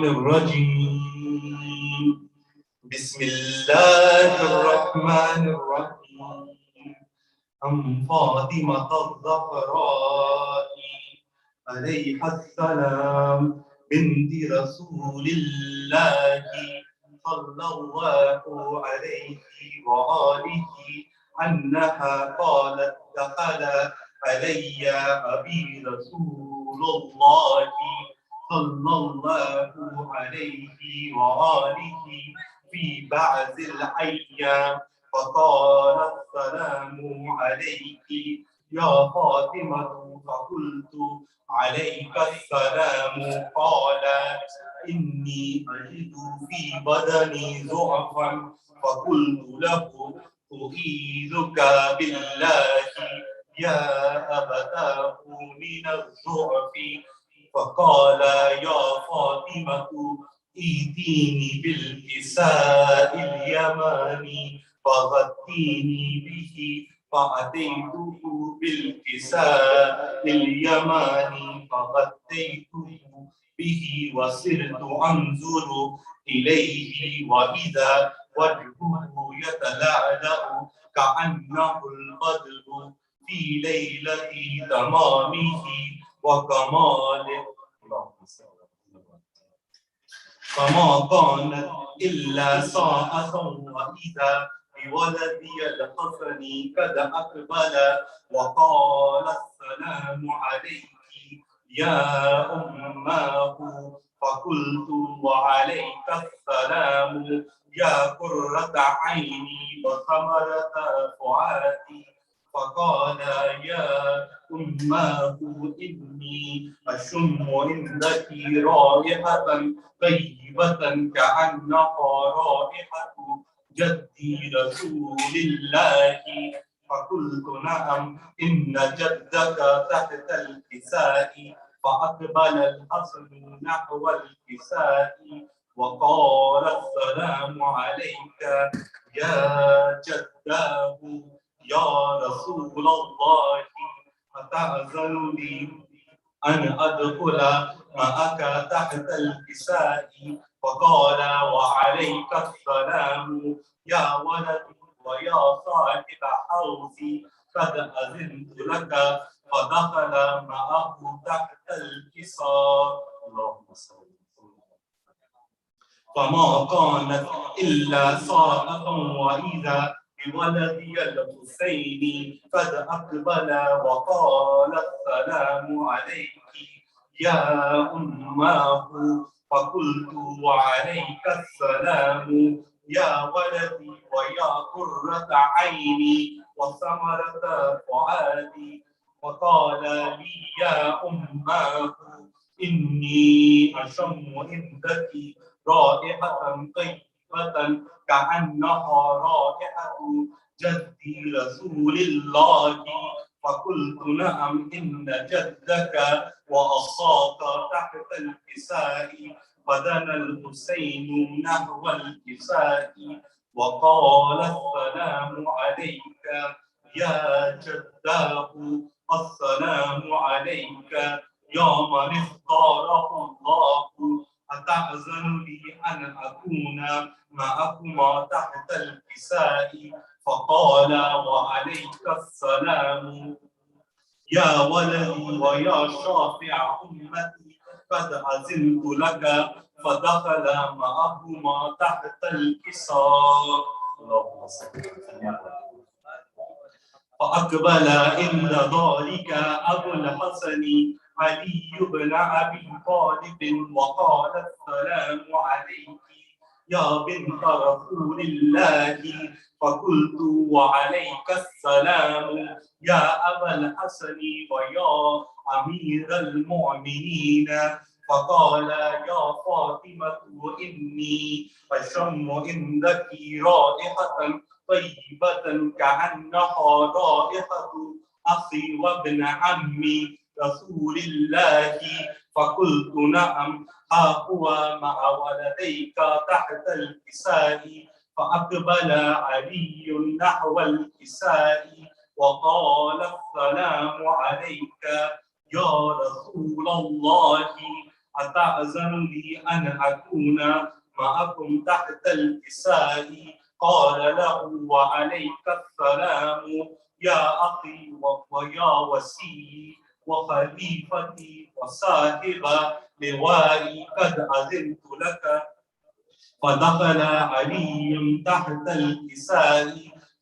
الرجيم بسم الله الرحمن الرحيم عن فاطمة الزهراء عليها السلام بنت رسول الله صلى الله عليه وآله أنها قالت دخل علي أبي رسول الله صلى الله عليه وآله في بعض الأيام فقال السلام عليك يا فاطمة فقلت عليك السلام قال إني أجد في بدني ضعفا فقلت له أعيذك بالله يا أبتاه من الضعف فقال يا فاطمة ائتيني بالكساء اليماني فغطيني به فأتيته بالكساء اليماني فغطيته به وصرت أنظر إليه وإذا وجهه يتلألأ كأنه البدر في ليلة تمامه وكماله فما كانت إلا ساعة وإذا بولدي الحسن قد أقبل وقال السلام عليك يا أماه فقلت وعليك السلام يا قرة عيني وثمرة فؤادي فقال يا أماه إني أشم عندك رائحة طيبة كأنها رائحة جدي رسول الله فقلت نعم إن جدك تحت الكساء فأقبل الحسن نحو الكساء وقال السلام عليك يا جداه يا رسول الله أتأذن لي أن أدخل معك تحت الكساء فقال وعليك السلام يا ولدي ويا صاحب حوزي قد أذنت لك فدخل معه تحت الكساء اللهم صل فما كانت إلا ساعة وإذا بولدي الحسين قد أقبل وقال السلام عليك يا أماه فقلت وعليك السلام يا ولدي ويا قرة عيني وثمرة فؤادي وقال لي يا أماه إني أشم عندك رائحة طيبة كأنها رائحة جدي رسول الله فقلت نعم إن جدك وأخاك تحت الكساء فدنا الحسين نحو الكساء وقال السلام عليك يا جداه السلام عليك يا من اختاره الله أتأذن لي أن أكون معكما تحت الكساء فقال وعليك السلام يا ولدي ويا شافع أمتي قد أذنت لك فدخل معهما تحت الكساء فأقبل عند ذلك أبو الحسن علي بن أبي طالب وقال السلام عليك يا بنت رسول الله فقلت وعليك السلام يا أبا الحسن ويا أمير المؤمنين فقال يا فاطمة إني أشم عندك رائحة طيبة كأنها رائحة أخي وابن عمي رسول الله فقلت نعم ها هو مع ولديك تحت الكساء فأقبل علي نحو الكساء وقال السلام عليك يا رسول الله أتأذن لي أن أكون معكم تحت الكساء؟ قال له وعليك السلام يا أخي ويا وسيلي وخليفتي وصاحب لوائي، قد أذنت لك. فدخل علي تحت الكساء،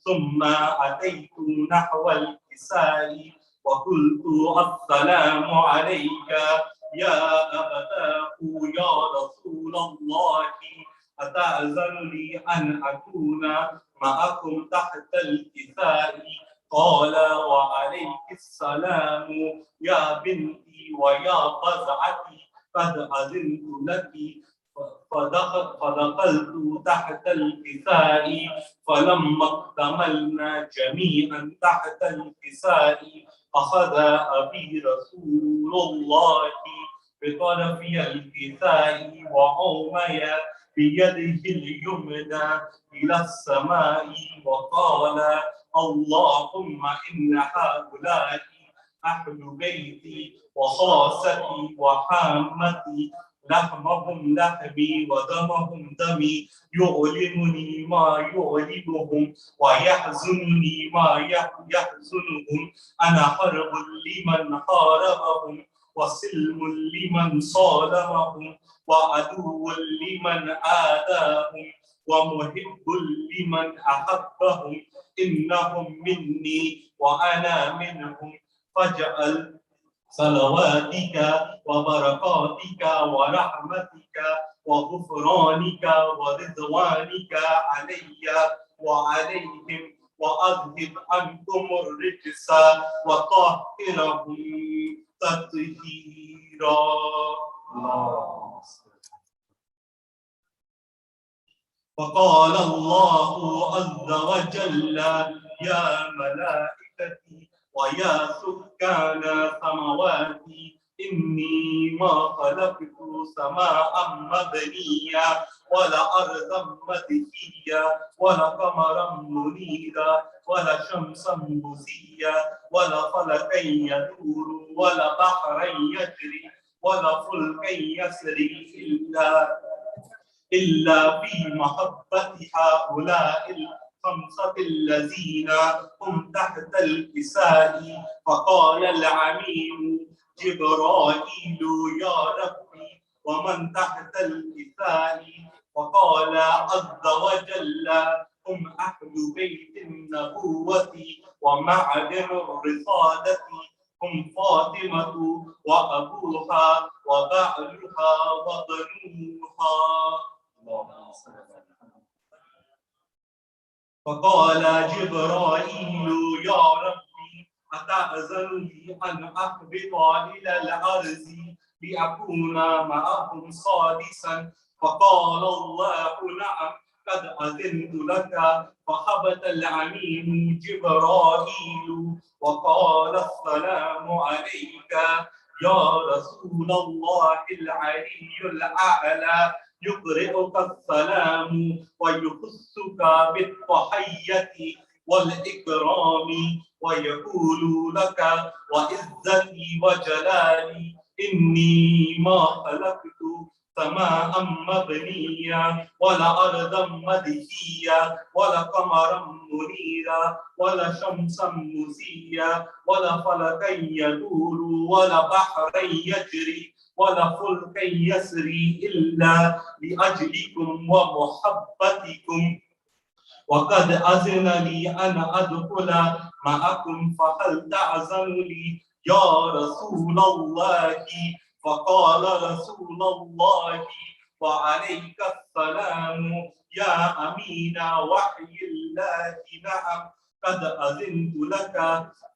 ثم أتيت نحو الكساء وقلت السلام عليك يا أبتاه يا رسول الله، أتأذن لي أن أكون معكم تحت الكساء؟ قال وعليك السلام يا بنتي ويا بضعتي، قد أذنت لك. فدخلت تحت الكساء، فلما اكتملنا جميعا تحت الكساء أخذ أبي رسول الله بطرفي الكساء وعومي بيده اليمنى إلى السماء وقال اللهم إن هؤلاء أهل بيتي وخاصتي وحامتي، لحمهم لحمي ودمهم دمي، يؤلمني ما يؤلمهم ويحزنني ما يحزنهم. أنا حرب لمن حاربهم وسلم لمن صالمهم وعدو لمن آذاهم ومحب لمن أحبهم. إنهم مني وأنا منهم، فاجعل صلواتك وبركاتك ورحمتك وغفرانك ورضوانك علي وعليهم، وأذهب عنكم الرجس وطهرهم تطهيرا. وقال الله عز وجل يا ملائكتي ويا سكان سماواتي، إني ما خلقت سماء مبنيا ولا أرضا مدحيا ولا قمرا منيرا ولا شمسا مزيا ولا فلكا يدور ولا بحرا يجري ولا فلكا يسري إلا في محبة هؤلاء الخمسة الذين هم تحت الكساء. فقال العميم جبرائيل يا ربي ومن تحت الكساء؟ وقال عز وجل هم أهل بيت النبوة ومعدن الرصادة، هم فاطمة وأبوها وبعلها وبنوها. فقال جبرائيل يا ربي أتأذن لي أن أهبط إلى الأرض لأكون معهم سادسا؟ فقال الله نعم قد أذنت لك. فهبط العميم جبرائيل وقال السلام عليك يا رسول الله العلي الأعلى، يقرئك السلام ويخصك بالتحية والإكرام ويقول لك وعزتي وجلالي إني ما خلقت سماء مبنيا ولا أرضا مدحيا ولا قمرا منيرا ولا شمسا مزيا ولا فلكا يدور ولا بحرا يجري ولا فلكا يسري إلا لأجلكم ومحبتكم، وقد أذن لي أن أدخل معكم، فهل تأذن لي يا رسول الله؟ فقال رسول الله وعليك السلام يا أمين وحي الله، نعم قد أذنت لك.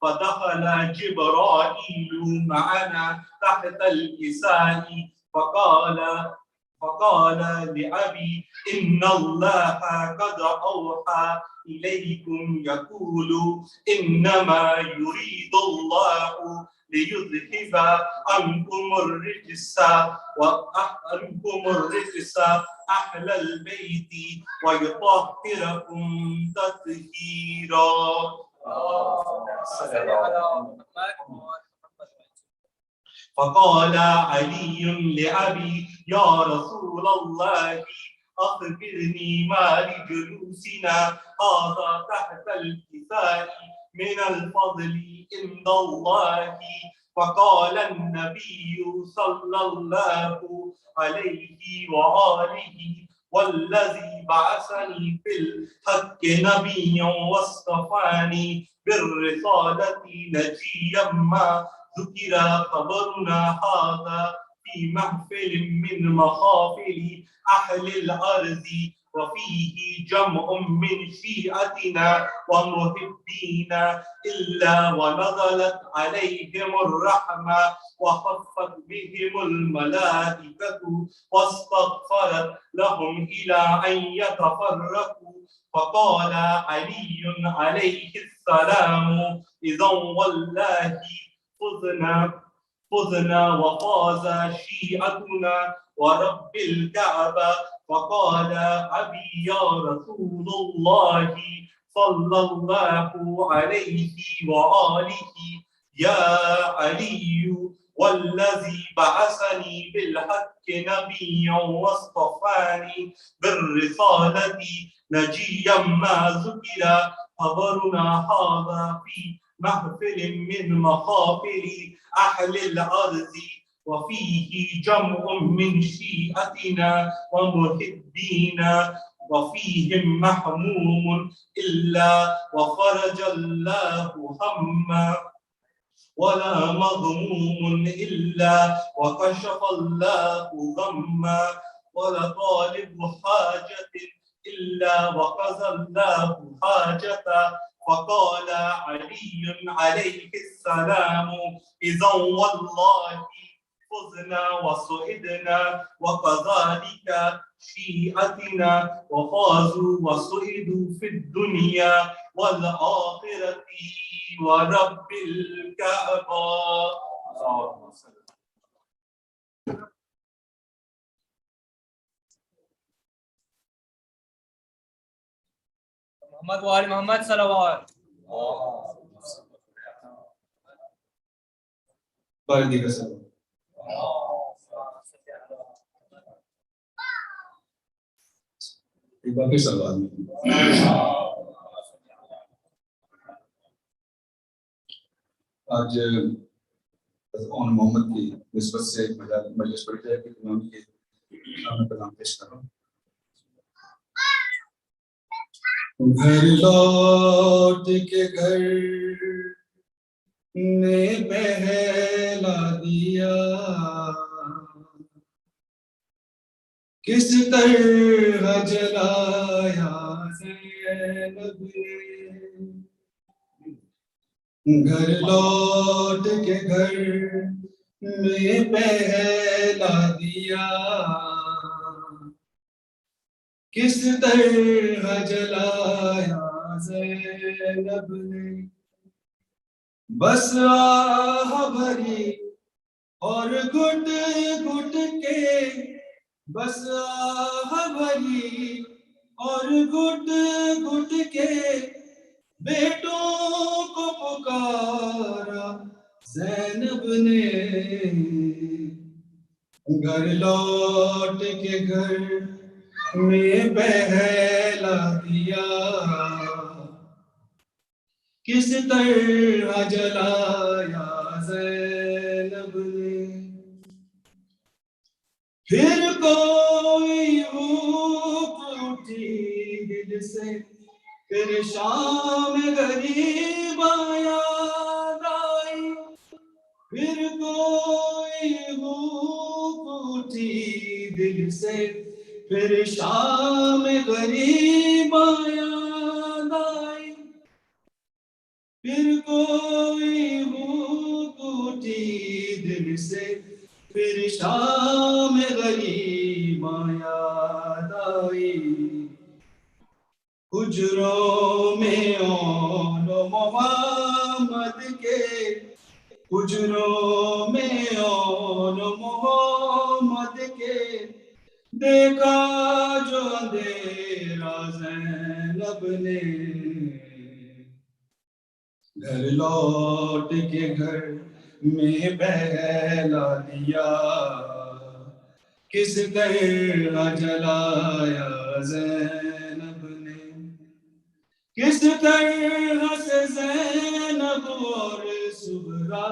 فدخل جبرائيل معنا تحت الكساء فقال لأبي إن الله قد أوحى إليكم يقول إنما يريد الله ليذهب عنكم الرجس أهل البيت ويطهركم تطهيرا. فقال علي لأبي يا رسول الله أخبرني ما لجلوسنا هذا تحت الكساء من الفضل عند الله. فقال النبي صلى الله عليه وآله والذي بعثني في الحق نبيا واصطفاني بالرسالة نجيا ما ذكر خبرنا هذا في محفل من محافل أهل الأرض وفيه جمع من شيعتنا ومحبينا إلا ونزلت عليهم الرحمة وخفت بهم الملائكة واستغفرت لهم إلى أن يتفرقوا. فقال علي عليه السلام إذا والله فزنا وفاز شيعتنا ورب الكعبة. فقال أبي يا رسول الله صلى الله عليه وآله يا علي والذي بعثني بالحق نبيا واصطفاني بالرسالة نجيا ما ذكر خبرنا هذا في محفل من محافل أهل الأرض وفيه جمع من شيعتنا ومحبينا وفيهم محموم إلا وفرج الله هما ولا مغموم إلا وكشف الله غما ولا طالب حاجة إلا وقضى الله حاجته. فقال علي عليه السلام إذا والله فزنا وسعدنا وكذلك شيعتنا وفازوا وسعدوا في الدنيا والآخرة ورب الكعبة. محمد وآل محمد صلوات. باقی کا سلام. باقی سوال آج اون محمد کی نسبت سے مجلس پڑھ جائے کہ امام کے سامنے پیغام پیش کر رہا ہوں. گھر لوٹ کے گھر نے پہلا دیا کس طرح جلایا زینب نے. گھر لوٹ کے گھر میں پہلا دیا کس طرح جلایا زینب نے. بس آہ بھری اور گھٹ گھٹ کے بس آہ بھری اور گھٹ گھٹ کے بیٹوں کو پکارا زینب نے. گھر لوٹ کے گھر میں پہلا دیا کس طرح جلایا زینب نے. پھر کوئی بھوک اٹھی دل سے پھر شام غریب یاد آئی. پھر کوئی بھوک اٹھی دل سے پھر شام غریب یاد آئی. پھر کوئی بھوک اٹھی دل سے پھر شام غریب یاد آئی. حجروں میں اون محمد کے حجروں میں اون محمد کے دیکھا جو اندھیرا زینب نے. گھر لوٹ کے گھر میں پہلا دیا کس طرح جلایا زینب نے، کس طرح سے زینب اور سغرا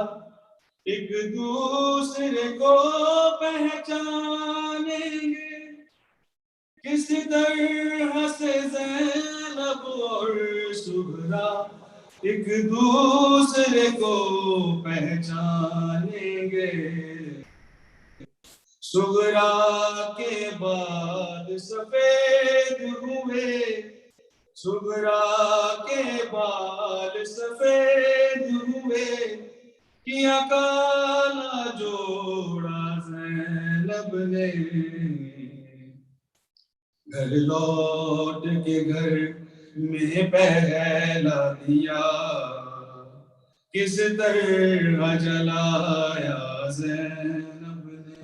ایک دوسرے کو پہچانیں گے، کس طرح سے زینب اور سغرا ایک دوسرے کو پہچانیں گے۔ سغرا کے بعد سفید ہوئے، سغرا کے بال سفید ہوئے، کیا کالا جوڑا زینب نے، گھر لوٹ کے گھر میں پہلا دیا کس طرح جلایا زینب نے،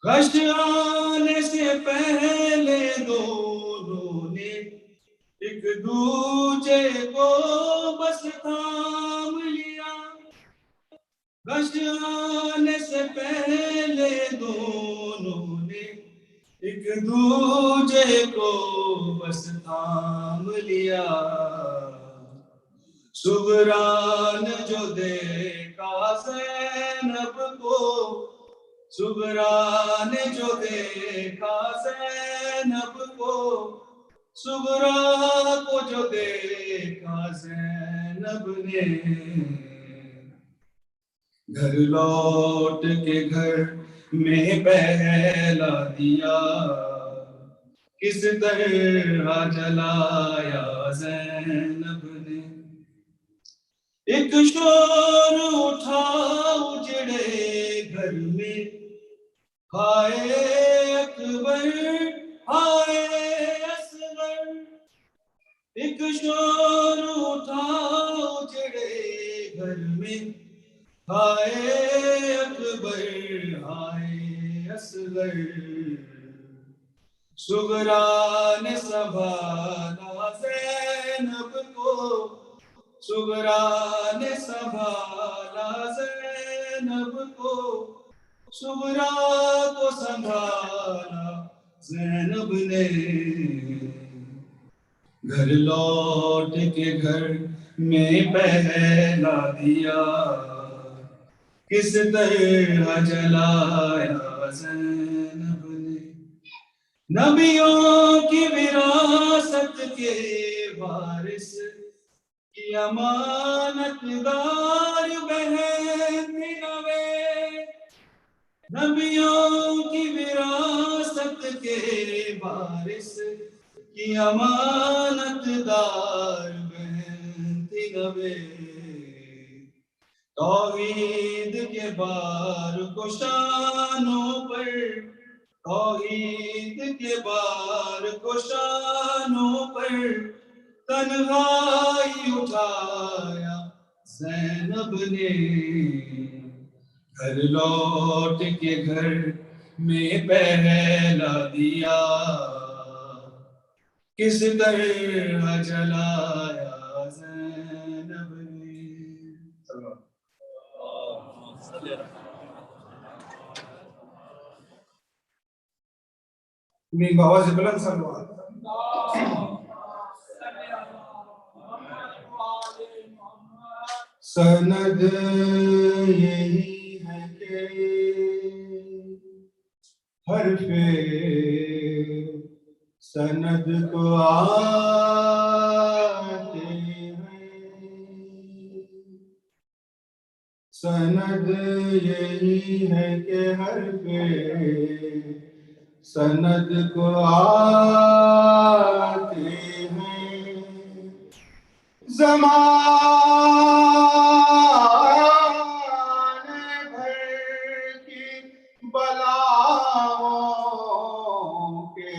غش آنے سے پہلے دونوں نے ایک دوجے کو بس تھام لیا، غش آنے سے پہلے دونوں نے ایک دوجے کو بس تھام لیا، سغرا نے جو دیکھا زینب کو، سغرا نے جو دیکھا زینب کو، سغرا کو جو دیکھا زینب نے، گھر لوٹ کے گھر میں پہلا دیا کس طرح جلایا زینب نے، ایک شور اٹھا اجڑے گھر میں، ہائے اکبر ہائے اصغر، ایک شور اٹھا اجڑے گھر میں، ہائے اکبر ہائے اصغر، سغرا نے سنبھالا زینب کو، سغرا نے سنبھالا زینب کو، سغرا کو سنبھالا زینب نے، گھر لوٹ کے گھر میں پہلا دیا کس طرح جلایا زینب نے، نبیوں کی وراثت کے وارث کی امانت دار بہن تھی نوے، نبیوں کی وراثت کے وارث کی امانت دار بہن تھی نوے، توحید کے بار کو شانوں پر، توحید کے بار کو شانوں پر تنہائی اٹھایا زینب نے، گھر لوٹ کے گھر میں پہلا دیا کس طرح جلایا زینب نے۔ میں بآواز بلند سلوات، سند یہی ہے کہ حرف سند کو آتے ہیں، سند یہی ہے کہ حرف سند کو آتے ہیں، زمانے بھر کی بلاؤں کے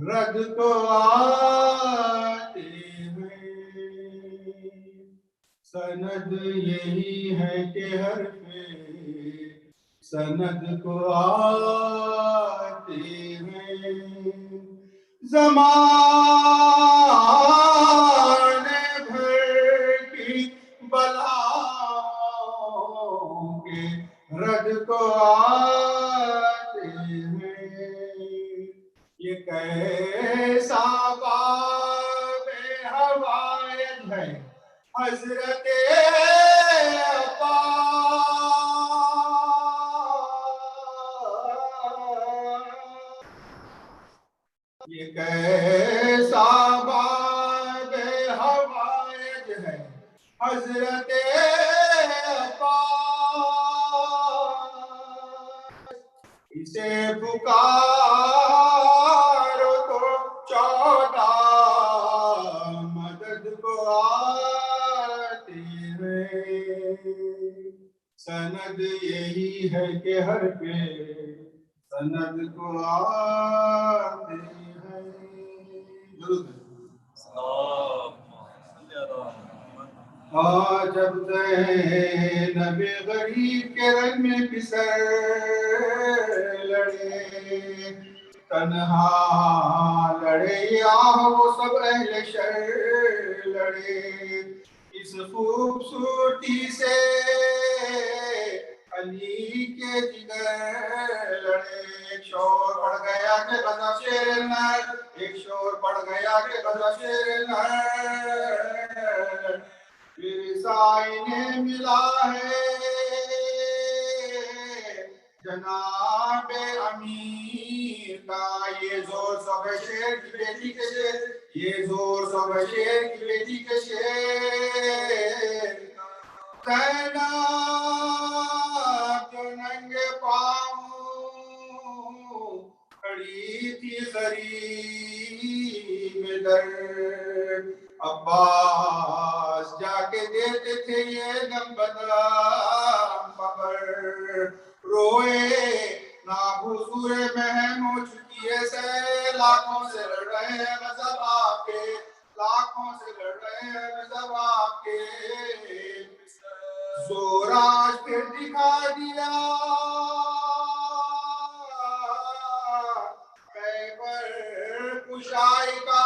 رد کو آتے ہیں، سند یہی ہے کہ حرف سند کو آتے ہیں، زمانے بھر کی بلاؤں کیسا باب حوائج ہے حضرت عباس، یہ کیسا باب حوائج ہے حضرت عباس، اسے پکارو تو چودہ مدد کو آتے ہیں، سند یہی ہے کہ ہر پہ سند کو آتے ہیں. درود ہے. جب زینب غریب کے رنگ میں پسر لڑے، تنہا لڑے یا وہ سب اہل شر لڑے، اس خوبصورتی سے علی کے جگر لڑے. ایک شور پڑ گیا کہ غضب شیر نر، ایک شور پڑ گیا کہ غضب شیر نر، پھر سائنے ملا ہے جناب امیر کا. یہ زور سب شیر کی بیٹی کے شیر، یہ زور سب شیر کی بیٹی کے شیر. زینب جو ننگے پاؤں کھڑی تھی غریب در، عباس جا کے دیتے تھے یہ دم بدم خبر. روئے نا حضور مہم ہو چکی ہے سے، لاکھوں سے لڑ رہے ہیں غضب آپ کے، لاکھوں سے لڑ رہے ہیں غضب آپ کے. زور آج پھر دکھا دیا خیبر کشائی کا،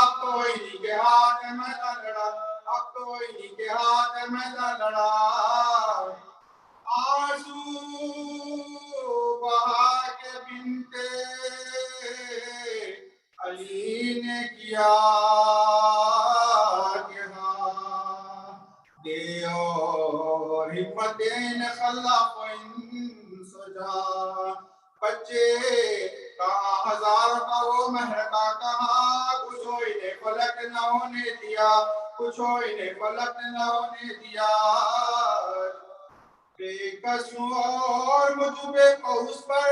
اب تو انہی کے ہاتھ میں میدان لڑا، اب تو انہی کے ہاتھ میں میدان لڑا. آنسو بہا کے بنتے علی نے کیا کہ ہاں دے اور ہمتیں خلاف ان سجا. بچے کہاں ہزار کا وہ مہرکا کہاں، کچھ ہو انہیں فلک نہ ہونے دیا، کچھ ہو انہیں فلک نہ ہونے دیا. بے کسوں اور مجھ پہ اس پر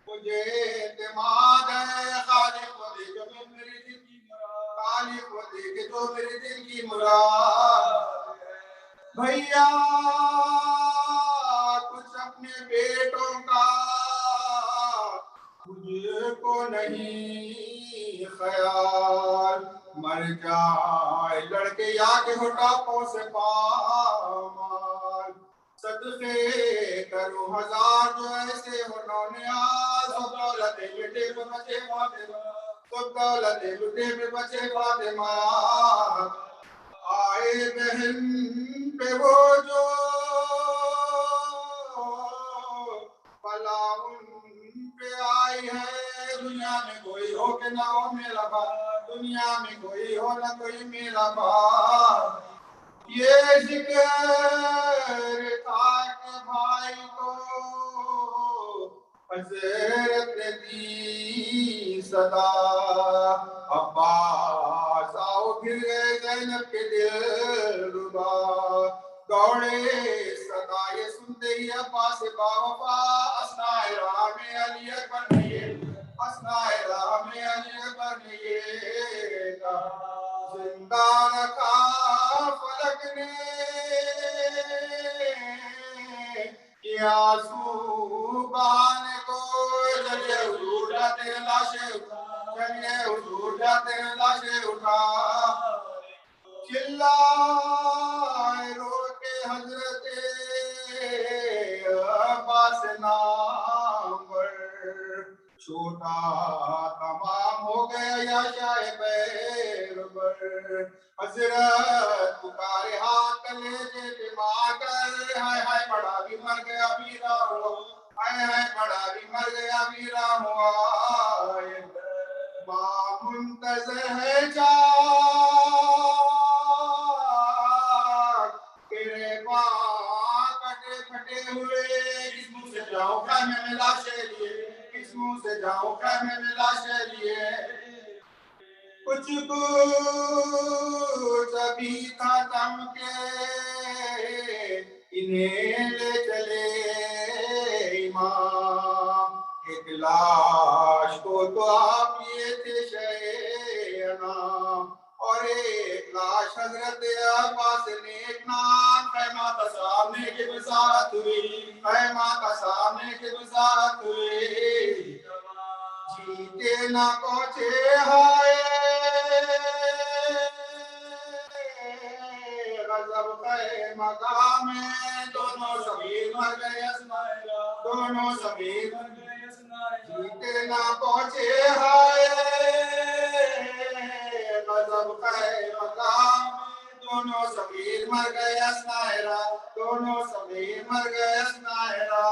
مجھے اعتماد ہے، خالق کو دے جو میرے دل کی مراد، خالق کو دے جو میرے دل کی مراد. بھیا کچھ اپنے بیٹوں کا مجھے کو نہیں خیال، مر جائے لڑکے یا کے ہوٹاپوں سے پامال. صدقے کرو ہزار جو ایسے ہو نونیاز، سب دولت لٹے پہ بچے فاطمہ، سب دولت لٹے پہ بچے فاطمہ. آئے بہن پہ وہ جو بلا ان پہ آئی ہے، دنیا میں کوئی ہو کہ نہ ہو میرا باپ، دنیا میں کوئی ہو نہ کوئی میرا باپ. یہ ذکر تھا کہ بھائی کو حضرت نے دی صدا. عباس آؤ پھر گئے زینب کے دل ربا، دوڑے صدا یہ سنتے ہی عباس با وفا، اثناء راہ میں علی اکبر نے یہ، اثناء راہ میں علی اکبر نے یہ کہا. زندہ رکھا فلک نے کیا آنسو بہانے کو، چلیے حضور جاتے ہیں لاشیں اٹھا، چلیے حضور جاتے ہیں لاشیں اٹھا. چلائے رو کے حضرت عباس نامور، چھوٹا تمام ہو گیا یا شاہ پیر پر. حضرت پکارے ہاتھ کلیجے پہ مار کر، ہائے ہائے بڑا بھی مر گیا میرا ہو، ہائے ہائے بڑا بھی مر گیا میرا ہوا ماں منتظر ہے جان تیرے پاں کٹے پھٹے ہوئے کس منہ سے جاؤں خیمے میں لاشیں لیے کس منہ سے جاؤں خیمے میں لاشیں لیے کچھ کچھ ابھی تھا تم کے انہیں لے چلے امام ایک لاش کو تو آپ لیے تھے شہ انام اور ایک لاش حضرت عباس نیک نام خیمہ کا سامنے کے بساط ہوئی خیمہ کا سامنے کے بساط ہوئی جیتے نہ پہنچے ہائے غضب خیمہ مقام دونوں شبیر مر گئے اسماعیلہ دونوں شبیر مر گئے اسماعیلہ جیتے نہ پہنچے ہائے غضب خیمہ مقام دونوں شبیر مر گئے اسماعیلہ دونوں شبیر مر گئے اسماعیلہ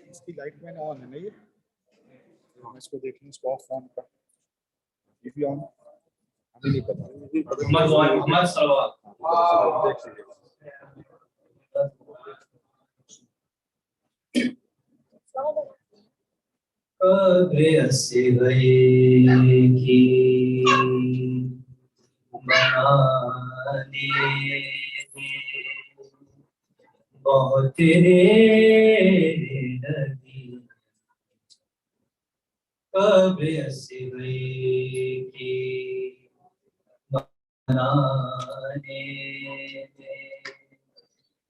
اس کی لائٹ مین آن ہے نا یہ میں اس کو دیکھ لوں اس کو آف آن کا یہ بھی آن ہمیں نہیں پتا محمد صلوات قبر اصغر کی بنانے بہت دیر لگی قبر اصغر کی بنانے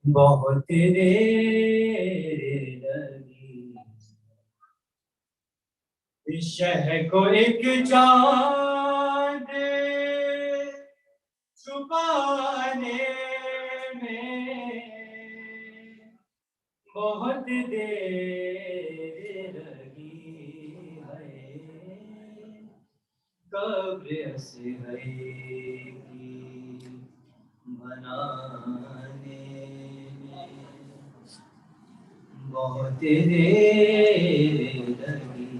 بہت دیر لگی اس شہر کو ایک چاند چھپانے میں بہت دیر لگی ہے قبر اصغر کی بنانے میں بہت دیر لگی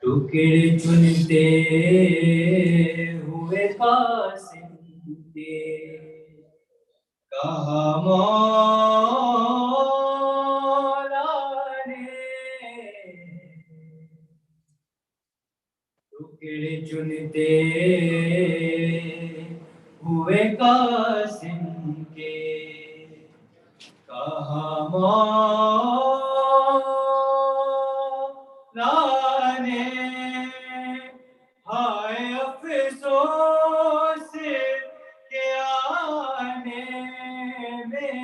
ٹکڑے چنتے ہوئے قاسم کے کہا مولا نے ٹکڑے چنتے ہوئے قاسم کے کہا مولا نے ہائے افسوس کے آنے میں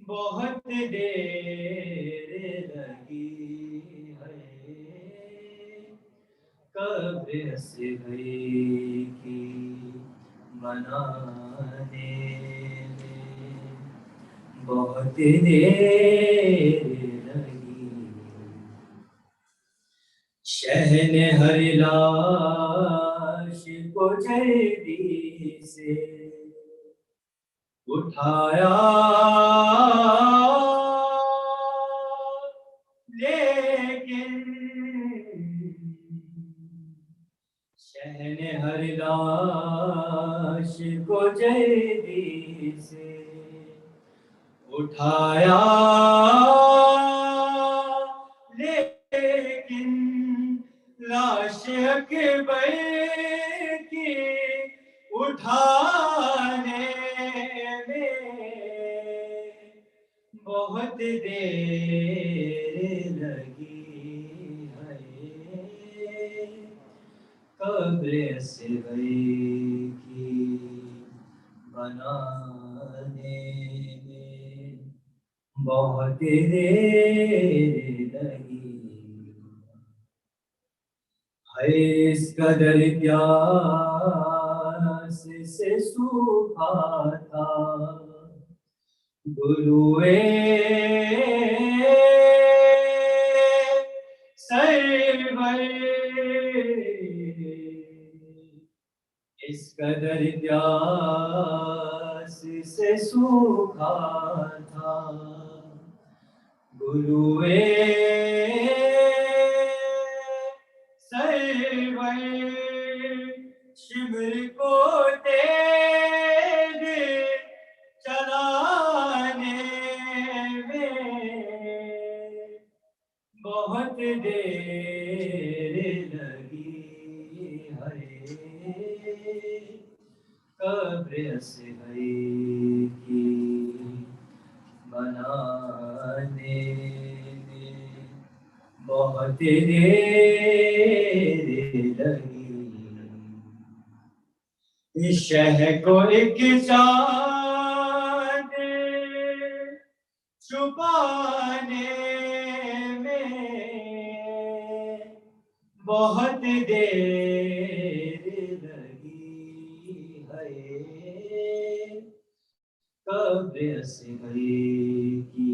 بہت دیر لگی ہے قبر اصغر کی بنانے میں بہت دیر لگی شہن ہر لاش کو جلدی سے اٹھایا لیکن شہن ہر لاش کو جلدی سے اٹھایا لیکن لاش اکبر کی اٹھانے میں بہت دیر لگی ہے قبر اصغر کی بنانے میں بہت دیر لگی ہے اس قدر پیاس سے سوکھا تھا گلوئے سرور اس قدر پیاس سے سوکھا تھا گلوئے سرور شمر کو تیز چلانے میں بہت دیر لگی ہے قبر اصغر کی بنانے میں بہت دیر لگی اس شہر کو ایک چاند چھپانے میں بہت دیر لگی ہے قبر اصغر کی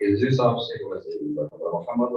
Is of Muhammad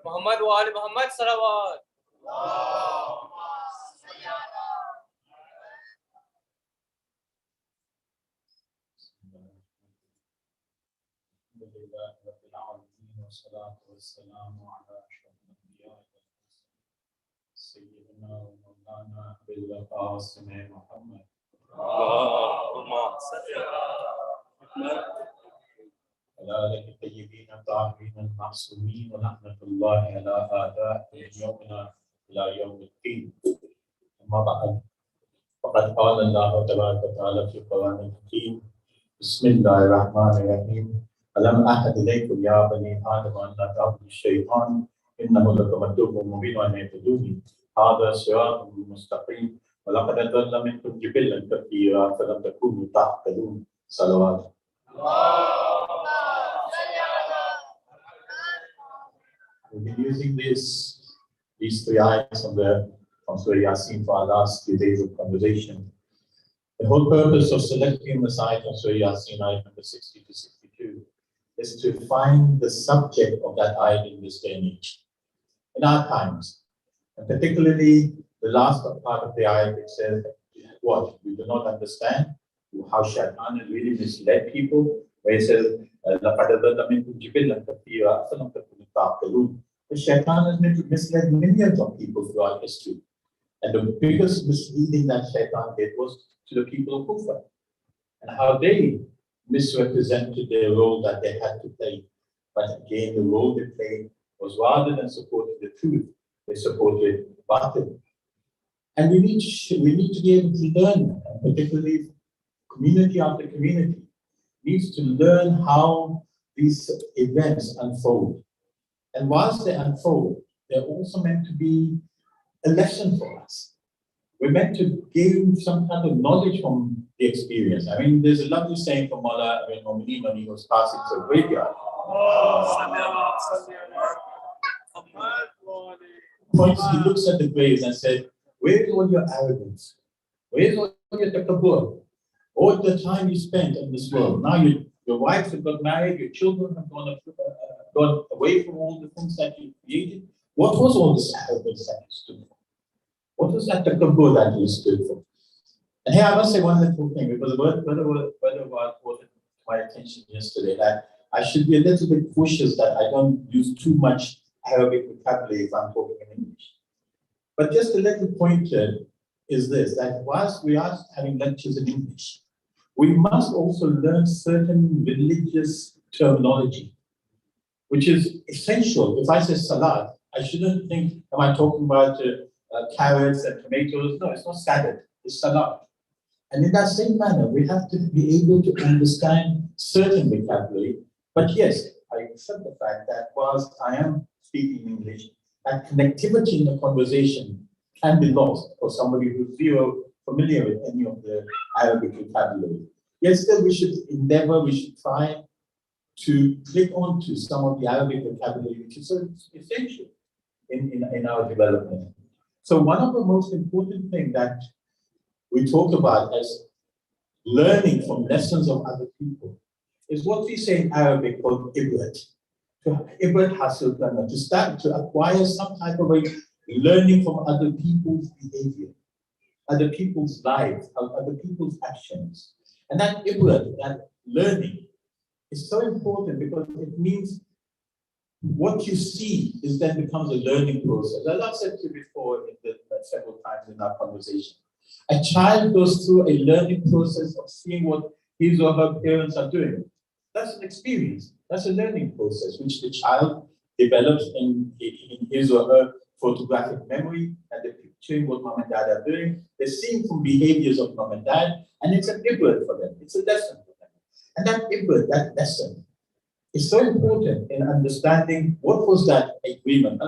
Muhammad wa ali Muhammad salawat. والصلاة والسلام على أشرف الأنبياء سيدنا ومولانا أبي القاسم محمد اللهم صل على آله الطيبين الطاهرين المعصومين ورحمة الله على آبائهم من يومنا إلى يوم الدين. أما بعد فقد قال الله تبارك وتعالى في القرآن الحكيم بسم الله الرحمن الرحيم ألم أعهد إليكم يا بني آدم أن لا تعبدوا الشيطان إنه لكم عدو مبين وأن اعبدوني هذا صراط مستقيم ولقد ضل منكم جبلا كثيرا فلم تكونوا تعقلون صلوات. We've been using these three ayahs from Surah Yasin for our last few days of conversation. The whole purpose of selecting the ayah from Surah Yasin, ayah number 60 to 62, is to find the subject of that ayah in this day and age. In our times, and particularly the last part of the ayah which says, what? We do not understand how Shaitan has really misled people, where he says, the Shaitan has misled millions of people throughout history. And the biggest misleading that Shaitan did was to the people of Kufr, and how they misrepresented their role that they had to play. But again, the role they played was rather than supporting the truth, they supported batil. And we need to be able to learn, particularly community after community, needs to learn how these events unfold. And whilst they unfold, they're also meant to be a lesson for us. We're meant to gain some kind of knowledge from the experience. I mean, there's a lovely saying from Mullah Mu'mineen when he was passing through a graveyard. He looks at the graves and said, where is all your arrogance? Where is all your takabbur? All the time you spent in this world. Now your wives have got married, your children have gone away from all the things that you created. What was all this arrogance that you stood for? What was that takabbur that you stood for? And here I must say one little thing, because the word brought to my attention yesterday, that I should be a little bit cautious that I don't use too much Arabic vocabulary if I'm talking in English. But just a little pointer is this, that whilst we are having lectures in English, we must also learn certain religious terminology, which is essential. If I say salad, I shouldn't think, am I talking about carrots and tomatoes? No, it's not salad, it's salad. And in that same manner, we have to be able to understand certain vocabulary. But yes, I accept the fact that whilst I am speaking English, that connectivity in the conversation can be lost for somebody who's familiar with any of the Arabic vocabulary. Yet still we should try to click onto some of the Arabic vocabulary, which is essential in our development. So one of the most important things that we talk about as learning from lessons of other people is what we say in Arabic called ibrat. Ibrat hasil karna, to start to acquire some type of a learning from other people's behavior. other people's lives, other people's actions. And that ibrat, that learning, is so important because it means what you see is then becomes a learning process. As I've said to you before several times in our conversation, a child goes through a learning process of seeing what his or her parents are doing. That's an experience. That's a learning process which the child develops in his or her photographic memory, and they're picturing what mom and dad are doing. They're seeing from behaviors of mom and dad, and it's an ibrat for them. It's a lesson for them. And that ibrat, that lesson, is so important in understanding what was that agreement.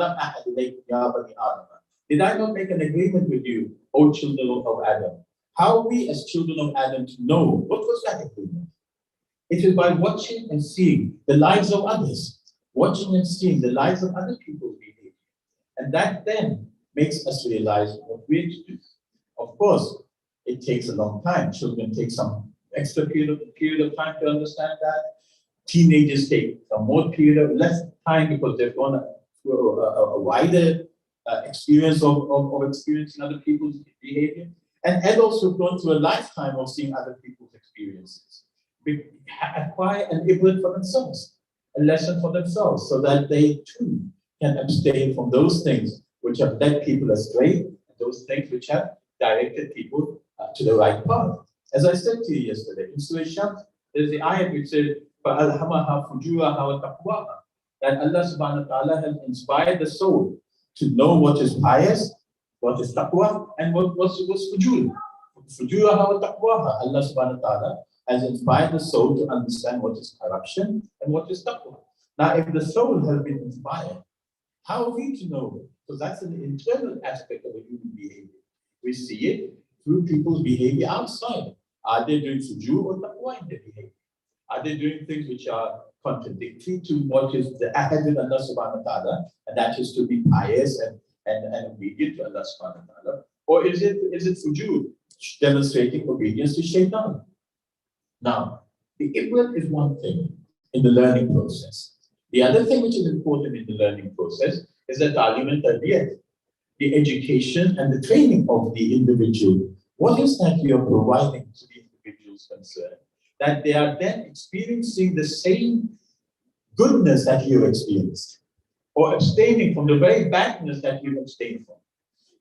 Did I not make an agreement with you, O children of Adam? How are we as children of Adam to know what was that agreement? It is by watching and seeing the lives of others, watching and seeing the lives of other people's behavior. And that then makes us realize what we're to do. Of course, it takes a long time. Children take some extra period of time to understand that. Teenagers take some more period of less time because they've gone through a wider experience of experiencing other people's behavior. And adults who've gone through a lifetime of seeing other people's experiences acquire an ibrat for themselves, a lesson for themselves, so that they too can abstain from those things which have led people astray, and those things which have directed people to the right path. As I said to you yesterday, in Surah Shams, there's the ayat which said, فَأَلْهَمَهَا فُجُورَهَا وَتَقْوَاهَا, that Allah subhanahu wa ta'ala has inspired the soul to know what is pious, what is taqwa, and what's fujur. Fujuraha wa taqwaha. Allah subhanahu wa ta'ala has inspired the soul to understand what is corruption and what is taqwa. Now, if the soul has been inspired, how are we to know? Because that's an internal aspect of a human behavior. We see it through people's behavior outside. Are they doing fujur or taqwa in their behavior? Are they doing things which are contradictory to what is the ahad with Allah subhanahu wa ta'ala, and that is to be pious and obedient to Allah subhanahu wa ta'ala? Or is it fujur, demonstrating obedience to shaitan? Now, the ibrat is one thing in the learning process. The other thing which is important in the learning process is the ta'lim and tarbiyat, the education and the training of the individual. What is that you are providing to the individuals concerned? That they are then experiencing the same goodness that you experienced, or abstaining from the very badness that you abstained from.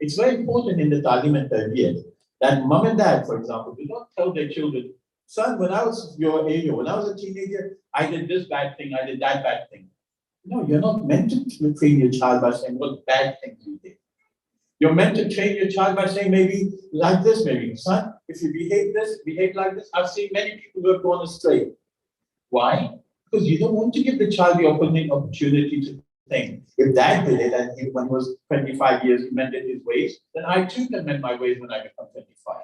It's very important in the ta'lim and tarbiyat that mom and dad, for example, do not tell their children, son, when I was your age, when I was a teenager, I did this bad thing, I did that bad thing. No, you're not meant to train your child by saying what bad things you did. You're meant to train your child by saying maybe like this, maybe, son, if you behave like this. I've seen many people who have gone astray. Why? Because you don't want to give the child the opportunity to think. If dad did it and when he was 25 years, he mended his ways, then I too can mend my ways when I become 25.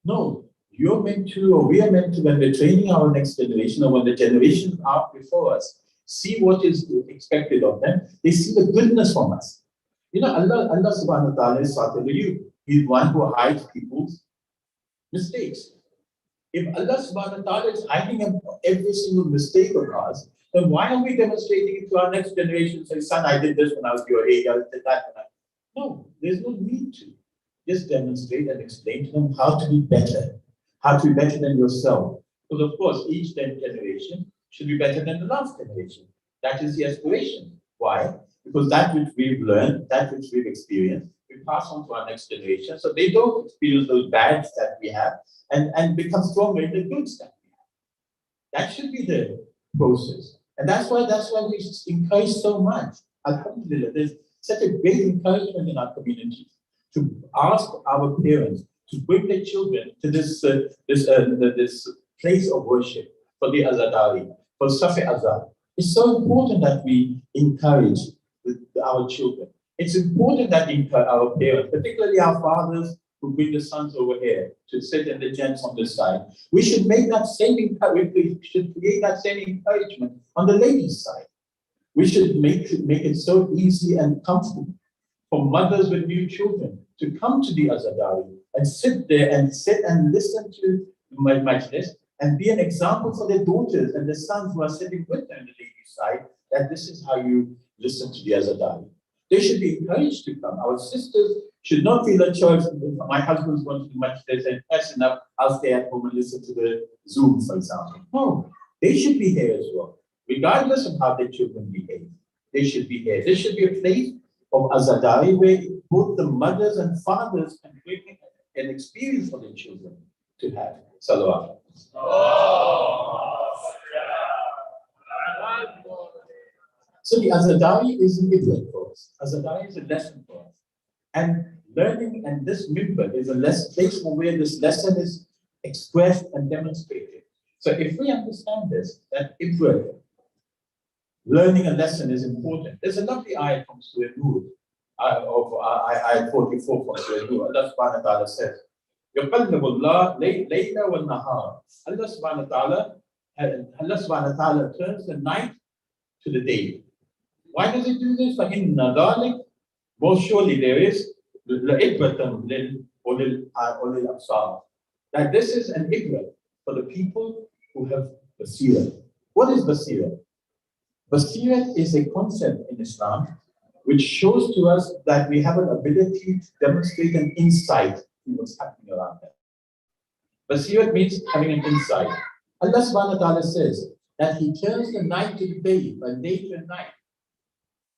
No, you're meant to, or we are meant to, when we're training our next generation, or when the generations are before us, see what is expected of them. They see the goodness from us. You know, Allah subhanahu wa ta'ala is Satir. He's one who hides people's mistakes. If Allah subhanahu wa ta'ala is hiding every single mistake of ours, then why are we demonstrating it to our next generation? Say, son, I did this when I was your age, I did that when No, there's no need to. Just demonstrate and explain to them how to be better than yourself. Because of course, each generation should be better than the last generation. That is the aspiration. Why? Because that which we've learned, that which we've experienced, we pass on to our next generation, so they don't experience those bads that we have and become stronger in the goods that we have. That should be the process. And that's why we encourage so much. Alhamdulillah, there's such a great encouragement in our community to ask our parents to bring their children to this place of worship for the Azadari, for Safi Azad. It's so important that we encourage our children. It's important that our parents, particularly our fathers who bring the sons over here to sit and the gents on this side, we should make that same we should create that same encouragement on the ladies' side. We should make it so easy and comfortable for mothers with new children to come to the Azadari and sit there and listen to my majlis and be an example for their daughters and their sons who are sitting with them on the ladies' side, that this is how you listen to the Azadari. They should be encouraged to come. Our sisters should not feel a choice. My husband's going to the masjid, they say, that's enough, I'll stay at home and listen to the Zoom, for example. No, they should be here as well. Regardless of how their children behave, they should be here. There should be a place of azadari where both the mothers and fathers can bring an experience for their children to have. Salawat. So the azadari is an ibrat for us. Azadari is a lesson for us. And learning and this mimbar is a place where this lesson is expressed and demonstrated. So if we understand this, that ibrat, learning a lesson is important. There's a lovely ayat from Surah Nur, ayat 44 from Surah Nur. Allah subhanahu wa ta'ala says, يَقَلِّبُ اللَّهُ لَيْلَ وَالنَّهَارِ Allah subhanahu wa ta'ala turns the night to the day. Why does it do this? فَإِنَّ ذَلِكَ Most surely there is لَإِبْرَةً لِلْأَبْصَارِ That this is an ibrat for the people who have basira. What is basira? Basira is a concept in Islam which shows to us that we have an ability to demonstrate an insight in what's happening around us. Basira means having an insight. Allah subhanahu wa ta'ala says that He turns the night to the day, and day to the night.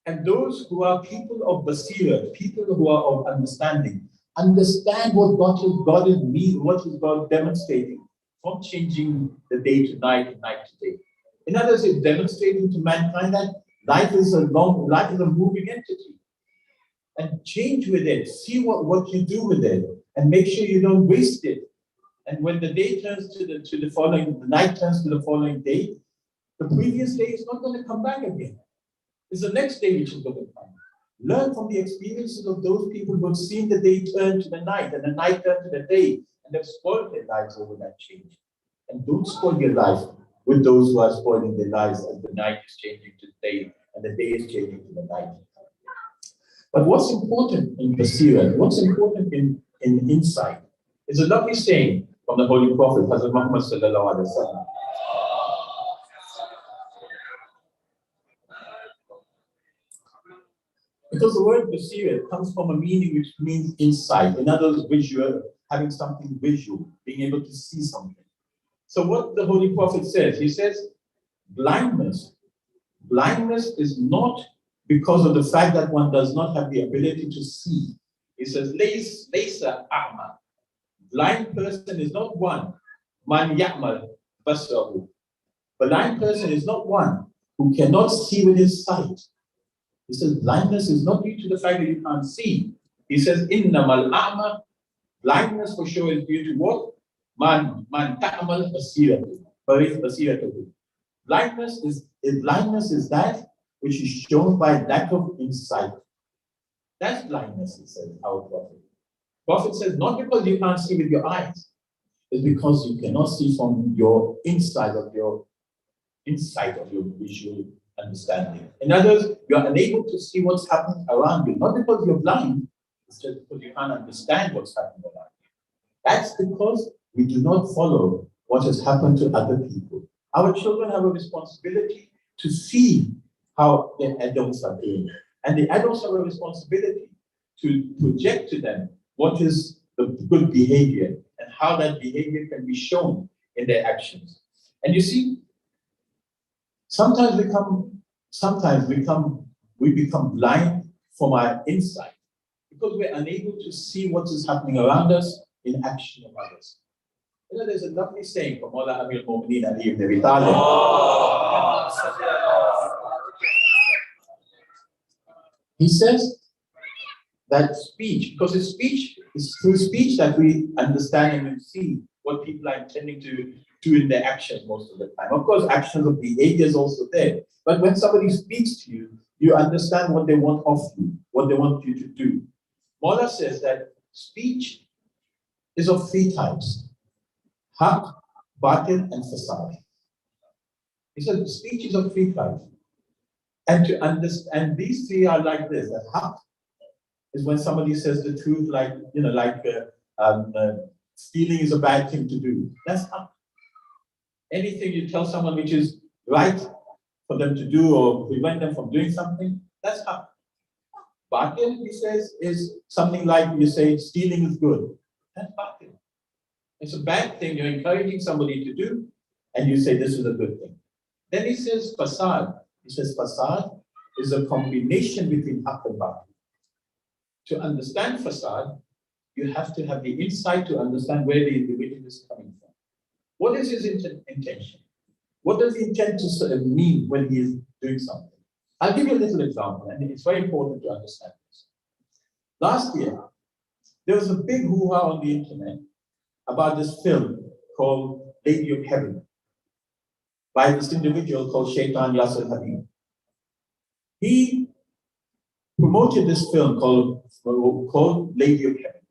And those who are people of basira, people who are of understanding, understand what God is meaning, what is God demonstrating from changing the day to night and night to day. In other words, it's demonstrating to mankind that life is a moving entity. And change with it, see what you do with it, and make sure you don't waste it. And when the day turns to the following, the night turns to the following day, the previous day is not going to come back again. It's the next day which is going to come. Learn from the experiences of those people who have seen the day turn to the night and the night turn to the day, and they've spoiled their lives over that change. And don't spoil your life with those who are spoiling their lives as the night is changing to the day and the day is changing to the night. But what's important in basira, what's important in insight, is a lovely saying from the Holy Prophet, Hazrat Muhammad sallallahu alaihi wasallam. Because the word basira comes from a meaning which means insight. In other words, visual, having something visual, being able to see something. So what the Holy Prophet says, he says, blindness is not because of the fact that one does not have the ability to see. He says, laysa a'ma. Blind person is not one. Man ya'mal basarahu. Blind person is not one who cannot see with his sight. He says, blindness is not due to the fact that you can't see. He says, innamal a'ma. Blindness for sure is due to what? Man ta'amal basiratuhu. Blindness is that which is shown by lack of insight. That's blindness, he says, our Prophet. Prophet says, not because you can't see with your eyes, it's because you cannot see from your insight of your visual understanding. In other words, you're unable to see what's happening around you, not because you're blind, it's just because you can't understand what's happening around you. That's because we do not follow what has happened to other people. Our children have a responsibility to see how the adults are doing. And the adults have a responsibility to project to them what is the good behavior and how that behavior can be shown in their actions. And you see, sometimes we become blind from our insight because we're unable to see what is happening around us in action of others. You know, there's a lovely saying from Mawla Amir al-Mu'mineen Ali ibn Abi Talib. He says that speech, because it's through speech that we understand and we see what people are intending to do in their actions most of the time. Of course, actions of behavior is also there. But when somebody speaks to you, you understand what they want of you, what they want you to do. Mawla says that speech is of three types: haq, batil, and fasad. He said speech is of three types. And to understand, these three are like this: that haq is when somebody says the truth, stealing is a bad thing to do. That's haq. Anything you tell someone which is right for them to do or prevent them from doing something, that's haq. Batil, he says, is something like you say stealing is good. That's batil. It's a bad thing you're encouraging somebody to do, and you say this is a good thing. Then he says fasad. He says fasad is a combination between haqq and batil. To understand fasad, you have to have the insight to understand where the individual is coming from. What is his intention? What does he intend to mean when he is doing something? I'll give you a little example, and it's very important to understand this. Last year, there was a big hoo-ha on the internet about this film called Lady of Heaven by this individual called Shaitan Yasser Habib. He promoted this film called Lady of Heaven.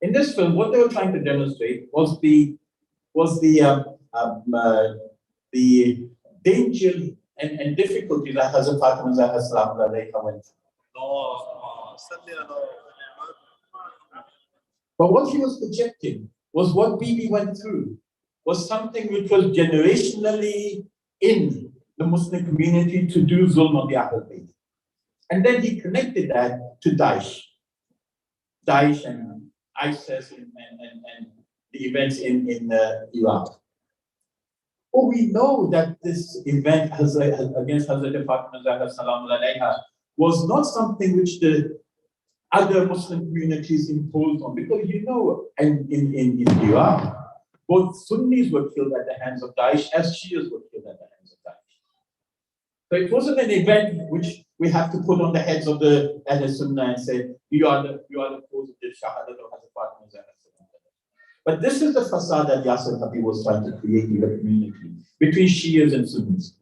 In this film, what they were trying to demonstrate was the danger and difficulty that Hazrat Fatima Zahra Salam Alayha went through. But what he was projecting was what Bibi went through was something which was generationally in the Muslim community to do zulm on the Ahlul Bayt. And then he connected that to Daesh and ISIS and the events in Iraq. Oh, we know that this event against Hazrat Fatima Zahra Salam Alayha was not something which the other Muslim communities imposed on, because you know, in Iraq, both Sunnis were killed at the hands of Daesh as Shias were killed at the hands of Daesh. So it wasn't an event which we have to put on the heads of the Ahl Sunnah and say, you are the cause of the Shahadat of Hazrat Fatima Zahra. But this is the facade that Yasser Habib was trying to create in the community between Shias and Sunnis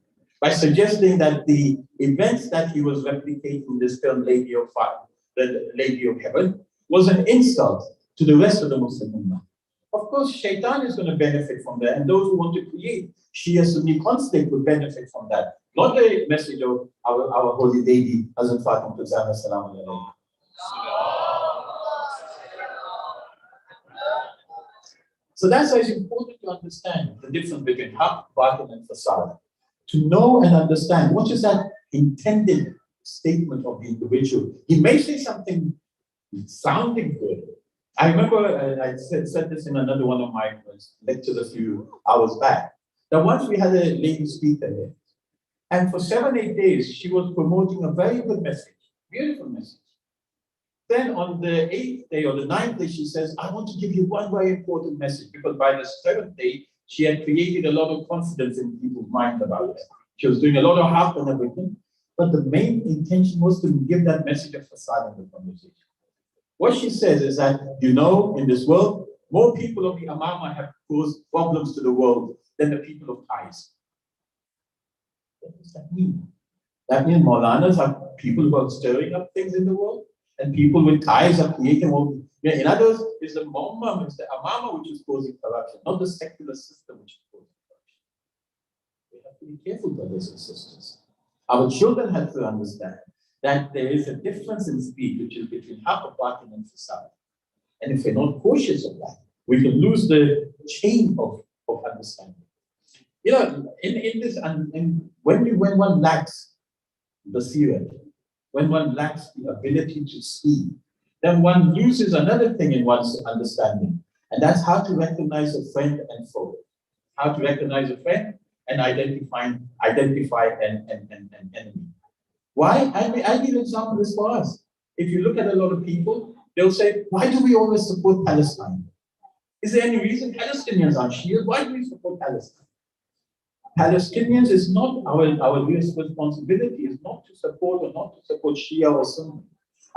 by suggesting that the events that he was replicating in this film, the Lady of Heaven, was an insult to the rest of the Muslim Ummah. Of course, Shaitan is going to benefit from that, and those who want to create Shia-Sunni conflict will benefit from that. Not the message of our holy lady, Hazrat Fatima Zahra Salam Alayha. So that's why it's important to understand the difference between haqq, batil, and fasad. To know and understand what is that intended statement of the individual. He may say something sounding good. I remember I said this in another one of my lectures a few hours back. That once we had a lady speaker here, and for 7-8 days she was promoting a very good message, beautiful message. Then on the 8th day or the 9th day, she says, I want to give you one very important message, because by the 7th day, she had created a lot of confidence in people's minds about it. She was doing a lot of harm and everything, but the main intention was to give that message of facade in the conversation. What she says is that, you know, in this world, more people of the Amama have caused problems to the world than the people of Thais. What does that mean? That means Maulanas are people who are stirring up things in the world, and people with ties are creating all. In other words, it's the Muhammad, it's the Amama which is causing corruption, not the secular system which is causing corruption. We have to be careful, brothers and sisters. Our children have to understand that there is a difference in speech which is between haqq, batil, and fasad. And if we're not cautious of that, we can lose the chain of understanding. You know, in this, and when one lacks the seerah, when one lacks the ability to see, then one loses another thing in one's understanding, and that's how to recognize a friend and foe. How to recognize a friend and identify an enemy. Why? I give an example this for us. If you look at a lot of people, they'll say, why do we always support Palestine? Is there any reason Palestinians aren't Shia? Why do we support Palestine? Palestinians is not our responsibility is not to support or not to support Shia or Sunni.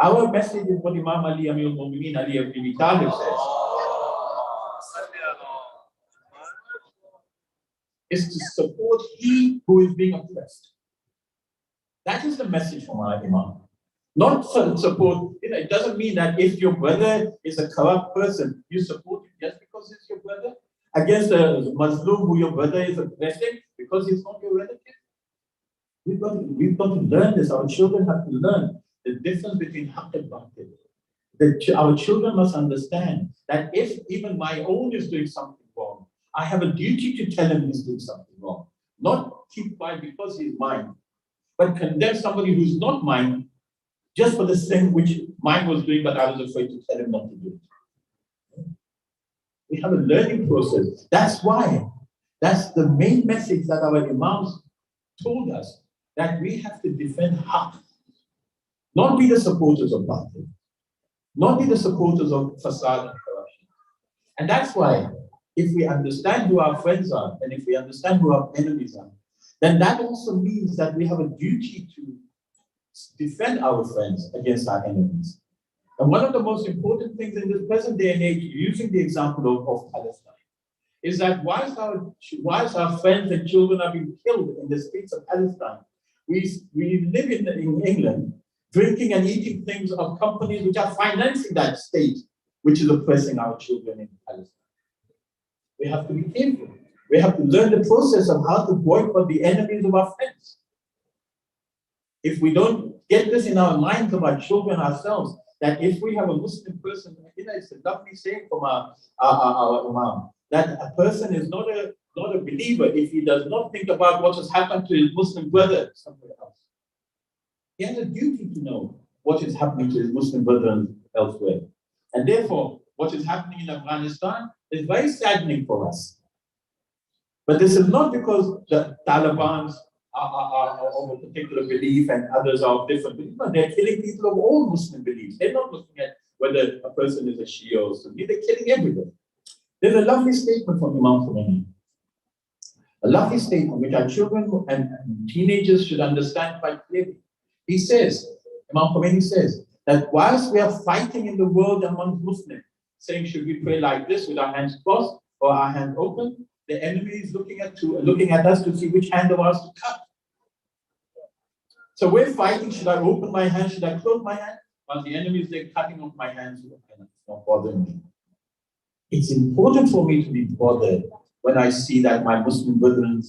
Our message is what Imam Ali Amir al-Mu'mineen Ali ibn Abi Talib says. Is to support he who is being oppressed. That is the message from our Imam. Not support, it doesn't mean that if your brother is a corrupt person, you support him just because he's your brother. Against a Muslim who your brother is oppressing because he's not your relative. We've got to learn this. Our children have to learn the difference between haqq and batil. Our children must understand that if even my own is doing something wrong, I have a duty to tell him he's doing something wrong. Not keep quiet because he's mine, but condemn somebody who's not mine just for the thing which mine was doing, but I was afraid to tell him not to do it. We have a learning process. That's why. That's the main message that our imams told us, that we have to defend haqq, not be the supporters of batil, not be the supporters of facade and corruption. And that's why, if we understand who our friends are, and if we understand who our enemies are, then that also means that we have a duty to defend our friends against our enemies. And one of the most important things in this present day and age, using the example of Palestine, is that whilst our friends and children are being killed in the streets of Palestine, we live in England, drinking and eating things of companies which are financing that state, which is oppressing our children in Palestine. We have to be careful. We have to learn the process of how to boycott the enemies of our friends. If we don't get this in our minds of our children ourselves, that if we have a Muslim person, it's a lovely saying from our Imam, that a person is not a believer if he does not think about what has happened to his Muslim brother somewhere else. He has a duty to know what is happening to his Muslim brother elsewhere. And therefore, what is happening in Afghanistan is very saddening for us. But this is not because the Taliban are of a particular belief and others are of different beliefs. No, they're killing people of all Muslim beliefs. They're not looking at whether a person is a Shia or Sunni. They're killing everybody. There's a lovely statement from Imam Khomeini. A lovely statement which our children and teenagers should understand quite clearly. He says, Imam Khomeini says, that whilst we are fighting in the world among Muslims, saying should we pray like this with our hands crossed or our hands open, the enemy is looking at us to see which hand of ours to cut. So we're fighting, should I open my hand, should I close my hand? While the enemy is there cutting off my hands, it's not bothering me. It's important for me to be bothered when I see that my Muslim brethren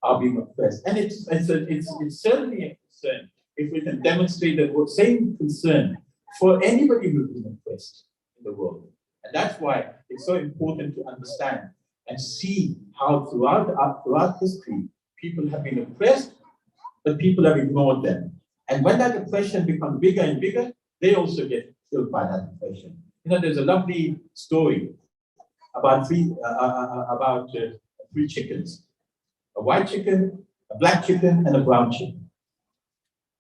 are being oppressed. And it's certainly a concern if we can demonstrate the same concern for anybody who's been oppressed in the world. And that's why it's so important to understand and see how throughout history, people have been oppressed, but people have ignored them. And when that oppression becomes bigger and bigger, they also get killed by that oppression. There's a lovely story about three chickens: a white chicken, a black chicken, and a brown chicken.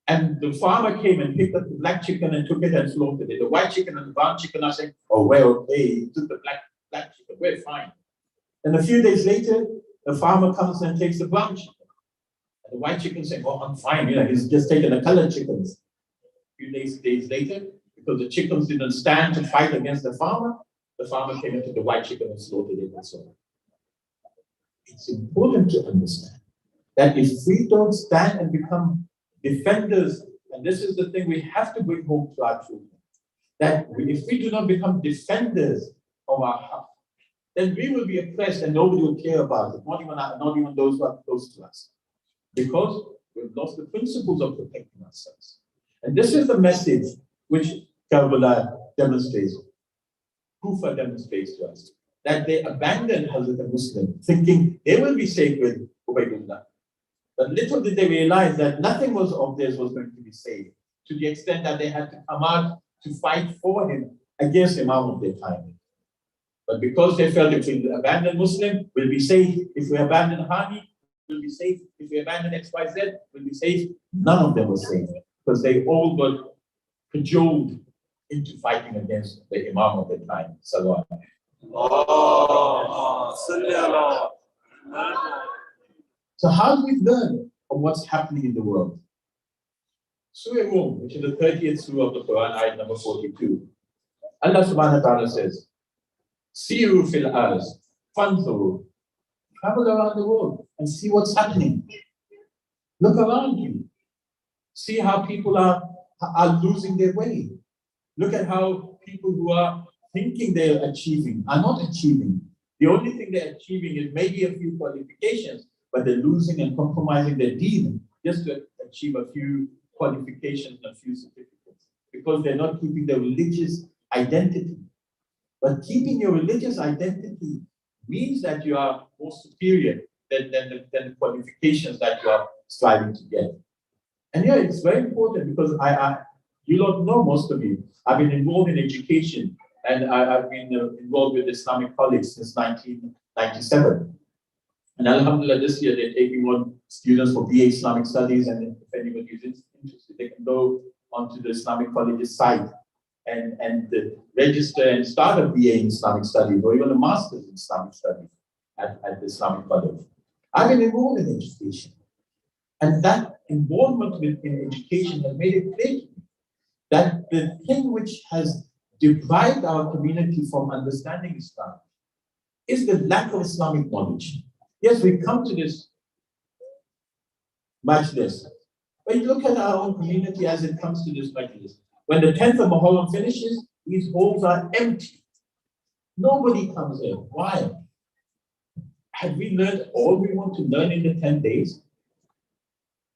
And the farmer came and picked up the black chicken and took it and slaughtered it. The white chicken and the brown chicken are saying, "Oh, we're okay. He took the black chicken. We're fine." And a few days later, the farmer comes and takes the brown chicken. And the white chicken saying, "Oh, I'm fine. He's just taken the colored chickens." A few days later, because the chickens didn't stand to fight against the farmer came into the white chicken and slaughtered it and so on. It's important to understand that if we don't stand and become defenders, and this is the thing we have to bring home to our children, that if we do not become defenders of our haqq, then we will be oppressed and nobody will care about it, not even those who are close to us, because we've lost the principles of protecting ourselves. And this is the message which Karbala demonstrates, Kufa demonstrates to us, that they abandoned Hazrat Muslim, thinking they will be safe with Ubaydullah. But little did they realize that nothing of theirs was going to be safe, to the extent that they had to come out to fight for him against Imam of their time. But because they felt if we abandon Muslim, we'll be safe. If we abandon Hani, we'll be safe. If we abandon XYZ, we'll be safe. None of them were safe, because they all got cajoled into fighting against the Imam of the time. Salawat. So how do we learn from what's happening in the world? Surah Rum, which is the 30th surah of the Quran, ayat number 42. Allah subhanahu wa ta'ala says, Siru fil arz, fanzuru. Travel around the world and see what's happening. Look around you. See how people are losing their way. Look at how people who are thinking they're achieving are not achieving. The only thing they're achieving is maybe a few qualifications, but they're losing and compromising their deen just to achieve a few qualifications and a few certificates, because they're not keeping their religious identity. But keeping your religious identity means that you are more superior than the qualifications that you are striving to get. And yeah, it's very important, because You don't know, most of you. I've been involved in education, and I've been involved with Islamic College since 1997. And Alhamdulillah, this year they're taking on students for BA Islamic Studies, and if anybody is interested, they can go onto the Islamic College's site and register and start a BA in Islamic Studies or even a Master's in Islamic Studies at the Islamic College. I've been involved in education, and that involvement in education has made it clear to me that the thing which has deprived our community from understanding Islam is the lack of Islamic knowledge. Yes, we come to this majlis. But you look at our own community as it comes to this majlis. When the 10th of Moharram finishes, these halls are empty. Nobody comes in. Why? Have we learned all we want to learn in the 10 days?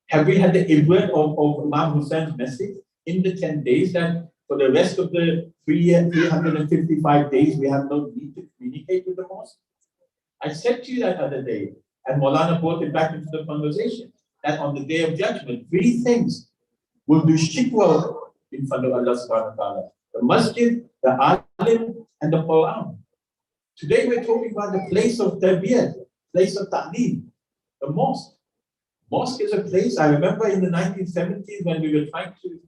Have we had the ibrat of Imam Hussein's message in the 10 days that for the rest of the 355 days we have no need to communicate with the mosque? I said to you that other day, and Maulana brought it back into the conversation, that on the day of judgment, 3 things will do shikwa in front of Allah subhanahu wa ta'ala. The masjid, the alim, and the Quran. Today we're talking about the place of tarbiyah, place of ta'lim, the mosque. Mosque is a place, I remember in the 1970s when we were trying to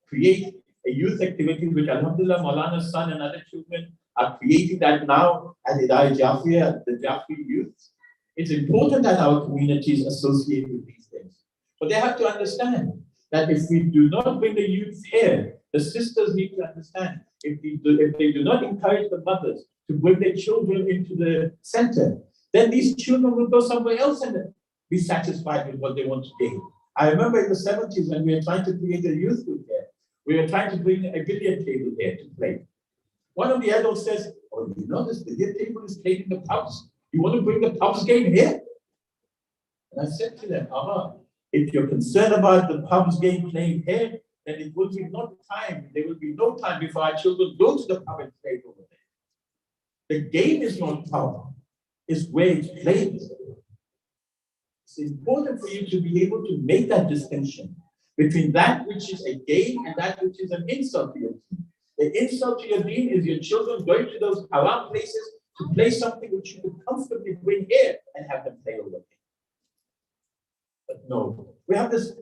create a youth activity, which Alhamdulillah, Maulana's son and other children are creating that now at Idara-e-Jaaferiya, the Jafri youth. It's important that our communities associate with these things. But they have to understand that if we do not bring the youth here, the sisters need to understand, if they do not encourage the mothers to bring their children into the center, then these children will go somewhere else and be satisfied with what they want to gain. I remember in the 70s when we were trying to create a youth group here, we were trying to bring a billiard table here to play. One of the adults says, "Oh, you know this billiard table is played in the pubs. You want to bring the pubs game here?" And I said to them, if you're concerned about the pubs game playing here, then it will be not time. There will be no time before our children go to the pub and play over there. The game is not pub, it's where it's played. It's important for you to be able to make that distinction between that which is a game and that which is an insult to your deen. The insult to your deen is your children going to those haram places to play something which you could comfortably bring here and have them play over there. But no, we have this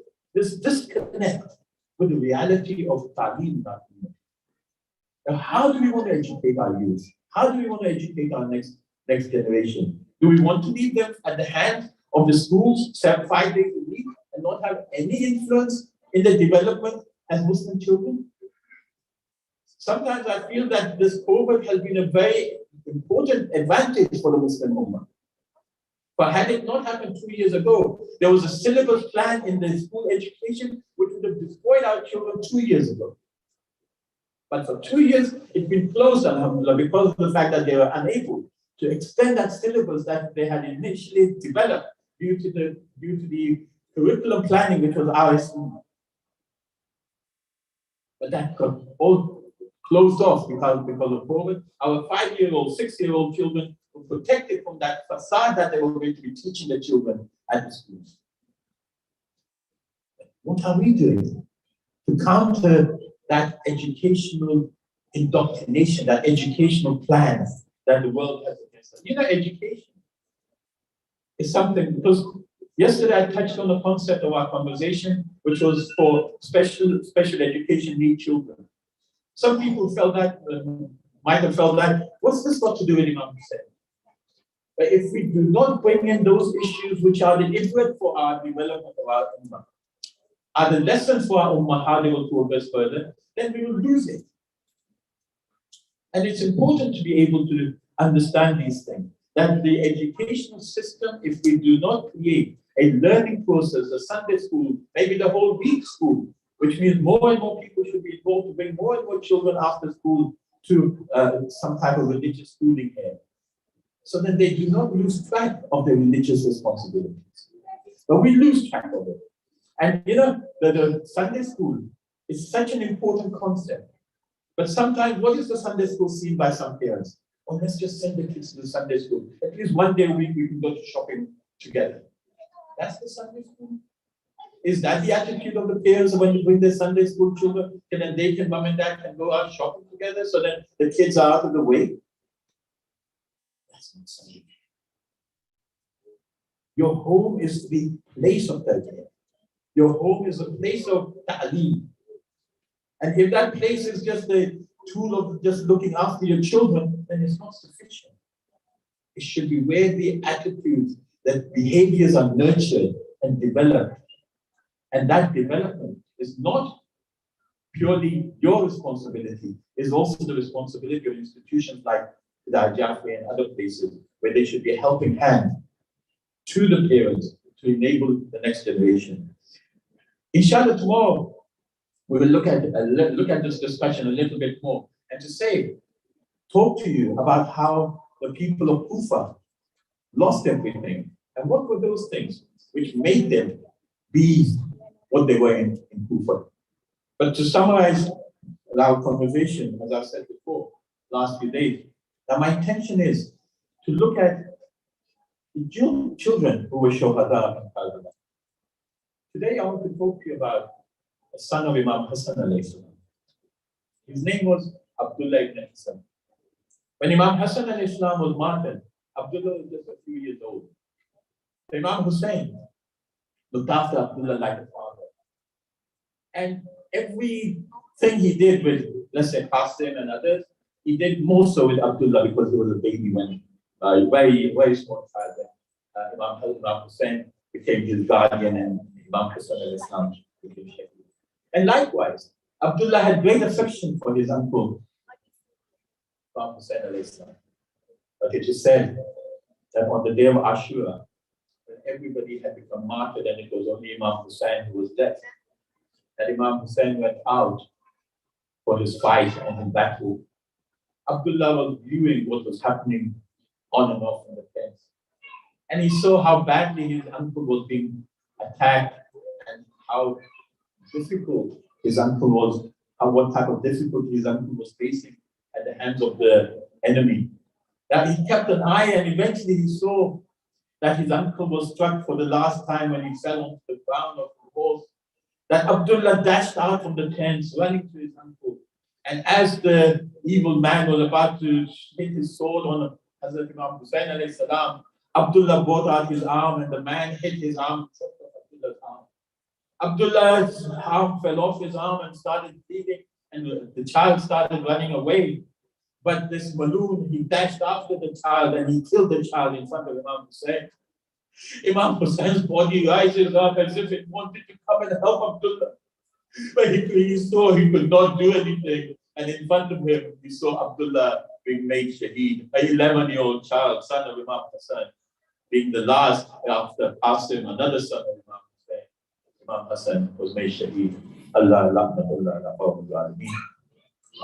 disconnect with the reality of ta'lim. Now, how do we want to educate our youth? How do we want to educate our next generation? Do we want to leave them at the hands of the schools 5 days a week and not have any influence in their development as Muslim children? Sometimes I feel that this COVID has been a very important advantage for the Muslim Ummah. But had it not happened 2 years ago, there was a syllabus plan in the school education which would have destroyed our children 2 years ago. But for 2 years, it's been closed, alhamdulillah, because of the fact that they were unable to extend that syllabus that they had initially developed due to the curriculum planning, which was our Islam. But that got all closed off because of COVID. Our 5-year-old, 6-year-old children were protected from that facade that they were going to be teaching the children at the schools. What are we doing to counter that educational indoctrination, that educational plan that the world has against us? You know, education is something, because yesterday I touched on the concept of our conversation, which was for special education need children. Some people felt that, might have felt that, what's this got to do with Imam Hussein? But if we do not bring in those issues which are the input for our development of our ummah, are the lessons for our ummah, how they will progress further, then we will lose it. And it's important to be able to understand these things, that the educational system, if we do not create a learning process, a Sunday school, maybe the whole week school, which means more and more people should be involved to bring more and more children after school to some type of religious schooling here, so that they do not lose track of their religious responsibilities. But we lose track of it. And you know, the Sunday school is such an important concept. But sometimes, what is the Sunday school seen by some parents? Oh, let's just send the kids to the Sunday school. At least one day a week we can go to shopping together. That's the Sunday school. Is that the attitude of the parents when you bring their Sunday school children? And then they can, mom and dad can go out shopping together so that the kids are out of the way? That's not Sunday. Your home is the place of tarbiyah. Your home is a place of ta'aleem. And if that place is just a tool of just looking after your children, then it's not sufficient. It should be where the attitudes, that behaviors are nurtured and developed. And that development is not purely your responsibility, it's also the responsibility of institutions like Idara-e-Jaaferiya and other places where they should be a helping hand to the parents to enable the next generation. Inshallah, tomorrow we will look at this discussion a little bit more and talk to you about how the people of Kufa lost everything and what were those things which made them be what they were in Kufa. But to summarize our conversation, as I've said before, last few days, now my intention is to look at the children who were Shohada in Karbala. Today I want to talk to you about the son of Imam Hassan alayhi salam. His name was Abdullah ibn Hassan. When Imam Hassan alayhi salam was martyred, Abdullah was just a few years old. Imam Hussein looked after Abdullah like a father. And everything he did with, let's say, Qasim and others, he did more so with Abdullah because he was a baby when, very, very small child when Imam Hussein became his guardian and Imam Hassan al-Islam became Shaykh. And likewise, Abdullah had great affection for his uncle, Imam Hussein al-Islam. But it is said that on the day of Ashura, when everybody had become martyred and it was only Imam Hussein who was left, that Imam Hussein went out for his fight and his battle. Abdullah was viewing what was happening on and off in the fence. And he saw how badly his uncle was being attacked and how difficult his uncle was, what type of difficulty his uncle was facing at the hands of the enemy. That he kept an eye and eventually he saw that his uncle was struck for the last time when he fell onto the ground of the horse. That Abdullah dashed out from the tents, running to his uncle. And as the evil man was about to hit his sword on Hazrat Imam Hussein alayhi salam, Abdullah brought out his arm and the man hit his arm, chopped off Abdullah's arm. Abdullah's arm fell off his arm and started bleeding, and the child started running away. But this Maloon, he dashed after the child and he killed the child in front of Imam Hussein. Imam Hussein's body rises up as if it wanted to come and help Abdullah. But he saw he could not do anything. And in front of him, he saw Abdullah being made shaheed, an 11-year-old child, son of Imam Hassan, being the last after Qasim, another son of Imam Hussein. Imam Hassan was made shaheed. Allah,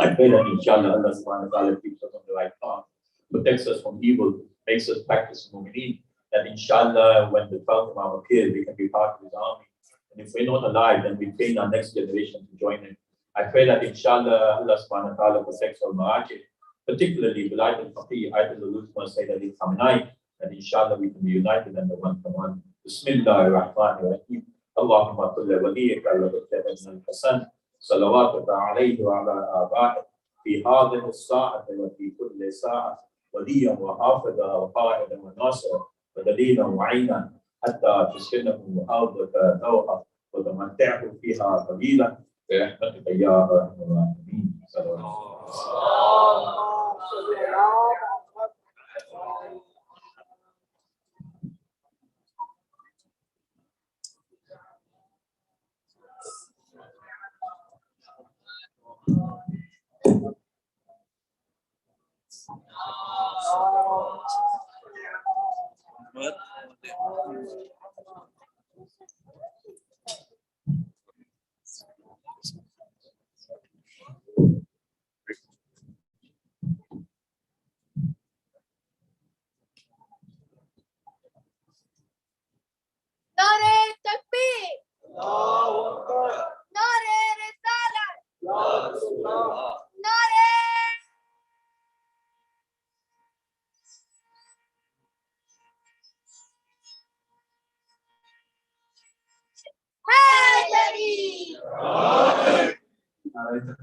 I pray that inshallah Allah subhanahu wa ta'ala keeps us on the right path, protects us from evil, makes us practice mu'mineen, that inshallah when the 12th Imam appears, we can be part of his army. And if we're not alive, then we train our next generation to join him. I pray that inshallah Allah subhanahu wa ta'ala protects our marajid, particularly Wilayat al-Faqih, Ayatul Uluzma, Sayyid Ali Khamenei, and inshallah we can be united under one command. Bismillah ar-Rahman ar-Rahim. Allahumma kulli waliyika al-Hasan. صلواتك عليه وعلى آبائه في هذه الساعة وفي كل ساعة وليا وحافظا وقائدا وناصرا ودليلا وعينا حتى تسكنه أرضك نوحا وتمتعه فيها قليلا برحمتك يا أرحم الراحمين. صلى الله عليه وسلم.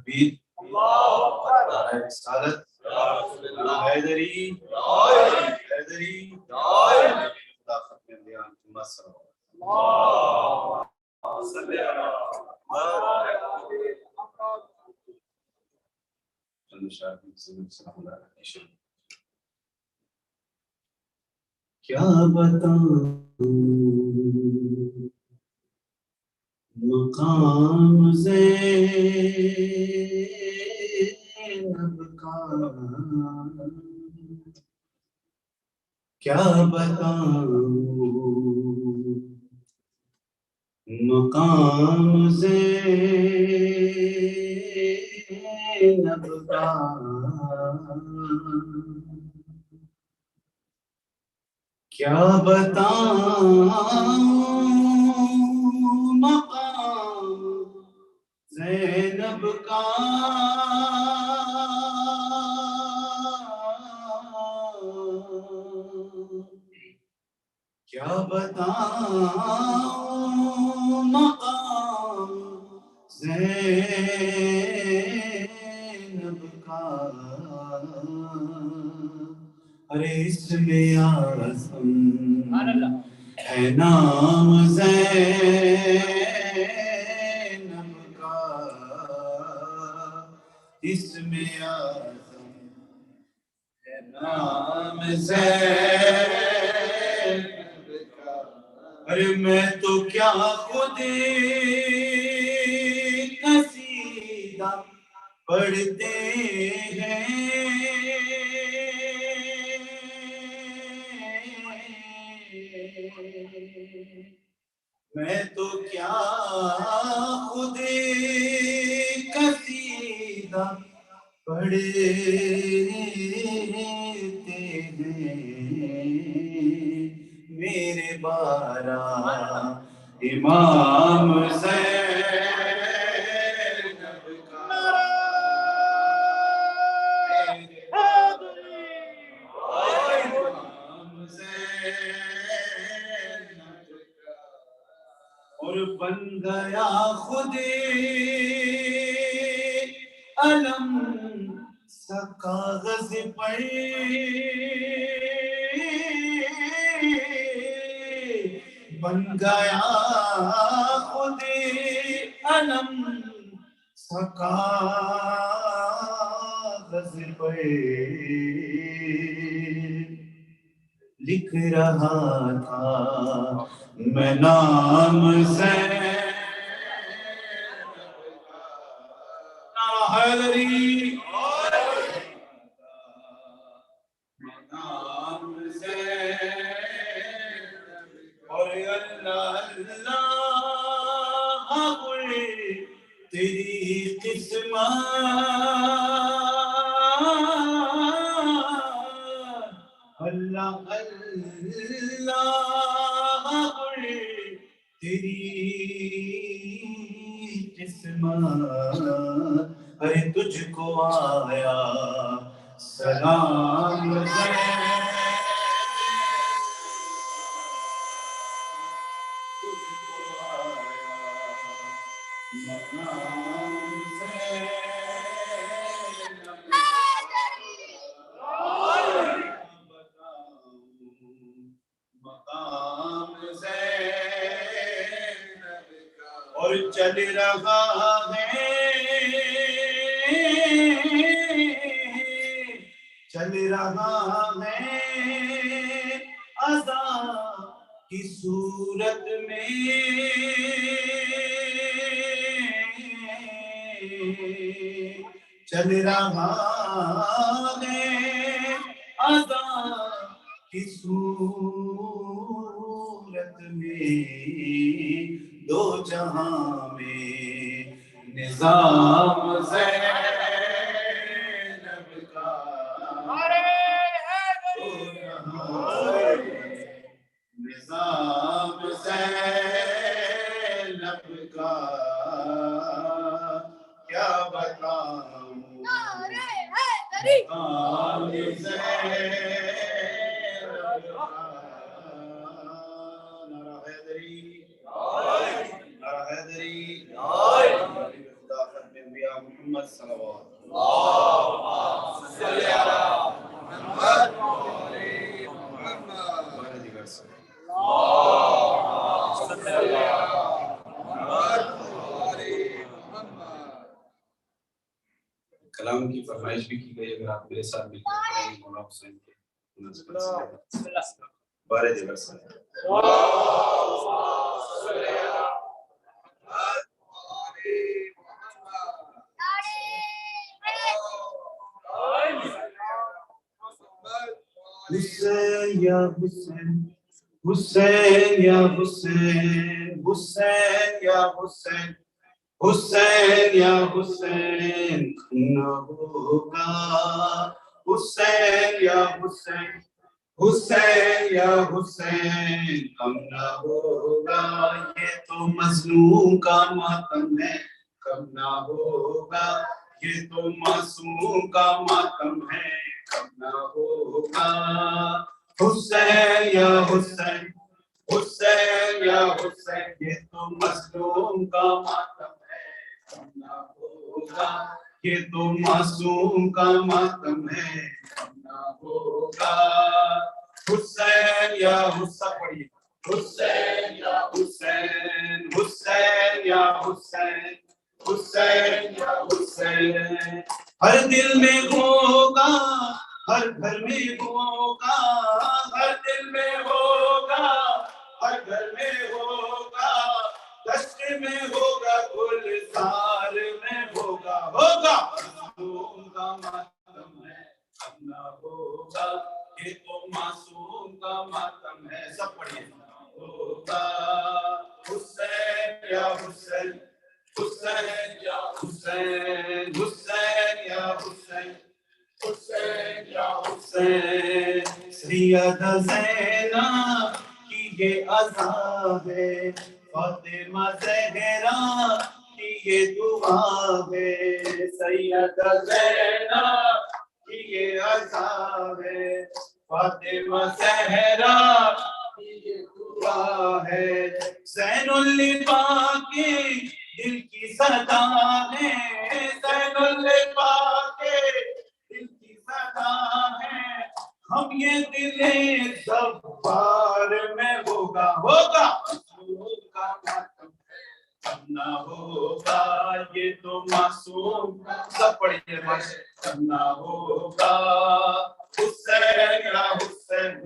تکبیر، نعرہ رسالت، نعرہ حیدری، حیدری، خدا ختم انبیاء محمد صلی اللہ علیہ وسلم۔ کیا بتاؤں مقام زینب کا، کیا بتاؤں مقام زینب کا، کیا بتاؤں مقام زینب کا، کیا بتاؤں مقام زینب کا، ارے اس میں اعظم ہے نام زینب کا، اس میں اعظم ہے نام زینب کا، ارے میں تو کیا خود قصیدہ پڑھتے ہیں، میں تو کیا خود قصیدہ پڑھتے ہیں، میرے بارہ امام زینب کا، میرے امام زینب کا، اور بن گیا خود علم سا کاغذ پر، بن گیا خود علم سا کاغذ پر، لکھ رہا تھا میں نام زینب کا، نعرہ حیدری، میں نام زینب، اور اللہ اللہ ہوئے تیری قسمت، اللہ اللہ ہوئے تیری قسمت، ارے تجھ کو آیا سلام زینب، تجھ کو آیا سلام زینب، مقام زینب کا، اور چل رہا ہے، چل رہا ہے اذان کی صورت میں، چل رہا ہے اذان کی صورت میں، دو جہاں میں نظام زینب کا، دو جہاں نظام زینب کا، کیا بتاؤں مقام زینب کا، نعرہ حیدری، نعرہ حیدری، خدا ختم انبیاء محمد صلی فرمائش بھی کی گئی اگر آپ میرے ساتھ مل کر پڑھیں گے مولا حسین کے مناسبت سے بارے دیگر سے حسین یا حسین حسین یا حسین حسین یا حسین حسین یا حسین نہ ہوگا حسین یا حسین حسین یا حسین کم نہ ہوگا یہ تو مظلوم کا ماتم ہے کم نہ ہوگا یہ تو معصوم کا ماتم ہے کم نہ ہوگا حسین یا حسین حسین یا حسین یہ تو مظلوم کا ماتم ہے کم نہ ہوگا یہ تو معصوم کا ماتم ہے کم نہ ہوگا حسین یا حسین پڑھیے حسین یا حسین حسین یا حسین حسین یا حسین ہر دل میں ہوگا ہر گھر میں ہوگا ہر دل میں ہوگا ہر گھر میں ہوگا دشت میں ہوگا گلزار میں ہوگا ہوگا معصوم کا ماتم ہے اب نہ ہوگا یہ تو معصوم کا ماتم ہے سب پڑھیے ہوگا حسین یا حسین حسین یا حسین حسین یا حسین حسین یا حسین سید زینب کی یہ عزا ہے فاطمہ زہرا کی یہ دعا ہے سید زینب کی یہ عزا ہے فاطمہ زہرا کی یہ دعا ہے زین العباد کے دل کی صدا ہے زین العباد کے دل کی صدا ہے ہم یہ دل زبار میں ہوگا ہوگا معصوم کا ماتم ہے اب نہ ہوگا یہ تو معصوم سب پڑھیے اب نہ ہوگا حسین یا حسین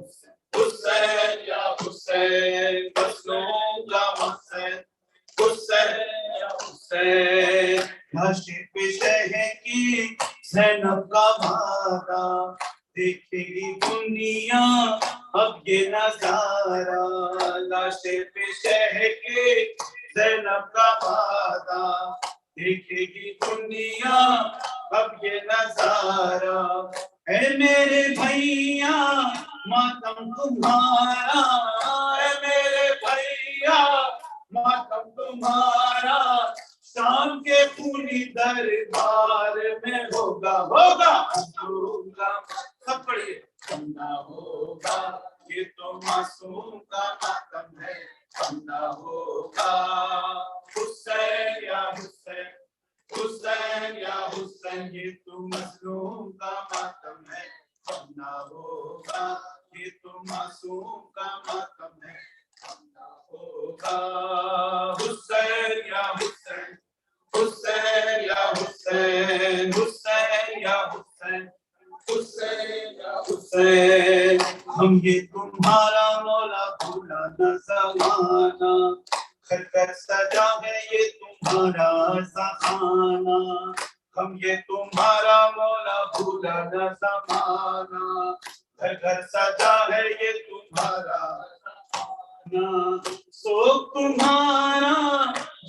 حسین یا حسین مظلوم کا حسین حسین یا حسین لاش پیشے کی زینب کا وعدہ دیکھے گی دنیا اب یہ نظارہ لاش پیشے کی زینب کا وعدہ دیکھے گی دنیا اب یہ نظارہ اے میرے بھیا ماتم تمہارا اے میرے بھیا ماتم تمہارا شام کے خونی دربار میں ہوگا ہوگا معصوم کا سب پڑھیے کم نہ ہوگا یہ تو معصوم کا ماتم ہے کم نہ ہوگا حسین یا حسین حسین یا حسین یہ تو مظلوم کا ماتم ہے کم نہ ہوگا یہ تو معصوم کا ماتم ہے کم نہ ہوگا حسین یا حسین حسین یا حسین حسین یا حسین حسین یا حسین ہم یہ تمہارا مولا بھولا نہ زمانہ گھر گھر سجا ہے یہ تمہارا زخانہ ہم یہ تمہارا مولا بھولا نہ زمانہ گھر گھر سجا ہے یہ تمہارا سوگ تمہارا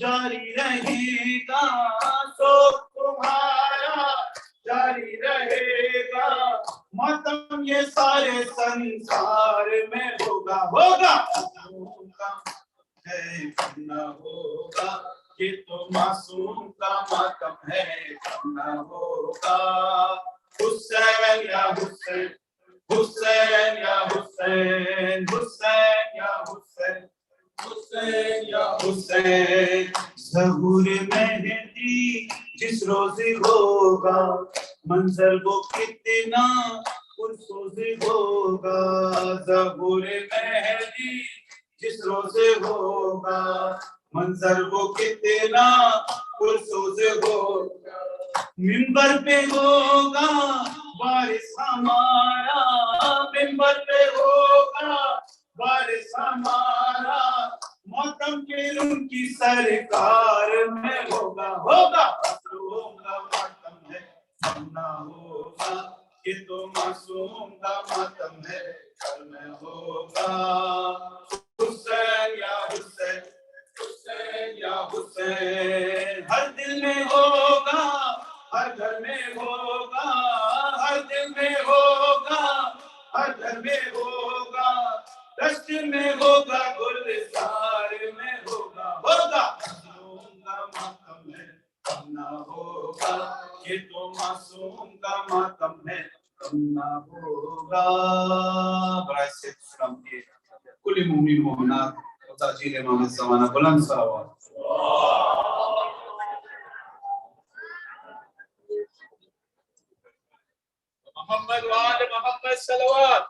جاری رہے گا سوگ تمہارا جاری رہے گا ماتم یہ سارے سنسار میں ہوگا ہوگا ہے نہ ہوگا یہ تو معصوم کا ماتم ہے نہ ہوگا حسین یا حسین حسین یا حسین حسین یا حسین حسین یا حسین ظہور مہدی جس روز ہوگا منظر وہ کتنا پرسوز ہوگا ظہور مہدی جس روز ہوگا منظر وہ کتنا پرسوز ہوگا منبر پہ ہوگا وارث ہمارا، منبر پہ ہوگا وارث ہمارا، ماتم کے ان کی سرکار میں ہوگا، ہوگا معصوم کا ماتم ہے کم نہ ہوگا، یہ تو معصوم کا ماتم ہے کل میں ہوگا، حسین یا حسین، حسین یا حسین، ہر دل میں ہوگا، ہر گھر میں ہوگا، ہر دل میں ہوگا، ہر گھر میں ہوگا، دشت میں ہوگا، گلزار میں ہوگا، ہوگا معصوم کا ماتم ہے کم نہ ہوگا، یہ تو معصوم کا ماتم ہے کم نہ ہوگا۔ برائے سید اسلام کی کل مومن مومنات تاجیل امام زمانہ بلند صلوات۔ محمد وآل محمد صلوات۔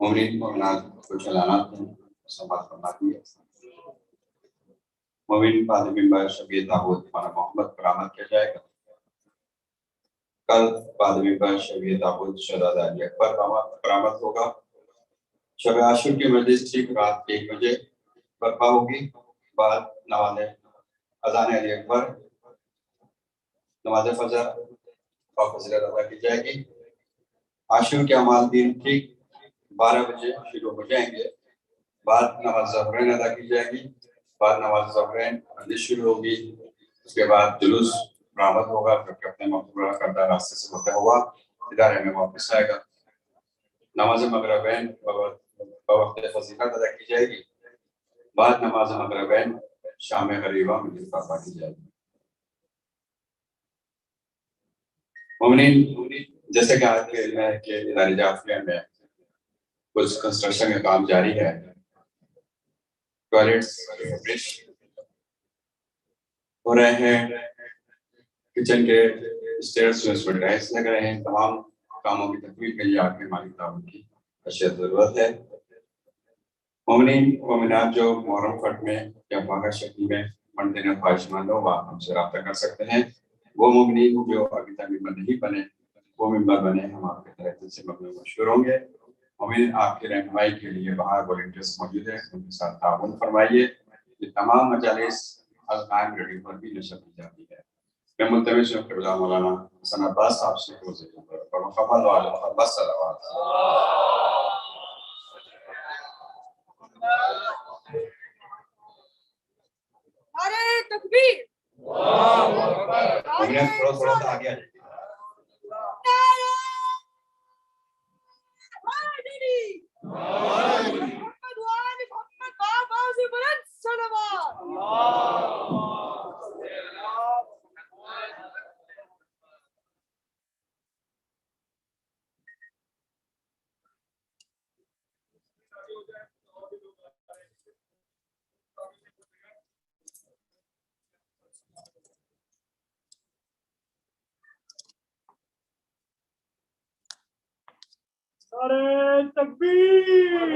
مومنین مومنات کچھ اعلانات ہیں، سماعت فرما دیے۔ مومن بعد ممبر شبیہ تابوت مولانا محمد پر آمد کیا جائے گا۔ کل بعد ممبر شبیہ تابوت شہزادہ علی اکبر پر آمد ہوگا۔ شب عاشور کی مجلس ٹھیک رات 1 بجے برپا ہوگی۔ بعد نماز اذان علی اکبر، نماز فجر اور فضیلت ادا کی جائے گی۔ عاشور کے اعمال دین ٹھیک 12 بجے شروع ہو جائیں گے۔ بعد نماز ظہرین ادا کی جائے گی۔ بعد نماز ظہرین حدیث شروع ہوگی۔ اس کے بعد جلوس برآمد ہوگا، جو کہ اپنے مقررہ کردہ راستے سے ہوتا ہوا ادارے میں واپس آئے گا۔ نماز مغربین بوقت فضیلت ادا کی جائے گی۔ بعد نماز مغربین شام غریبہ میں ادا کی جائے گی۔ مومنین، جیسے کہ آج کے علم ہے کہ ادارہ-e-جعفریہ میں کچھ کنسٹرکشن کا کام جاری ہے۔ ٹوائلٹس فش ہو رہے ہیں، کچن کے اسٹیئرس میں اس پر ٹائلس لگ رہے ہیں۔ تمام کاموں کی تکمیل کے لیے آپ کے مالک تعاون کی اشد ضرورت ہے۔ مومنین مومنات جو محرم فٹ میں یا باغہ شکل میں فنڈ دینے خواہشمند ہو، آپ ہم سے رابطہ کر سکتے ہیں۔ وہ مومنین جو ابھی تک ممبر نہیں بنے وہ ممبر بنے، ہم آپ کے طرح سے مبلغ مشہور ہوں گے۔ مومنین آپ کی رہنمائی کے لیے باہر والنٹیئرس موجود ہیں، ان کے ساتھ تعاون فرمائیے۔ یہ تمام مجالس القائم ریڈیو پر بھی نشر کی جاتی ہے۔ میں ملتمس ہوں قبلہ مولانا حسن عباس صاحب سے اور محمد وآل محمد صلوات۔ نعرہ تکبیر، تھوڑا تھوڑا سا آگے آ جائیے۔ محمد وآل محمد بآواز بلند صلوات۔ نعرہ تکبیر،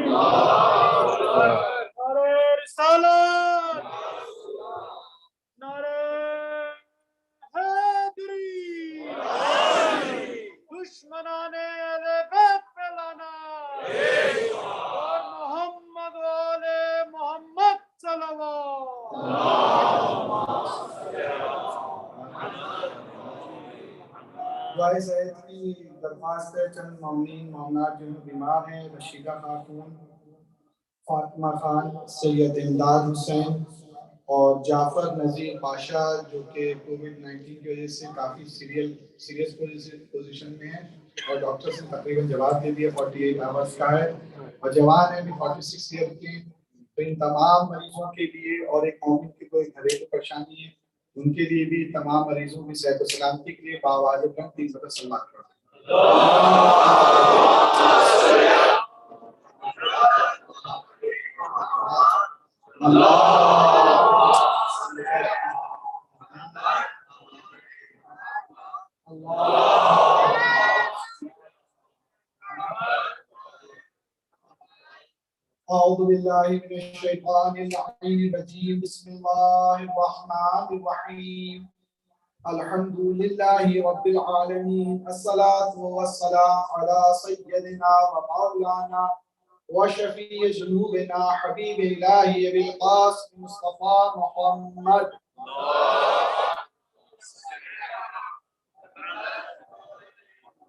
نعرہ رسالت، نعرہ حیدری، دشمنان اہل بیت پہ لعنت، اور محمد وآل محمد صلوات۔ دعائے صحت کی درخواست ہے۔ چند مومنین مومنات جو بیمار ہیں، رشیدہ خاتون، فاطمہ خان، سید امداد حسین اور جعفر نذیر پاشا، جو کہ کووڈ-19 کی وجہ سے کافی سیریس پوزیشن میں ہیں اور ڈاکٹر سے تقریباً جواب دے دیا 48 آورس کا ہے، اور جوان ہیں بھی 46 ایئر کے۔ تو ان تمام مریضوں کے لیے اور ایک مومن کی کوئی گھریلو پریشانی ہے، ان کے لیے بھی تمام مریضوں کی صحت و سلامتی کے لیے باواجب 3 مرتبہ سلوات کرتے ہیں۔ أعوذ بالله من الشيطان اللعين الرجيم بسم الله الرحمن الرحيم الحمد لله رب العالمين الصلاة والسلام على سيدنا ومولانا وشفيع ذنوبنا حبيب الله أبي القاسم مصطفى محمد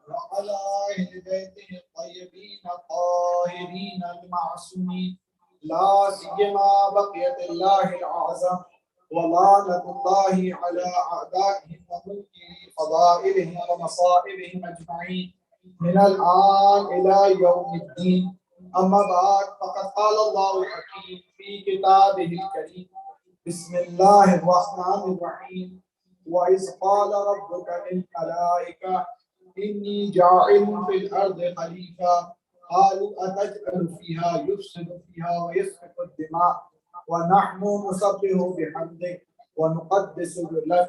وعلى أهل بيته الطيبين الطاهرين المعصومين لا سيما بقية الله الأعظم ولعنة الله على أعدائهم وملكه فضائلهم ومصائبهم أجمعين من الآن إلى يوم الدين. أما بعد فقد قال الله الحكيم في كتابه الكريم بسم الله الرحمن الرحيم وإذ قال ربك للملائكة إني جاعل في الأرض خليفة قالوا أتجعل فيها يفسد فيها ويسفك الدماء ونحن نسبح بحمدك ونقدس لك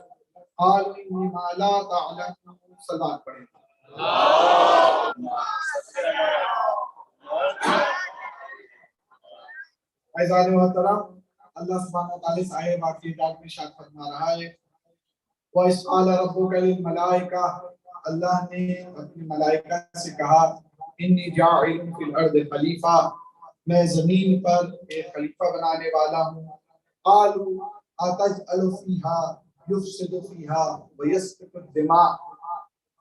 قالوا إني ما لا تعلمون. صلاة پڑھیں. عزیزان محترم، اللہ سبحانہ وتعالی اس آیے باقی میں ارشاد فرما رہا ہے وَإِذْ قَالَ رَبُّكَ لِلْمَلَائِكَةِ، اللہ نے اپنی ملائکہ سے کہا انی جاعل فی الارض خلیفہ، میں زمین پر ایک خلیفہ بنانے والا ہوں. قالوا اتجعل فیہا یفسد فیہا ویسفک الدماء،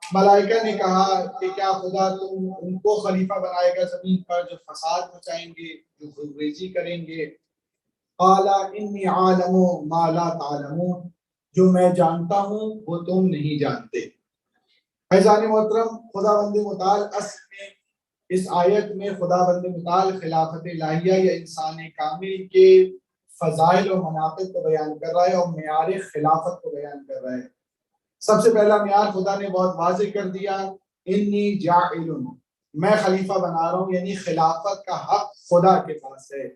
ملائکہ نے کہا کہ کیا خدا تم ان کو خلیفہ بنائے گا زمین پر جو فساد مچائیں گے، جو خونریزی کریں گے. قال انی عالم ما لا تعلمون، جو میں جانتا ہوں وہ تم نہیں جانتے. عزیزان محترم، خدا بند متعال اصل میں اس آیت میں خدا بند متعال خلافت الہیہ یا انسان کامل کے فضائل و مناقب کو بیان کر رہا ہے اور معیار خلافت کو بیان کر رہا ہے. سب سے پہلا معیار خدا نے بہت واضح کر دیا، انی جاعل، میں خلیفہ بنا رہا ہوں، یعنی خلافت کا حق خدا کے پاس ہے.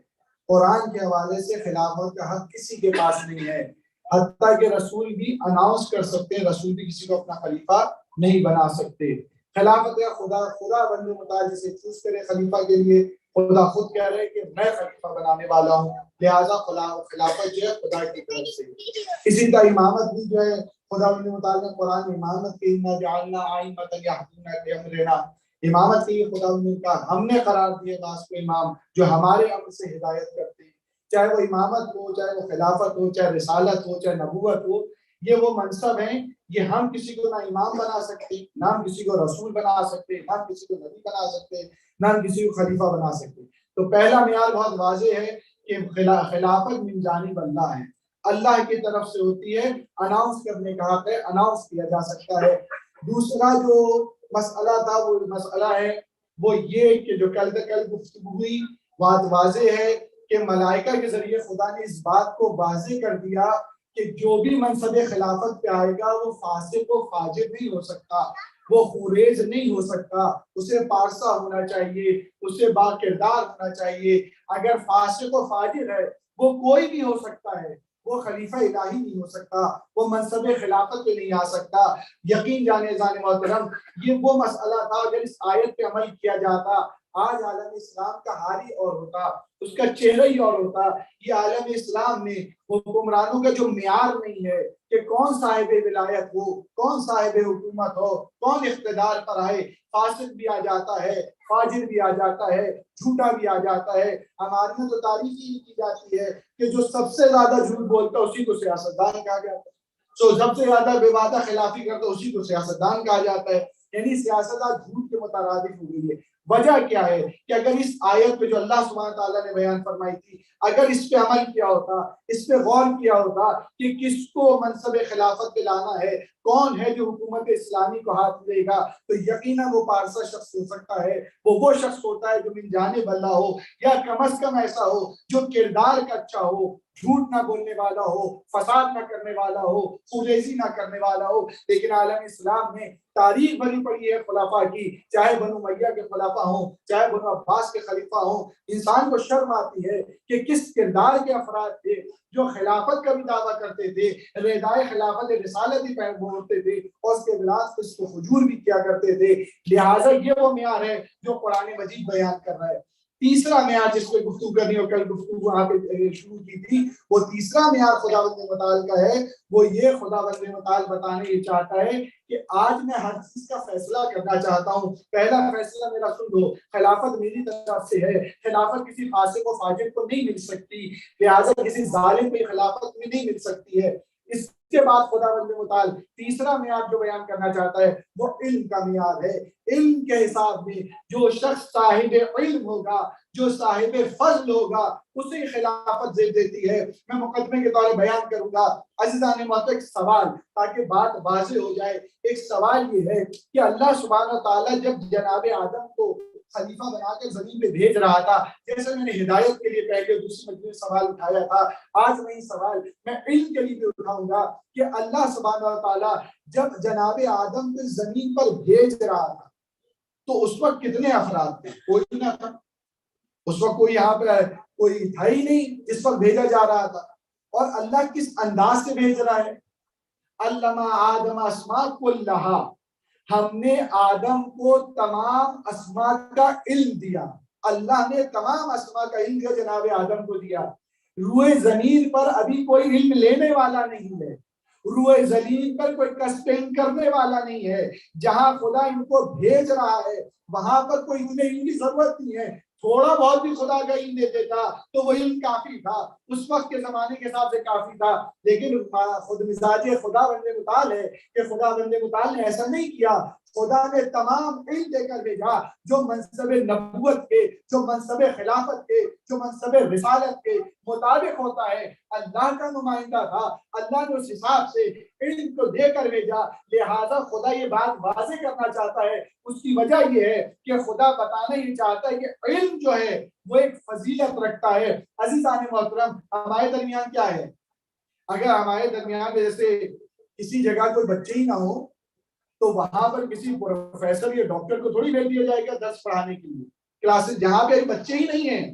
قرآن کے حوالے سے خلافت کا حق کسی کے پاس نہیں ہے، حتیٰ کہ رسول بھی اناؤنس کر سکتے ہیں، رسول بھی کسی کو اپنا خلیفہ نہیں بنا سکتے. خلافت کا خدا بند متعال جسے چوز کرے خلیفہ کے لیے، خدا خود کہہ رہے کہ میں خلیفہ بنانے والا ہوں، لہٰذا خلافت جو ہے خدا کی طرف سے. اسی طرح امامت بھی جو ہے خدا بند متعال نے قرآن میں امامت کی اِنَّا جَعَلْنَا أَئِمَّةً يَهْدُونَ بِأَمْرِنَا، امامت کے لیے خدا بند کا ہم نے قرار دیے بعض کو امام جو ہمارے امر سے ہدایت کرتے ہیں. چاہے وہ امامت ہو، چاہے وہ خلافت ہو، چاہے رسالت ہو، چاہے نبوت ہو، یہ وہ منصب ہیں، یہ ہم کسی کو نہ امام بنا سکتے، نہ ہم کسی کو رسول بنا سکتے، نہ ہم کسی کو نبی بنا سکتے، نہ ہم کسی کو خلیفہ بنا سکتے. تو پہلا معیار بہت واضح ہے کہ خلافت من جانب اللہ ہے، اللہ کی طرف سے ہوتی ہے، اناؤنس کرنے کا حق ہے، اناؤنس کیا جا سکتا ہے. دوسرا جو مسئلہ تھا وہ مسئلہ ہے وہ یہ کہ جو کل گفتگو ہوئی، بات واضح ہے کہ ملائکہ کے ذریعے خدا نے اس بات کو واضح کر دیا کہ جو بھی منصب خلافت پہ آئے گا وہ فاسق و فاجر نہیں ہو سکتا، وہ خوریز نہیں ہو سکتا، اسے پارسا ہونا چاہیے، اسے با کردار ہونا چاہیے. اگر فاسق و فاجر ہے وہ کوئی بھی ہو سکتا ہے، وہ خلیفہ الہی نہیں ہو سکتا، وہ منصب خلافت پہ نہیں آ سکتا. یقین جانے محترم، یہ وہ مسئلہ تھا اگر اس آیت پہ عمل کیا جاتا آج عالم اسلام کا حال ہی اور ہوتا، اس کا چہرہ ہی اور ہوتا. یہ عالم اسلام میں حکمرانوں کا جو معیار نہیں ہے کہ کون صاحب ولایت ہو، کون صاحب حکومت ہو، کون اقتدار پر آئے، فاسق بھی آ جاتا ہے، فاجر بھی آ جاتا ہے، جھوٹا بھی آ جاتا ہے. ہماری میں تو تعریف ہی کی جاتی ہے کہ جو سب سے زیادہ جھوٹ بولتا ہے اسی کو سیاستدان کہا جاتا ہے، جو سب سے زیادہ بے وعدہ خلافی کرتا ہے اسی کو سیاستدان کہا جاتا ہے. یعنی سیاست آج جھوٹ کے مترادف ہو گئی ہے. وجہ کیا ہے کہ اگر اس آیت پہ جو اللہ سبحانہ تعالیٰ نے بیان فرمائی تھی، اگر اس پہ عمل کیا ہوتا، اس پہ غور کیا ہوتا کہ کس کو منصب خلافت پہ لانا ہے، کون ہے جو حکومت اسلامی کو ہاتھ لے گا، تو یقیناً وہ پارسا شخص ہو سکتا ہے، وہ شخص ہوتا ہے جو من جانب اللہ ہو، یا کم از کم ایسا ہو جو کردار کا اچھا ہو، جھوٹ نہ بولنے والا ہو، فساد نہ کرنے والا ہو، خوریزی نہ کرنے والا ہو. لیکن عالم اسلام میں تاریخ بھری پڑی ہے خلفاء کی، چاہے بنو امیہ کے خلفاء ہوں، چاہے بنو عباس کے خلیفہ ہوں. انسان کو شرم آتی ہے کہ کس کردار کے افراد تھے جو خلافت کا بھی دعویٰ کرتے تھے، ردائے خلافت رسالت بھی پہنتے تھے اور اس کے خلاف اس کو حجور بھی کیا کرتے تھے. لہٰذا یہ وہ معیار ہے جو قرآن مجید بیان کر رہا ہے. تیسرا معیار جس پہ گفتگو کرنی اور کل گفتگو وہاں پہ شروع کی تھی، وہ تیسرا معیار خداوند متعال کا ہے. وہ یہ خداوند متعال بتانے یہ چاہتا ہے کہ آج میں ہر چیز کا فیصلہ کرنا چاہتا ہوں. پہلا فیصلہ میرا سن لو، خلافت میری طرف سے ہے. خلافت کسی فاسق و فاجر کو نہیں مل سکتی، لہٰذا کسی ظالم کو خلافت میں نہیں مل سکتی ہے. اس کے بعد خداوند متعال تیسرا معیار جو بیان کرنا چاہتا ہے وہ علم کا معیار ہے. علم کے حساب میں جو شخص صاحب علم ہوگا، جو صاحب فضل ہوگا، اسے خلافت دے دیتی ہے. میں مقدمے کے طور بیان کروں گا. عزیزان محترم ایک سوال تاکہ بات واضح ہو جائے. ایک سوال یہ ہے کہ اللہ سبحانہ و تعالیٰ جب جناب آدم کو خلیفہ بنا کر زمین پہ بھیج رہا تھا، جیسے میں نے ہدایت کے لیے پہلے دوسری مجلس میں سوال اٹھایا تھا، آج وہی سوال میں علم کے لیے بھی اٹھاؤں گا کہ اللہ سبحانہ و تعالیٰ جب جناب آدم کو زمین پر بھیج رہا تھا تو اس وقت کتنے افراد تھے؟ کوئی نہ تھا. اس وقت کوئی یہاں پہ کوئی تھا ہی نہیں جس پر بھیجا جا رہا تھا. اور اللہ کس انداز سے بھیج رہا ہے؟ علم آدم اسماء کلھا، ہم نے آدم کو تمام اسماء کا علم دیا. اللہ نے تمام اسماء کا علم دیا، جناب آدم کو دیا. روئے زمین پر ابھی کوئی علم لینے والا نہیں ہے، روئے زمین پر کوئی کسٹینگ کرنے والا نہیں ہے. جہاں خدا ان کو بھیج رہا ہے وہاں پر کوئی اتنے علم کی ضرورت نہیں ہے. تھوڑا بہت بھی خدا کا علم دیتے تھا تو وہ علم کافی تھا، اس وقت کے زمانے کے حساب سے کافی تھا. لیکن خود مزاج خدا بند متعال ہے کہ خدا بند متعال نے ایسا نہیں کیا. خدا نے تمام علم دے کر بھیجا جو منصب نبوت کے، جو منصب خلافت کے، جو منصب رسالت کے مطابق ہوتا ہے. اللہ کا نمائندہ تھا، اللہ نے اس حساب سے علم کو دے کر بھیجا. لہٰذا خدا یہ بات واضح کرنا چاہتا ہے. اس کی وجہ یہ ہے کہ خدا بتانا یہ چاہتا ہے کہ علم جو ہے وہ ایک فضیلت رکھتا ہے. عزیزان محترم، ہمارے درمیان کیا ہے؟ اگر ہمارے درمیان جیسے کسی جگہ کوئی بچے ہی نہ ہو تو وہاں پر کسی پروفیسر یا ڈاکٹر کو تھوڑی بھیج دیا جائے گا درس پڑھانے کے لیے. کلاسز جہاں پہ بچے ہی نہیں ہیں،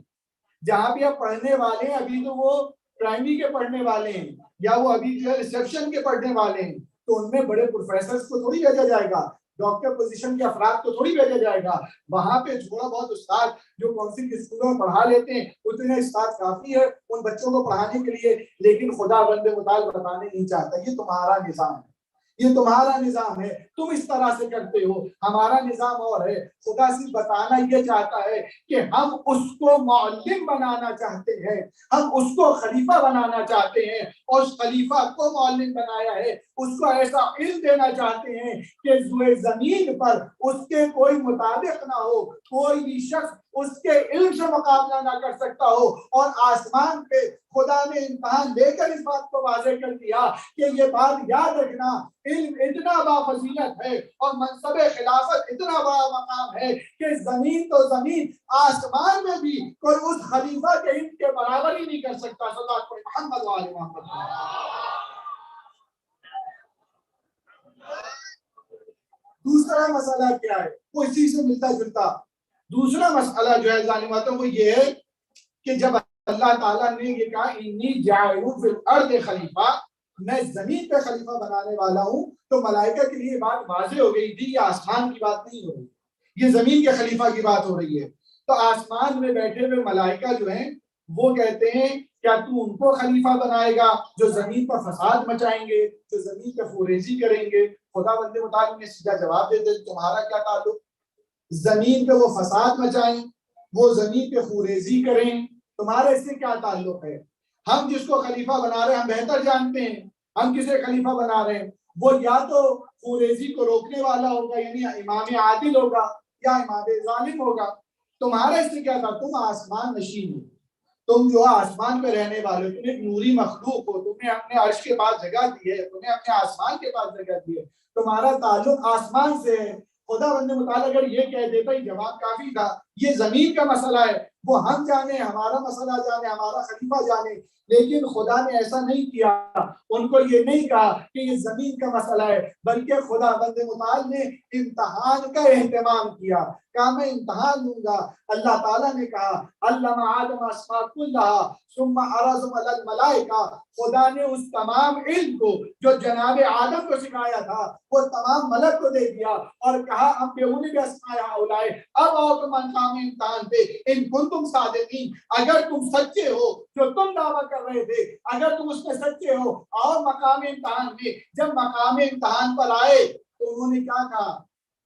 جہاں پہ آپ پڑھنے والے ہیں ابھی تو وہ پرائمری کے پڑھنے والے ہیں یا وہ ابھی جو ہے ریسیپشن کے پڑھنے والے ہیں، تو ان میں بڑے پروفیسرز کو تھوڑی بھیجا جائے گا، ڈاکٹر پوزیشن کے افراد کو تھوڑی بھیجا جائے گا. وہاں پہ تھوڑا بہت استاد جو کونسل کے اسکولوں میں پڑھا لیتے ہیں اتنے استاد کافی ہے ان بچوں کو پڑھانے کے لیے. لیکن خدا بند متعال بتانے نہیں چاہتا یہ تمہارا نظام ہے، یہ تمہارا نظام ہے، تم اس طرح سے کرتے ہو. ہمارا نظام اور ہے. خدا صرف بتانا یہ چاہتا ہے کہ ہم اس کو معلم بنانا چاہتے ہیں، ہم اس کو خلیفہ بنانا چاہتے ہیں اور اس خلیفہ کو معلم بنایا ہے. اس کو ایسا علم دینا چاہتے ہیں کہ روئے زمین پر اس کے کوئی مطابق نہ ہو، کوئی بھی شخص اس کے علم سے مقابلہ نہ کر سکتا ہو. اور آسمان پہ خدا نے امتحان لے کر اس بات کو واضح کر دیا کہ یہ بات یاد رکھنا، علم اتنا با فضیلت ہے اور منصب خلافت اتنا بڑا مقام ہے کہ زمین تو زمین، آسمان میں بھی کوئی اس خلیفہ کے علم کے برابر ہی نہیں کر سکتا. صلی اللہ علیہ محمد وآل محمد. دوسرا مسئلہ کیا ہے؟ وہ اسی سے ملتا جلتا. دوسرا مسئلہ جو ہے ظالمات وہ یہ ہے کہ جب اللہ تعالیٰ نے یہ کہا انی جاعل فی الارض خلیفہ، میں زمین پہ خلیفہ بنانے والا ہوں، تو ملائکہ کے لیے بات واضح ہو گئی تھی. یہ آسمان کی بات نہیں ہو رہی، یہ زمین کے خلیفہ کی بات ہو رہی ہے. تو آسمان میں بیٹھے ہوئے ملائکہ جو ہیں وہ کہتے ہیں کیا تو ان کو خلیفہ بنائے گا جو زمین پر فساد مچائیں گے، جو زمین پہ خوریزی کریں گے؟ خدا بند متعال نے سیدھا جواب دیتے تمہارا کیا تعلق؟ زمین پہ وہ فساد مچائیں، وہ زمین پہ خوریزی کریں، تمہارا اس سے کیا تعلق ہے؟ ہم جس کو خلیفہ بنا رہے ہیں ہم بہتر جانتے ہیں ہم کسے خلیفہ بنا رہے ہیں. وہ یا تو خوریزی کو روکنے والا ہوگا یعنی امام عادل ہوگا یا امام ظالم ہوگا. تمہارا اس سے کیا تھا؟ تم آسمان نشین ہو، تم جو آسمان پہ رہنے والے، تم ایک نوری مخلوق ہو، تمہیں اپنے عرش کے پاس جگہ دی ہے، تمہیں اپنے آسمان کے پاس جگہ دی ہے، تمہارا تعلق آسمان سے ہے. خدا بند متعال اگر یہ کہہ دیتا ہی جواب کافی تھا. یہ زمین کا مسئلہ ہے، وہ ہم جانے، ہمارا مسئلہ جانے، ہمارا خلیفہ جانے، لیکن خدا نے ایسا نہیں کیا. ان کو یہ نہیں کہا کہ یہ زمین کا مسئلہ ہے، بلکہ خدا بند متعال نے امتحان کا اہتمام کیا، کہا میں امتحان لوں گا. اللہ تعالیٰ نے کہا علم آدم اسماء کلھا ثم عرضهم علی الملائکہ، خدا نے اس تمام علم کو جو جناب آدم کو سکھایا تھا وہ تمام ملک کو دے دیا اور کہا انبئونی باسماء ہؤلاء، اب آؤ تم انجام امتحان پہ، ان کنتم صادقین، اگر تم سچے ہو جو تم دعویٰ کر رہے تھے، اگر تم اس میں سچے ہو آؤ مقام امتحان میں. جب مقام امتحان پر آئے تو انہوں نے کیا کہا؟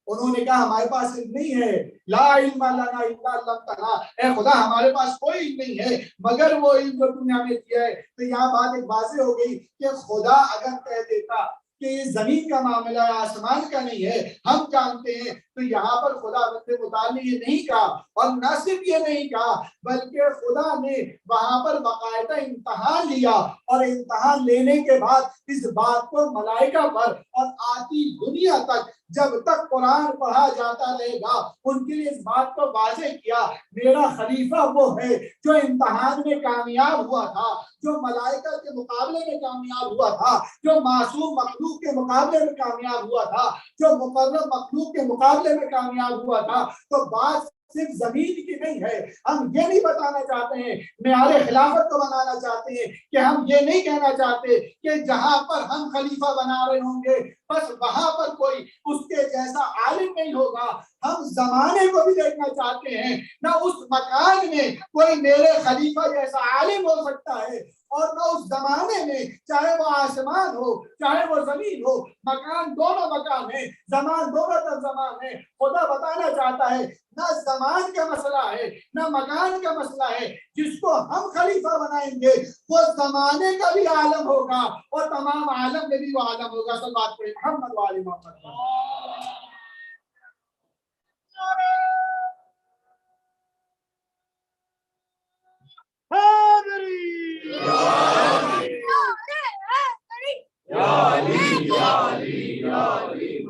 انہوں نے کہا ہمارے پاس علم نہیں ہے، لا علم لنا الا علمتنا، اے خدا ہمارے پاس کوئی علم نہیں ہے مگر وہ علم جو تم نے ہمیں دیا ہے. تو یہاں بات ایک واضح ہو گئی کہ خدا اگر کہہ دیتا کہ یہ زمین کا معاملہ ہے، آسمان کا نہیں ہے، ہم جانتے ہیں، تو یہاں پر خدا بند متعال نے یہ نہیں کہا. اور نہ صرف یہ نہیں کہا بلکہ خدا نے وہاں پر باقاعدہ امتحان لیا، اور امتحان لینے کے بعد اس بات کو ملائکہ پر اور آتی دنیا تک جب تک قرآن پڑھا جاتا رہے گا ان کے لیے اس بات کو واضح کیا میرا خلیفہ وہ ہے جو امتحان میں کامیاب ہوا تھا، جو ملائکہ کے مقابلے میں کامیاب ہوا تھا، جو معصوم مخلوق کے مقابلے میں کامیاب ہوا تھا، جو مقرب مخلوق کے مقابلے میں کامیاب ہوا تھا. تو بات صرف زمین کی نہیں ہے. ہم یہ نہیں بتانا چاہتے ہیں، معیار خلافت کو بنانا چاہتے ہیں کہ ہم یہ نہیں کہنا چاہتے کہ جہاں پر ہم خلیفہ بنا رہے ہوں گے بس وہاں پر کوئی اس کے جیسا عالم نہیں ہوگا. ہم زمانے کو بھی دیکھنا چاہتے ہیں، نہ اس مکان میں کوئی میرے خلیفہ جیسا عالم ہو سکتا ہے، اور نہ اس زمانے میں، چاہے وہ آسمان ہو چاہے وہ زمین ہو، مکان دونوں مکان ہے، زمان دونوں ترجمان ہے. خدا بتانا چاہتا ہے نہ زمان کا مسئلہ ہے نہ مکان کا مسئلہ ہے، جس کو ہم خلیفہ بنائیں گے وہ زمانے کا بھی عالم ہوگا اور تمام عالم میں بھی وہ عالم ہوگا. سب بات کریں محمد وآل محمد.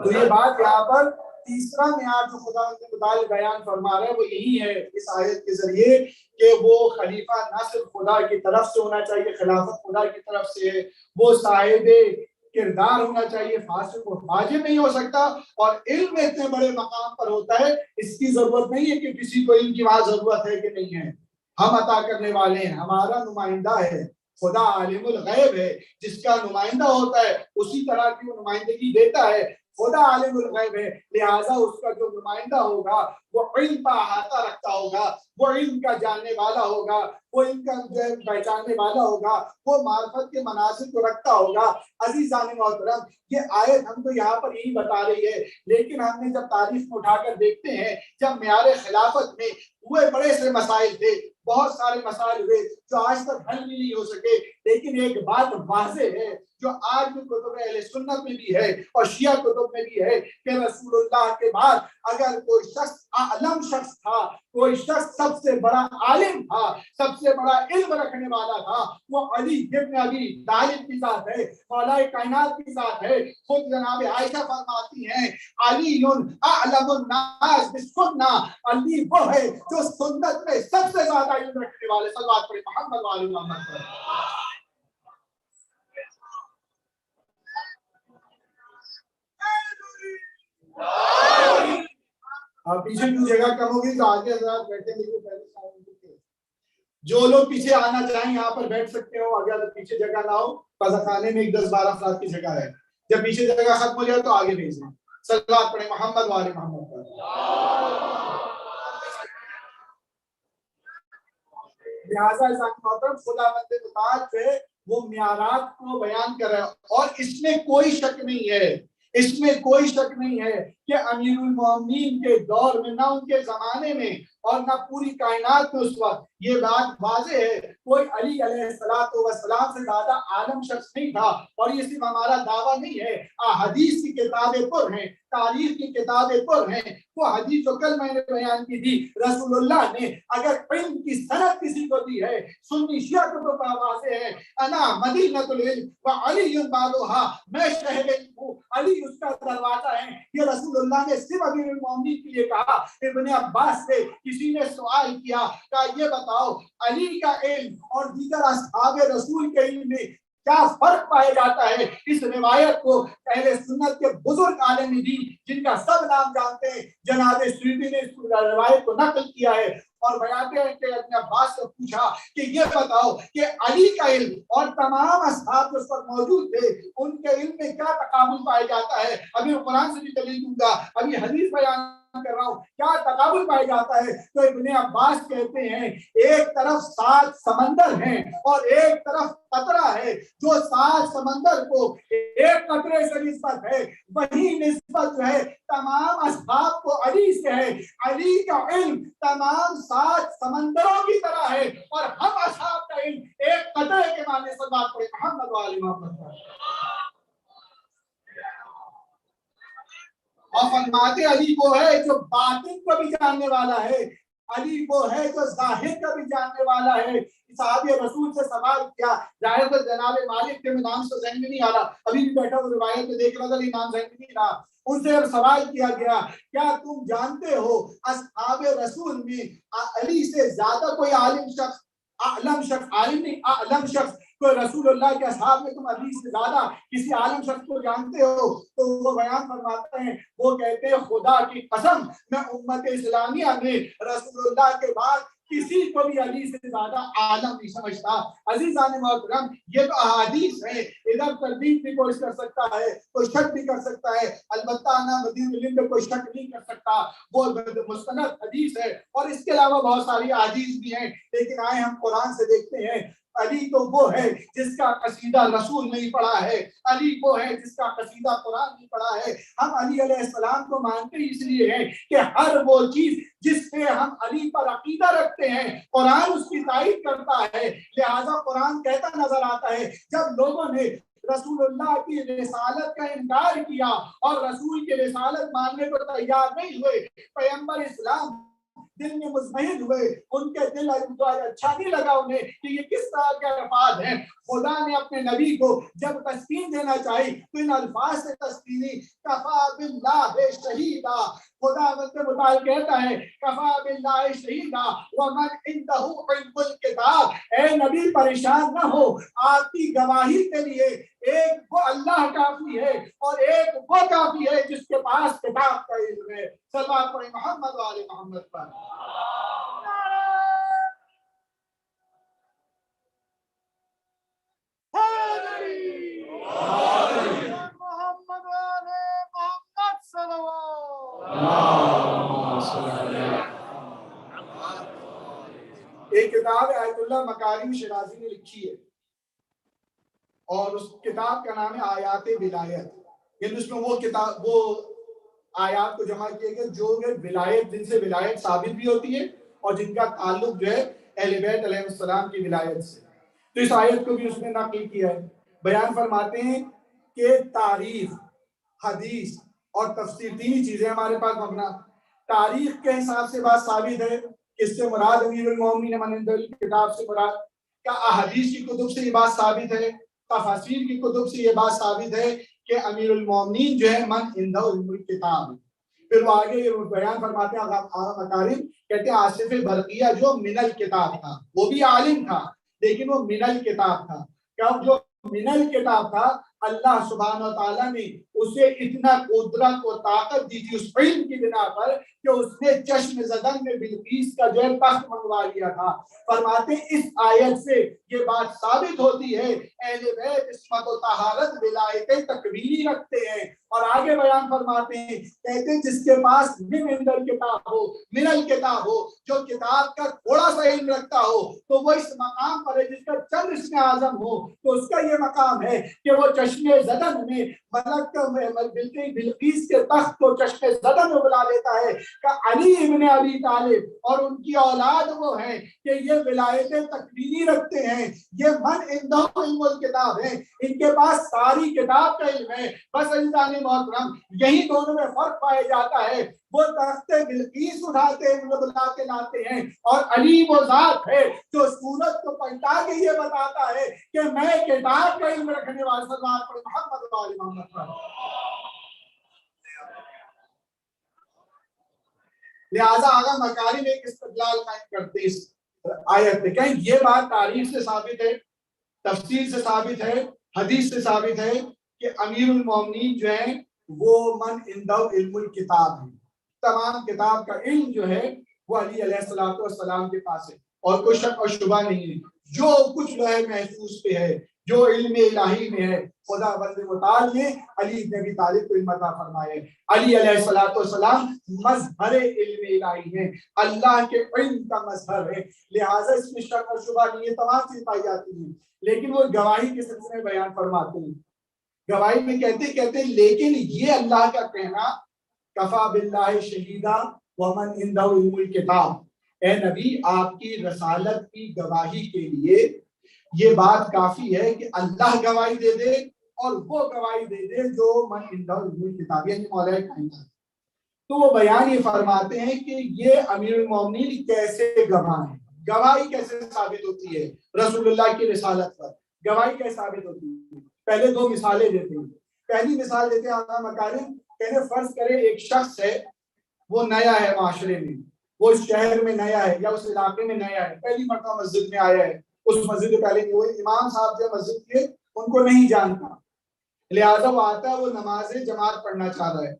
تو یہ بات یہاں پر تیسرا معیار جو خدا متعال بیان فرما رہے ہیں وہ یہی ہے اس آیت کے ذریعے کہ وہ خلیفہ نہ صرف خدا کی طرف سے ہونا چاہیے، خلافت خدا کی طرف سے ہے، وہ صاحب کردار ہونا چاہیے، فاسق و فاجر نہیں ہو سکتا. اور علم اتنے بڑے مقام پر ہوتا ہے، اس کی ضرورت نہیں ہے کہ کسی کو علم کی وہاں ضرورت ہے کہ نہیں ہے. ہم عطا کرنے والے ہیں، ہمارا نمائندہ ہے خدا، عالم الغیب ہے، جس کا نمائندہ ہوتا ہے اسی طرح کی وہ نمائندگی دیتا ہے. خدا عالم الغیب ہے، لہٰذا اس کا جو نمائندہ ہوگا وہ علم کا احاطہ رکھتا ہوگا، وہ علم کا جاننے والا ہوگا، وہ علم کا جو ہے پہچاننے والا ہوگا، وہ معرفت کے مناظر کو رکھتا ہوگا. عزیزان محترم، یہ آیت ہم کو یہاں پر یہی بتا رہی ہے، لیکن ہم نے جب تاریخ میں اٹھا کر دیکھتے ہیں، جب معیار خلافت میں ہوئے بڑے سے مسائل تھے، بہت سارے مسائل ہوئے جو آج تک حل بھی نہیں ہو سکے، لیکن ایک بات واضح ہے جو آج بھی کتب اہل سنت میں بھی ہے اور شیعہ کتب میں بھی ہے کہ رسول اللہ کے بعد اگر کوئی شخص عالم شخص تھا، کوئی شخص سب سے بڑا عالم تھا، سب سے بڑا علم رکھنے والا تھا، وہ علی ابن ابی طالب کی ذات ہے، مولا کائنات کی ذات ہے. خود جناب عائشہ فرماتی ہیں علی اعلم الناس بالسنہ، علی وہ ہے جو سنت میں سب سے زیادہ علم رکھنے والے. صلوات پڑھیں محمد وآل محمد. پیچھے کی جگہ کم ہوگی تو آگے حضرات بیٹھے ہیں. جو لوگ پیچھے آنا چاہیں یہاں پر بیٹھ سکتے ہو، اگر پیچھے جگہ نہ ہو قضا خانے میں 10-12 افراد کی جگہ ہے، جب پیچھے جگہ ختم ہو جائے تو آگے بھیج دیں. صلوات پڑھیں محمد وآل محمد. لہٰذا خدا بند متعال سے وہ معیارات کو بیان کر رہا ہے، اور اس میں کوئی شک نہیں ہے، اس میں کوئی شک نہیں ہے کہ امیر المومنین کے دور میں، نہ ان کے زمانے میں اور نہ پوری کائنات میں اس وقت، یہ بات واضح ہے کوئی علی علیہ السلام سے زیادہ عالم شخص نہیں تھا. اور یہ صرف ہمارا دعویٰ نہیں ہے، حدیث کی کتابیں پر ہیں، تاریخ کی کتابیں پر ہیں. وہ حدیث جو کل میں نے بیان کی تھی، رسول اللہ نے اگر علم کی سند کسی کو دی ہے، سنی شیعہ کو واضح ہے، انا مدینۃ العلم وعلی بابها، میں شہر علم ہوں، علی اس کا دروازہ ہے. یہ رسول اللہ نے صرف امیر المومنین کے لیے کہا. ابن عباس سے کسی نے سوال کیا کہ یہ بتاؤ علی کا علم اور دیگر اصحاب رسول کے علم میں کیا فرق پایا جاتا ہے؟ اس روایت کو اہل سنت کے بزرگ عالم دین جن کا سب نام جانتے ہیں جناب سیوطی نے اس روایت کو نقل کیا ہے اور بیانتے ہیں کہ ابن عباس سے پوچھا کہ یہ بتاؤ کہ علی کا علم اور تمام اصحاب جو اس وقت موجود تھے ان کے علم میں کیا تقابل پایا جاتا ہے؟ ابھی قرآن سے بھی دلیل دوں گا, ابھی حدیث بیان کر رہا ہوں, کیا تقابل پایا جاتا ہے؟ تو ابن عباس کہتے ہیں ایک طرف 7 سمندر ہیں اور ایک طرف قطرہ ہے. جو 7 سمندر کو ایک قطرے سے نسبت ہے وہی نسبت جو ہے تمام اصحاب کو علی سے ہے. علی کا علم تمام 7 سمندروں کی طرح ہے اور ہم اصحاب کا علم ایک قطرے کے معنی سے بات کریں. محمد و آل محمد. اور فرماتے علی وہ ہے جو باطن کو بھی جاننے والا ہے, علی وہ ہے جو ظاہر کا بھی جاننے والا ہے. صحابی رسول سے سوال کیا, ظاہر تو جناب مالک کے نام سے ذہن میں نہیں آ رہا, ابھی بھی بیٹھا وہ روایت میں دیکھ رہا تھا نام ذہن میں نہیں رہا. ان سے سوال کیا گیا کیا تم جانتے ہو اصحاب رسول میں علی سے زیادہ کوئی عالم شخص, عالم شخص, عالم نہیں عالم شخص کوئی رسول اللہ کے اصحاب میں تم علی سے زیادہ کسی عالم شخص کو جانتے ہو؟ تو وہ بیان فرماتے ہیں, وہ کہتے ہیں خدا کی قسم میں امت اسلامیہ میں رسول اللہ کے بعد کسی کو بھی علی سے زیادہ عالم نہیں سمجھتا. عزیزان محترم یہ تو احادیث ہے, ادھر تردید بھی کوئی کر سکتا ہے, کوئی شک بھی کر سکتا ہے, البتہ نا مدین علم میں کوئی شک نہیں کر سکتا, وہ مستند حدیث ہے. اور اس کے علاوہ بہت ساری احادیث بھی ہیں, لیکن آئے ہم قرآن سے دیکھتے ہیں. علی تو وہ ہے جس کا قصیدہ رسول نہیں پڑھا ہے, علی وہ ہے جس کا قصیدہ قرآن نہیں پڑھا ہے. ہم علی علیہ السلام کو مانتے اس لیے ہیں کہ ہر وہ چیز جس پہ ہم علی پر عقیدہ رکھتے ہیں قرآن اس کی تائید کرتا ہے. لہذا قرآن کہتا نظر آتا ہے جب لوگوں نے رسول اللہ کی رسالت کا انکار کیا اور رسول کی رسالت ماننے کو تیار نہیں ہوئے, پیغمبر اسلام دل میں مطمئن ہوئے, ان کے دل اچھا نہیں لگا انہیں کہ یہ کس طرح کے الفاظ ہیں. خدا نے اپنے نبی کو جب تسکین دینا چاہی تو ان الفاظ سے تسکین دی, کفا باللہ شہیدا. خدا متعال کہتا ہے کفا باللہ شہیدا ومن عنده علم الکتاب. اے نبی پریشان نہ ہو, آپ کی گواہی کے لیے ایک وہ اللہ کافی ہے اور ایک وہ کافی ہے جس کے پاس کتاب کا علم ہے. صلوات پڑھیں محمد و آل محمد پر. محمد والے محمد صلوات. ایک کتاب آیت اللہ مکارم شرازی نے لکھی ہے اور اس کتاب کا نام ہے آیات ولایت. یعنی اس میں وہ کتاب وہ آیات کو جمع کیے گئے جو ولایت جن سے ولایت ثابت بھی ہوتی ہے اور جن کا تعلق جو ہے اہل بیت علیہ السلام کی ولایت سے. تو اس آیت کو بھی اس نے نقل کیا ہے. بیان فرماتے ہیں کہ تاریخ, حدیث اور تفسیر تین چیزیں ہمارے پاس مبنا. تاریخ کے حساب سے بات ثابت ہے کہ اس سے مراد امیر المومنین مانند کتاب سے مراد, کا احادیث کی کتب سے یہ بات ثابت ہے, تفاسیر کی کتب سے یہ بات ثابت ہے کہ امیر المومنین جو ہے من عنده علم الکتاب. پھر وہ آگے یہ بیان فرماتے ہیں مکارم, کہتے ہیں آصف برقیہ جو من الکتاب تھا, وہ بھی عالم تھا لیکن وہ من الکتاب تھا. کیا جو من الکتاب تھا اللہ سبحانہ و تعالیٰ نے اسے اتنا قدرت و طاقت دی تھی اس علم کی بنا پر کہ اس نے چشم زدن میں بلقیس کا جو ہے تخت منگوا لیا تھا. فرماتے اس آیت سے یہ بات ثابت ہوتی ہے اہل بیت عصمت و طہارت ولایت تکوینی رکھتے ہیں. اور آگے بیان فرماتے ہیں, کہتے ہیں جس کے پاس من الکتاب ہو, من الکتاب ہو, جو کتاب کا تھوڑا سا علم رکھتا ہو تو وہ اس مقام پر ہے جس کا چند اسم اعظم ہو, تو اس کا یہ مقام ہے کہ وہ چشم زدن میں ملک بلقیس کے تخت کو چشم زدن میں بلا لیتا ہے کہ علی ابن ابی طالب اور ان کی اولاد وہ ہیں کہ یہ ولایت تکوینی رکھتے ہیں, یہ من عنده علم الکتاب ہے, ان کے پاس ساری کتاب کا علم ہے. بس عزیزان محترم یہی دونوں میں فرق پایا جاتا ہے. وہ تخت بلقیس اٹھاتے ہیں, بلا کے لاتے ہیں, اور علی وہ ذات ہے جو سورت کو پلٹا کے یہ بتاتا ہے کہ میں کتاب کا علم رکھنے والا. محمد لہٰذا آغا مکارم ایک استدلال قائم کرتے اس آیت پہ، کہیں یہ بات تاریخ سے ثابت ہے، تفسیر سے ثابت ہے، حدیث سے ثابت ہے کہ امیر المومنین جو ہیں وہ من عندہ علم الکتاب ہے، تمام کتاب کا علم جو ہے وہ علی علیہ السلام کے پاس ہے، اور کوئی شک اور شبہ نہیں ہے، جو کچھ لوح محفوظ پہ ہے، جو علم الہی میں ہے، خدا بند متعال نے علی بن ابی طالب کو علم عطا فرمایا ہے۔ علی علیہ السلام مظہر علم الہی ہیں، اللہ کے علم کا مظہر ہے، لہٰذا اس میں شک اور شبہ نہیں ہے، تمام چیز پائی جاتی ہیں۔ لیکن وہ گواہی کے سلسلے میں بیان فرماتے ہیں، گواہی میں کہتے لیکن یہ اللہ کا کہنا کفا باللہ شہیدا ومن عنده علم الکتاب، اے نبی آپ کی رسالت کی گواہی کے لیے یہ بات کافی ہے کہ اللہ گواہی دے دے اور وہ گواہی دے دے جو من عنده علم الکتاب، یعنی مولا کائنات۔ تو وہ بیان یہ فرماتے ہیں کہ یہ امیر المومنین کیسے گواہ ہیں، گواہی کیسے ثابت ہوتی ہے رسول اللہ کی رسالت پر، گواہی کیسے ثابت ہوتی ہے؟ پہلے دو مثالیں دیتے ہیں۔ پہلی مثال دیتے ہیں آقا مکارم، کہنے فرض کرے ایک شخص ہے، وہ نیا ہے معاشرے میں، وہ اس شہر میں نیا ہے یا اس علاقے میں نیا ہے، پہلی مرتبہ مسجد میں آیا ہے، اس مسجد میں پہلے وہ امام صاحب جو مسجد کے ان کو نہیں جانتا، لہٰذا وہ آتا ہے، وہ نماز جماعت پڑھنا چاہ رہا ہے،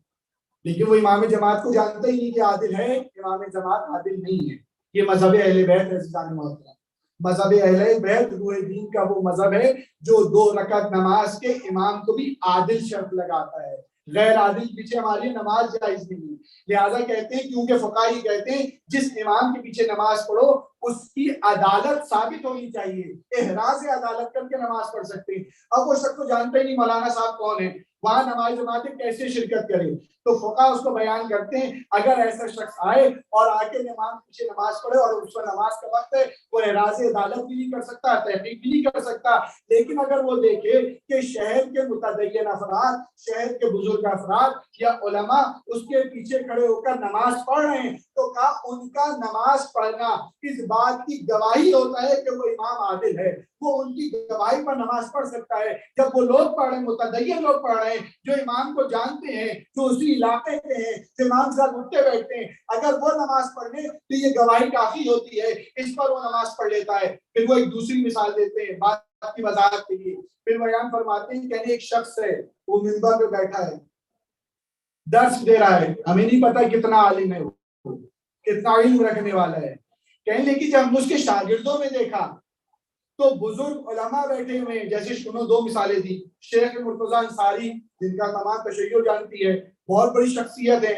لیکن وہ امام جماعت کو جانتا ہی نہیں کہ عادل ہے، امام جماعت عادل نہیں ہے۔ یہ مذہب اہل بیت ہے عزیزان محترم، مذہب اہل بیت روح دین کا وہ مذہب ہے جو 2 رکعت نماز کے امام کو بھی عادل شرط لگاتا ہے، غیر عادل پیچھے ہماری نماز جائز نہیں ہے۔ لہٰذا کہتے ہیں کیونکہ فقہائی کہتے ہیں جس امام کے پیچھے نماز پڑھو اس کی عدالت ثابت ہونی چاہیے، احراز عدالت کر کے نماز پڑھ سکتے ہیں۔ اب وہ شخص کو جانتا ہی نہیں مولانا صاحب کون ہے، وہاں نماز جماعت کیسے شرکت کرے، تو فقہ اس کو بیان کرتے ہیں اگر ایسا شخص آئے اور آ کے امام پیچھے نماز پڑھے اور اس کو نماز کا وقت ہے، وہ احراز عدالت بھی نہیں کر سکتا، تحقیق بھی نہیں کر سکتا، لیکن اگر وہ دیکھے کہ شہر کے متدین افراد، شہر کے بزرگ افراد یا علماء اس کے پیچھے کھڑے ہو کر نماز پڑھ رہے ہیں، تو کہا ان کا نماز پڑھنا اس بات کی گواہی ہوتا ہے کہ وہ امام عادل ہے، وہ ان کی گواہی پر نماز پڑھ سکتا ہے۔ جب وہ لوگ پڑھ رہے ہیں، متدین لوگ پڑھ رہے ہیں جو امام کو جانتے ہیں، جو اسی علاقے کے ہیں، جو امام صاحب اٹھتے بیٹھتے ہیں، اگر وہ نماز پڑھنے تو یہ گواہی کافی ہوتی ہے، اس پر وہ نماز پڑھ لیتا ہے۔ پھر وہ ایک دوسری مثال دیتے ہیں بات کی وضاحت کے لیے، پھر بیان فرماتے ہیں کہ ایک شخص ہے، وہ منبر پہ بیٹھا ہے، درس دے رہا ہے، ہمیں نہیں پتا کتنا عالم ہے، وہ کتنا علم رکھنے والا ہے، کہنے لگی جب ہم اس کے شاگردوں میں دیکھا تو بزرگ علماء بیٹھے ہوئے ہیں، جیسے شنو 2 مثالیں دی، شیخ مرتضیٰ انصاری جن کا تمام تشیع جانتی ہے، بہت بڑی شخصیت ہے،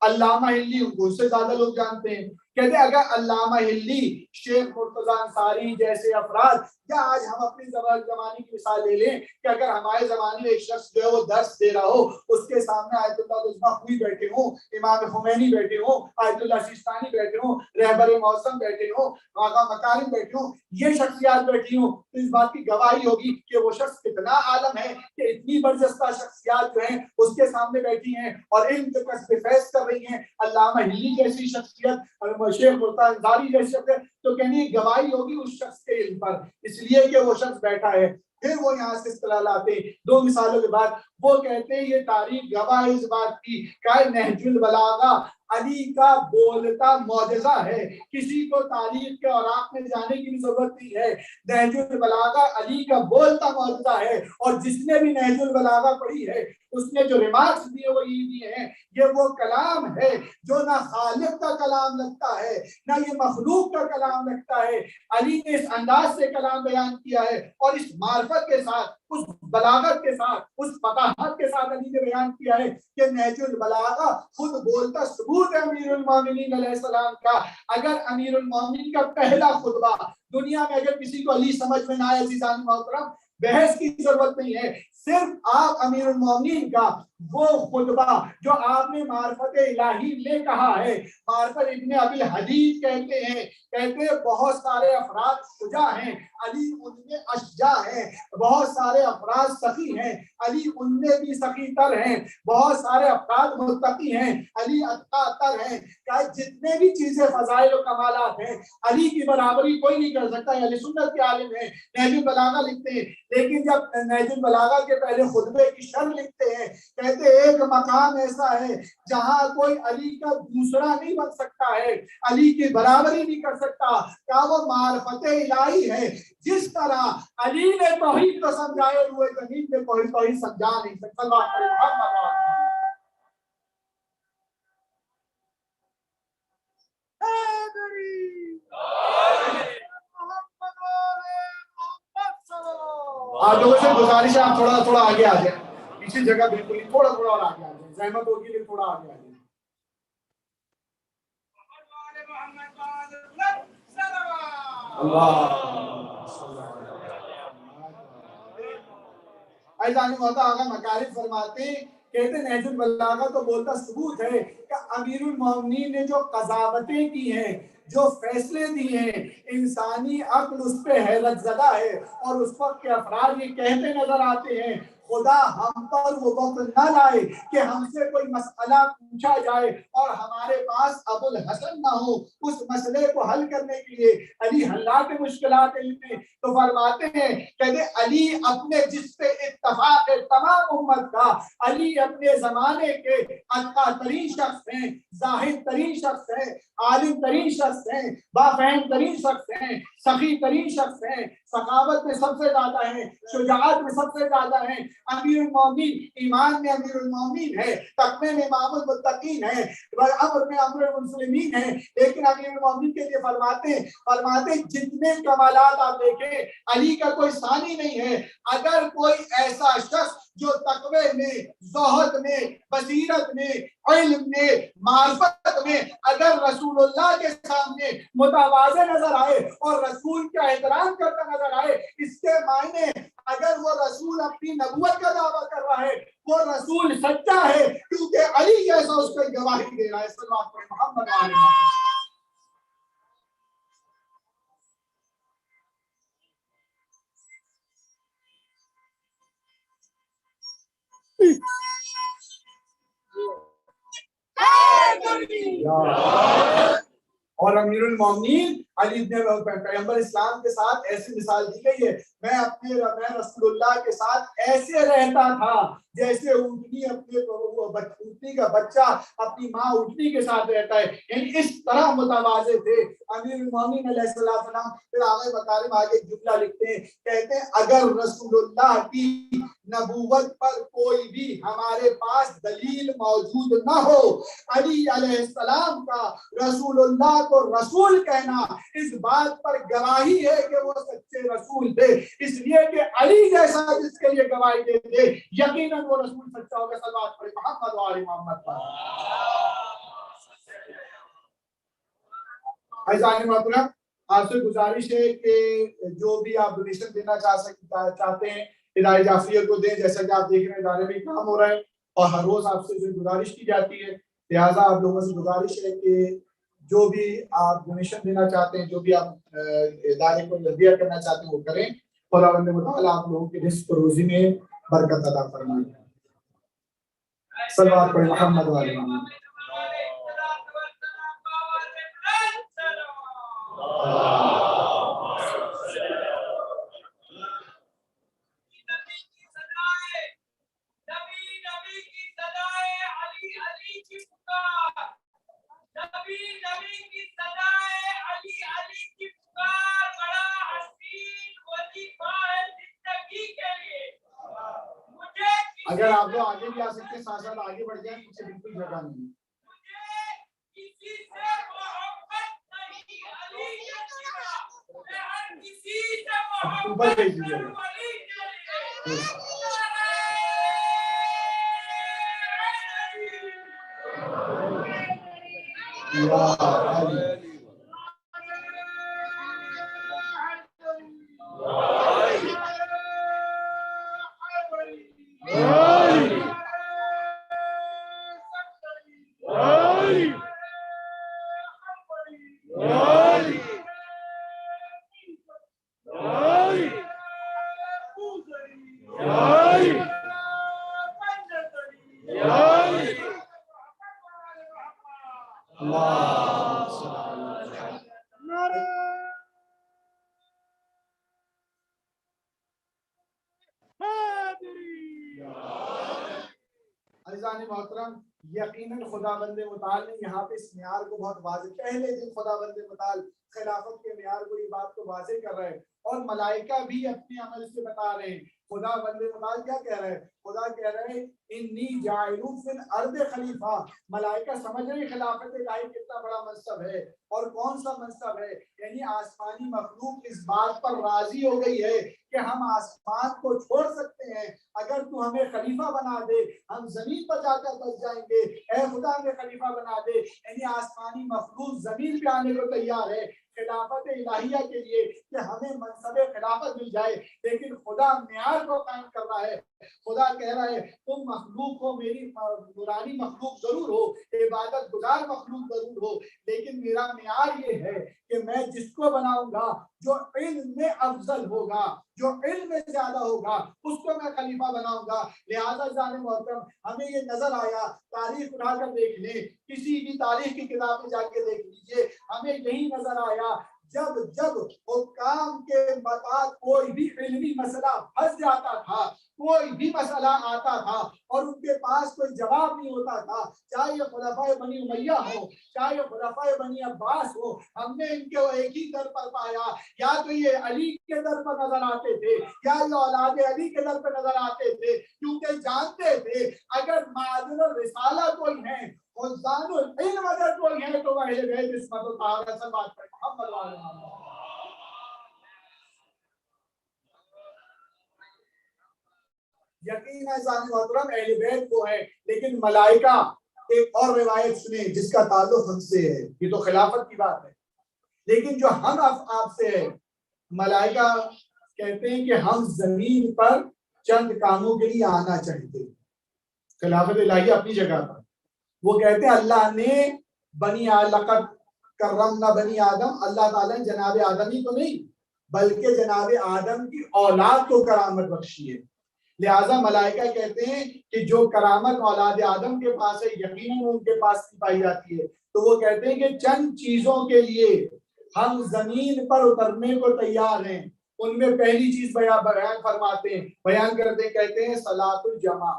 علامہ ہلی ان کو اس سے زیادہ لوگ جانتے ہیں، کہتے ہیں اگر علامہ ہلی، شیخ مرتضیٰ انصاری جیسے افراد، یا آج ہم اپنے زمانے کی مثال لے لیں کہ اگر ہمارے زمانے میں ایک شخص جو ہے وہ درس دے رہا ہو، اس کے سامنے آیت اللہ عظمیٰ خوئی بیٹھے ہوں، امام خمینی بیٹھے ہوں، آیت اللہ سیستانی بیٹھے ہوں، رہبر موسم بیٹھے ہوں، آقا مکارم بیٹھے ہوں، یہ شخصیات بیٹھی ہوں، تو اس بات کی گواہی ہوگی کہ وہ شخص کتنا عالم ہے کہ اتنی برجستہ شخصیات جو ہیں اس کے سامنے بیٹھی ہیں اور علم کے کسب فیض کر رہی ہیں، علامہ ہلی جیسی شخصیت اور شیخ مرتضیٰ انصاری جیسی شخصیت، تو کہنی گواہی ہوگی اس شخص کے علم پر، اس لیے کہ وہ شخص بیٹھا ہے۔ پھر وہ یہاں سے اصطلاح لاتے ہیں 2 مثالوں کے بعد، وہ کہتے ہیں یہ تاریخ گواہ اس بات کی کہ نہج البلاغہ علی کا بولتا معجزہ ہے، کسی کو تاریخ کے اوراق میں جانے کی ضرورت نہیں ہے، نہج البلاغہ علی کا بولتا معجزہ ہے، اور جس نے بھی نہج البلاغہ پڑھی ہے اس نے جو ریمارکس دیے وہ یہ دیے ہیں، یہ وہ کلام ہے جو نہ خالق کا کلام لگتا ہے نہ یہ مخلوق کا کلام لگتا ہے، علی نے اس انداز سے کلام بیان کیا ہے اور اس معرفت کے ساتھ، اس بلاغت کے ساتھ، اس فتاحت کے ساتھ علی نے بیان کیا ہے کہ نہج البلاغہ خود بولتا ثبوت ہے امیر المومنین علیہ السلام کا۔ اگر امیر المومنین کا پہلا خطبہ دنیا میں اگر کسی کو علی سمجھ میں نہ آئے عزیزان محترم، بحث کی ضرورت نہیں ہے، صرف آپ امیر المومنین کا وہ خطبہ جو آپ نے معرفت الہی میں کہا ہے، معرفت ابن ابی الحدیث کہتے ہیں، کہتے ہیں بہت سارے افراد شجاع ہیں، علی ان میں اشجاع ہیں، بہت سارے افراد سخی ہیں، علی ان میں بھی سخی تر ہیں. بہت سارے افراد متقی ہیں, علی اتقی تر ہیں. کہ جتنے بھی چیزیں فضائل و کمالات ہیں علی کی برابری کوئی نہیں کر سکتا. اہل سنت کے عالم ہیں, نہج البلاغہ لکھتے ہیں, لیکن جب نہج البلاغہ کے پہلے خطبے کی شرح لکھتے ہیں کہتے ایک مقام ایسا ہے جہاں کوئی علی کا دوسرا نہیں بن سکتا ہے, علی کی برابری نہیں کر سکتا. کیا وہ معرفت الہی ہے. جس طرح علی نے توحید کو سمجھائے ہوئے زمین میں کوئی توحید سمجھا نہیں سکتا. آپ لوگوں سے گزارش ہے آپ تھوڑا تھوڑا آگے آ جائیں, پیچھے جگہ بالکل نہیں, تھوڑا تھوڑا اور آگے آ جائیں, زحمت ہوگی لیکن تھوڑا آگے آ جائیں. ایزانی موتا آگا مکارف فرماتے ہیں, کہتے نہج البلاغہ تو بولتا ثبوت ہے کہ امیر المومنین نے جو قضاوتیں کی ہیں, جو فیصلے دیے ہیں, انسانی عقل اس پہ حیرت زدہ ہے. اور اس وقت کے افراد یہ کہتے نظر آتے ہیں خدا ہم پر وہ وقت نہ لائے کہ ہم سے کوئی مسئلہ پوچھا جائے اور ہمارے پاس ابو الحسن نہ ہو اس مسئلے کو حل کرنے کے لیے. علی حلات مشکلات علم میں تو فرماتے ہیں کہ علی اپنے جس پہ اتفاق ہے تمام امت کا, علی اپنے زمانے کے اتقی ترین شخص ہیں, زاہد ترین شخص ہیں, عالم ترین شخص ہیں, بافہم ترین شخص ہیں, سخی ترین شخص ہیں, سخاوت میں سب سے زیادہ ہیں, شجاعت میں سب سے زیادہ ہیں. امیر المومنین, ایمان میں امیر المومنین ہے, تقوی میں امام المتقین ہے, امر میں امر المسلمین ہے. لیکن امیر المومنین کے لیے فرماتے جتنے کمالات آپ دیکھیں علی کا کوئی ثانی نہیں ہے. اگر کوئی ایسا شخص جو تقوی میں, زہد میں, بصیرت میں, علم میں, معرفت میں اگر رسول اللہ کے سامنے متواضع نظر آئے اور رسول کا احترام کرتا نظر آئے, اس کے معنی اگر وہ رسول اپنی نبوت کا دعویٰ کر رہا ہے وہ رسول سچا ہے کیونکہ علی جیسا اس کو گواہی دے رہا ہے. صلی اللہ علیہ محمد علیہ وسلم. اور امیر المومنین علی پیغمبر اسلام کے ساتھ ایسی مثال دی گئی ہے, میں رسول اللہ کے ساتھ ایسے رہتا تھا جیسے اونٹنی اونٹنی کا بچہ اپنی ماں اونٹنی کے ساتھ رہتا ہے, یعنی اس طرح متواضع تھے امیر المومنین علیہ السلام. پھر آگے مکارم آگے جملہ لکھتے ہیں, کہتے ہیں اگر رسول اللہ کی نبوت پر کوئی بھی ہمارے پاس دلیل موجود نہ ہو, علی علیہ السلام کا رسول اللہ کو رسول کہنا اس بات پر گواہی ہے کہ وہ سچے رسول تھے, اس لیے کہ علی جیسا جس کے لیے گواہی دیتے یقیناً وہ رسول سچا ہوگا. صلوات پڑھیں محمد و آل محمد پر. عزیزان محترم, آپ سے گزارش ہے کہ جو بھی آپ ڈونیشن دینا چاہتے ہیں ادارے جعفریہ کو دیں. جیسا کہ آپ دیکھ رہے ہیں ادارے میں کام ہو رہا ہے اور ہر روز آپ سے جو گزارش کی جاتی ہے, لہٰذا آپ لوگوں سے گزارش ہے کہ جو بھی آپ ڈونیشن دینا چاہتے ہیں, جو بھی آپ ادارے کو ہدیہ کرنا چاہتے ہیں وہ کریں. خداوند متعال آپ لوگوں کے رزق و روزی میں برکت عطا فرمائے. صلوات پڑھیں محمد و آل محمد. اگر آپ لوگ آگے بھی آ سکتے ہیں ساتھ ساتھ آگے بڑھ جائیں, پیچھے بالکل جگہ نہیں. اوپر بھیج دیجیے. عزیزان محترم یقیناً خداوند متعال نے یہاں پہ اس معیار کو بہت واضح، پہلے دن خداوند متعال خلافت کے معیار کو یہ بات کو واضح کر رہے ہیں، اور ملائکہ بھی اپنے عمل سے بتا رہے ہیں۔ خدا بند متعال کیا کہہ رہے ہیں؟ خدا کہہ رہے ہیں انی جاعل فی الارض خلیفہ۔ ملائکہ سمجھ رہے ہیں خلافت الہی کتنا بڑا منصب ہے، اور کون سا منصب ہے؟ یعنی آسمانی مخلوق اس بات پر راضی ہو گئی ہے کہ ہم آسمان کو چھوڑ سکتے ہیں، اگر تو ہمیں خلیفہ بنا دے ہم زمین پر جا کر بس جائیں گے، اے خدا ہمیں خلیفہ بنا دے۔ یعنی آسمانی مخلوق زمین پہ آنے کو تیار ہے خلافت الہیہ کے لیے کہ ہمیں منصب خلافت مل جائے، لیکن خدا معیار کو قائم کر رہا ہے۔ خدا کہہ رہا ہے تم مخلوق ہو، میری نورانی مخلوق ضرور ہو، عبادت گزار مخلوق ضرور ہو، لیکن میرا معیار یہ ہے کہ میں جس کو بناؤں گا جو علم میں افضل ہوگا، جو علم میں زیادہ ہوگا، اس کو میں خلیفہ بناؤں گا۔ لہذا جان محترم ہمیں یہ نظر آیا، تاریخ اٹھا کر دیکھ لیں، کسی بھی تاریخ کی کتاب میں جا کے دیکھ لیجئے، ہمیں یہی نظر آیا جب جب حکام کے بعد کوئی بھی علمی مسئلہ پھنس جاتا تھا، کوئی بھی مسئلہ آتا تھا اور ان کے پاس کوئی جواب نہیں ہوتا تھا، چاہے یہ خلفائے بنی امیہ ہو، چاہے یہ خلفائے بنی عباس ہو، ہم نے ان کو ایک ہی در پر پایا، یا تو یہ علی کے در پر نظر آتے تھے یا یہ اولاد علی کے در پر نظر آتے تھے، کیونکہ جانتے تھے اگر معادن الرسالہ کوئی ہیں، خزان العلم اگر کوئی ہے تو وہ اہل بیت عصمت و طہارت سے بات کریں محمد صلی اللہ علیہ وسلم۔ یقین ہے ذات محترم اہل بیت کو ہے، لیکن ملائکہ ایک اور روایت سنیں جس کا تعلق ہم سے ہے، یہ تو خلافت کی بات ہے، لیکن جو ہم آپ سے ہے، ملائکہ کہتے ہیں کہ ہم زمین پر چند کاموں کے لیے آنا چاہتے ہیں۔ خلافت الہیہ اپنی جگہ پر، وہ کہتے ہیں اللہ نے بنی لقد کرمنا بنی آدم، اللہ تعالیٰ نے جناب آدم ہی تو نہیں بلکہ جناب آدم کی اولاد کو کرامت بخشی ہے، لہٰذا ملائکہ کہتے ہیں کہ جو کرامت اولاد آدم کے پاس ہے یقیناً ان کے پاس پائی جاتی ہے، تو وہ کہتے ہیں کہ چند چیزوں کے لیے ہم زمین پر اترنے کو تیار ہیں، ان میں پہلی چیز بیان فرماتے ہیں، بیان کرتے کہتے ہیں صلاۃ الجماع،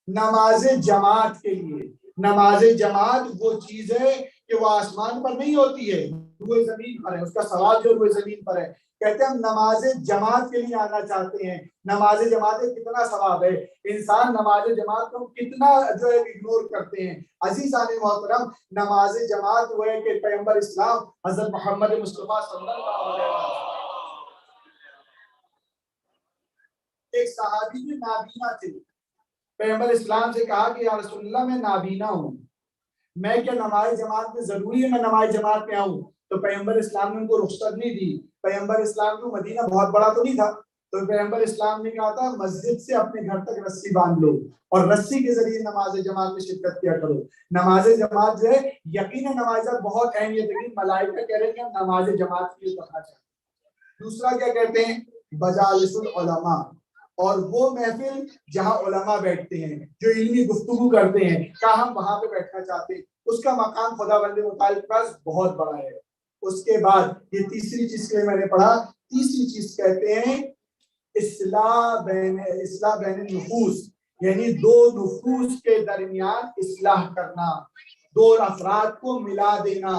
نماز جماعت کے لیے۔ نماز جماعت وہ چیز ہے کہ وہ آسمان پر نہیں ہوتی ہے، روئے زمین پر ہے، اس کا ثواب جو روئے زمین پر ہے، کہتے ہیں ہم نماز جماعت کے لیے آنا چاہتے ہیں۔ نماز جماعت کتنا ثواب ہے، انسان نماز جماعت کو کتنا جو ہے اگنور کرتے ہیں۔ عزیزان محترم نماز جماعت وہ ہے کہ پیغمبر اسلام حضرت محمد مصطفیٰ صلی اللہ علیہ وسلم ایک صحابی جو نابینا تھے، پیغمبر اسلام سے کہا کہ یا رسول اللہ میں نابینا ہوں، میں کیا نماز جماعت میں ضروری ہے میں نماز جماعت میں آؤں؟ تو پیغمبر اسلام نے ان کو رخصت نہیں دی۔ پیغمبر اسلام کو مدینہ بہت بڑا تو نہیں تھا، تو پیغمبر اسلام نے کہا تھا مسجد سے اپنے گھر تک رسی باندھ لو اور رسی کے ذریعے نماز جماعت میں شرکت کیا کرو۔ نماز جماعت جو ہے یقیناً نماز بہت اہمیت ہے، ملائکہ کہہ رہے ہیں کہ ہم نماز جماعت کے لیے پڑھنا چاہتے ہیں۔ دوسرا کیا کہتے ہیں؟ مجالس العلماء، اور وہ محفل جہاں علماء بیٹھتے ہیں جو علمی گفتگو کرتے ہیں، کیا ہم وہاں پہ بیٹھنا چاہتے ہیں؟ اس کا مقام خداوند متعال کے پاس بہت بڑا ہے۔ اس کے بعد یہ تیسری چیز کے میں نے پڑھا، تیسری چیز کہتے ہیں اصلاح بین النفوس، یعنی دو نفوس کے درمیان اصلاح کرنا، دو افراد کو ملا دینا،